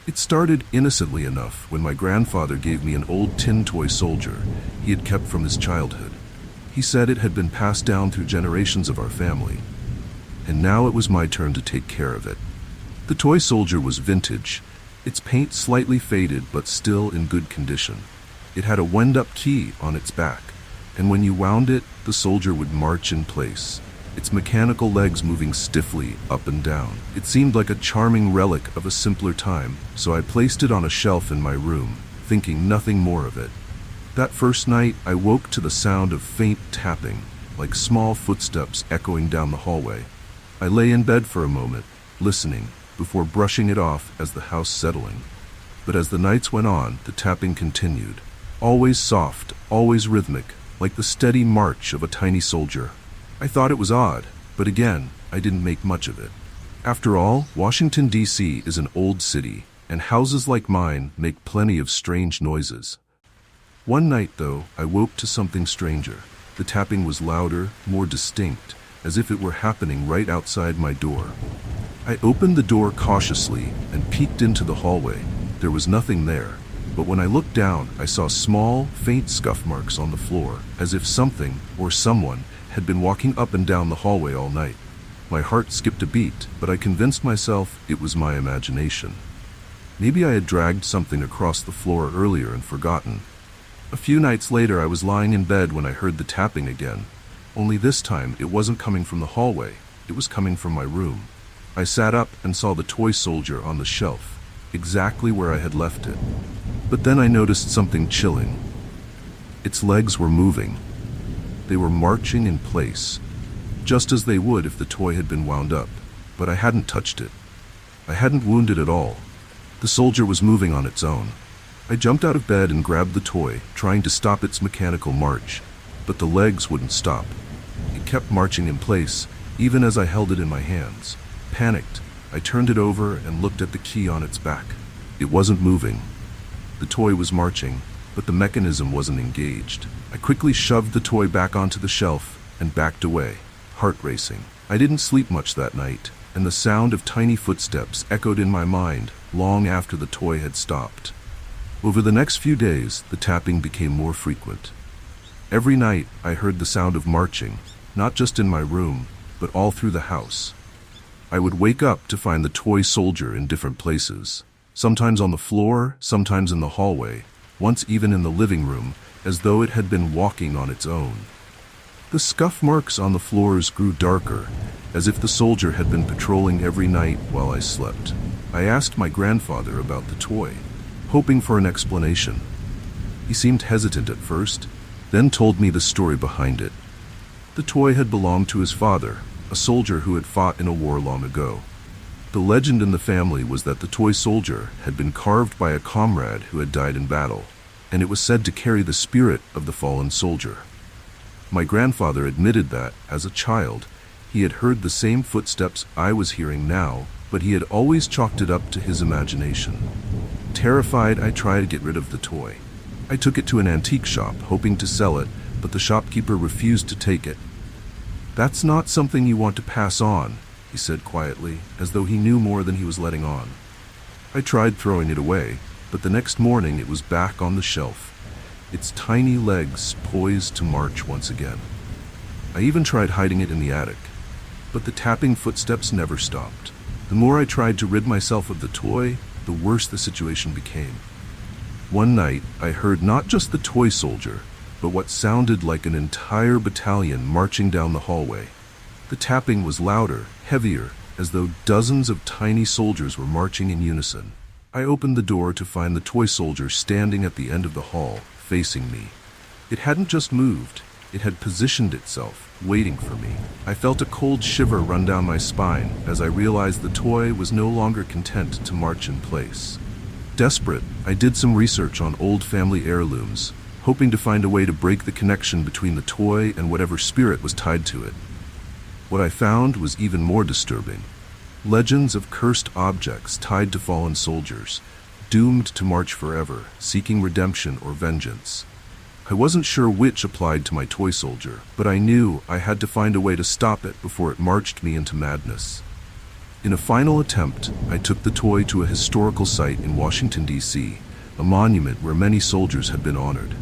It started innocently enough when my grandfather gave me an old tin toy soldier he had kept from his childhood. He said it had been passed down through generations of our family, and now it was my turn to take care of it. The toy soldier was vintage, its paint slightly faded but still in good condition. It had a wind-up key on its back, and when you wound it, the soldier would march in place, its mechanical legs moving stiffly up and down. It seemed like a charming relic of a simpler time, so I placed it on a shelf in my room, thinking nothing more of it. That first night, I woke to the sound of faint tapping, like small footsteps echoing down the hallway. I lay in bed for a moment, listening, before brushing it off as the house settling. But as the nights went on, the tapping continued, always soft, always rhythmic, like the steady march of a tiny soldier. I thought it was odd, but again, I didn't make much of it. After all, Washington, D.C. is an old city, and houses like mine make plenty of strange noises. One night, though, I woke to something stranger. The tapping was louder, more distinct, as if it were happening right outside my door. I opened the door cautiously and peeked into the hallway. There was nothing there, but when I looked down, I saw small, faint scuff marks on the floor, as if something, or someone, had been walking up and down the hallway all night. My heart skipped a beat, but I convinced myself it was my imagination. Maybe I had dragged something across the floor earlier and forgotten. A few nights later, I was lying in bed when I heard the tapping again. Only this time, it wasn't coming from the hallway. It was coming from my room. I sat up and saw the toy soldier on the shelf, exactly where I had left it. But then I noticed something chilling. Its legs were moving. They were marching in place, just as they would if the toy had been wound up. But I hadn't touched it. I hadn't wounded it at all. The soldier was moving on its own. I jumped out of bed and grabbed the toy, trying to stop its mechanical march, but the legs wouldn't stop. It kept marching in place, even as I held it in my hands. Panicked, I turned it over and looked at the key on its back. It wasn't moving. The toy was marching, but the mechanism wasn't engaged. I quickly shoved the toy back onto the shelf and backed away, heart racing. I didn't sleep much that night, and the sound of tiny footsteps echoed in my mind long after the toy had stopped. Over the next few days, the tapping became more frequent. Every night, I heard the sound of marching, not just in my room, but all through the house. I would wake up to find the toy soldier in different places, sometimes on the floor, sometimes in the hallway, once even in the living room, as though it had been walking on its own. The scuff marks on the floors grew darker, as if the soldier had been patrolling every night while I slept. I asked my grandfather about the toy, hoping for an explanation. He seemed hesitant at first, then told me the story behind it. The toy had belonged to his father, a soldier who had fought in a war long ago. The legend in the family was that the toy soldier had been carved by a comrade who had died in battle, and it was said to carry the spirit of the fallen soldier. My grandfather admitted that, as a child, he had heard the same footsteps I was hearing now, but he had always chalked it up to his imagination. Terrified, I tried to get rid of the toy. I took it to an antique shop, hoping to sell it, but the shopkeeper refused to take it. "That's not something you want to pass on," he said quietly, as though he knew more than he was letting on. I tried throwing it away, but the next morning it was back on the shelf, its tiny legs poised to march once again. I even tried hiding it in the attic, but the tapping footsteps never stopped. The more I tried to rid myself of the toy, the worse the situation became. One night, I heard not just the toy soldier, but what sounded like an entire battalion marching down the hallway. The tapping was louder, heavier, as though dozens of tiny soldiers were marching in unison. I opened the door to find the toy soldier standing at the end of the hall, facing me. It hadn't just moved, it had positioned itself, waiting for me. I felt a cold shiver run down my spine as I realized the toy was no longer content to march in place. Desperate, I did some research on old family heirlooms, hoping to find a way to break the connection between the toy and whatever spirit was tied to it. What I found was even more disturbing. Legends of cursed objects tied to fallen soldiers, doomed to march forever, seeking redemption or vengeance. I wasn't sure which applied to my toy soldier, but I knew I had to find a way to stop it before it marched me into madness. In a final attempt, I took the toy to a historical site in Washington, D.C., a monument where many soldiers had been honored.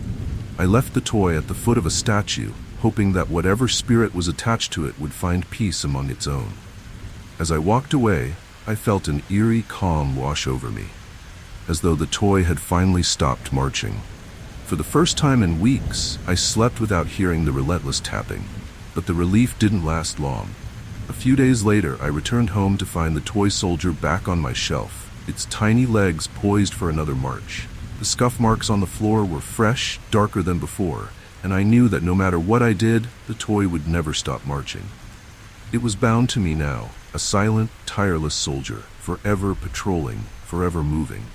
I left the toy at the foot of a statue, hoping that whatever spirit was attached to it would find peace among its own. As I walked away, I felt an eerie calm wash over me, as though the toy had finally stopped marching. For the first time in weeks, I slept without hearing the relentless tapping, but the relief didn't last long. A few days later, I returned home to find the toy soldier back on my shelf, its tiny legs poised for another march. The scuff marks on the floor were fresh, darker than before, and I knew that no matter what I did, the toy would never stop marching. It was bound to me now, a silent, tireless soldier, forever patrolling, forever moving.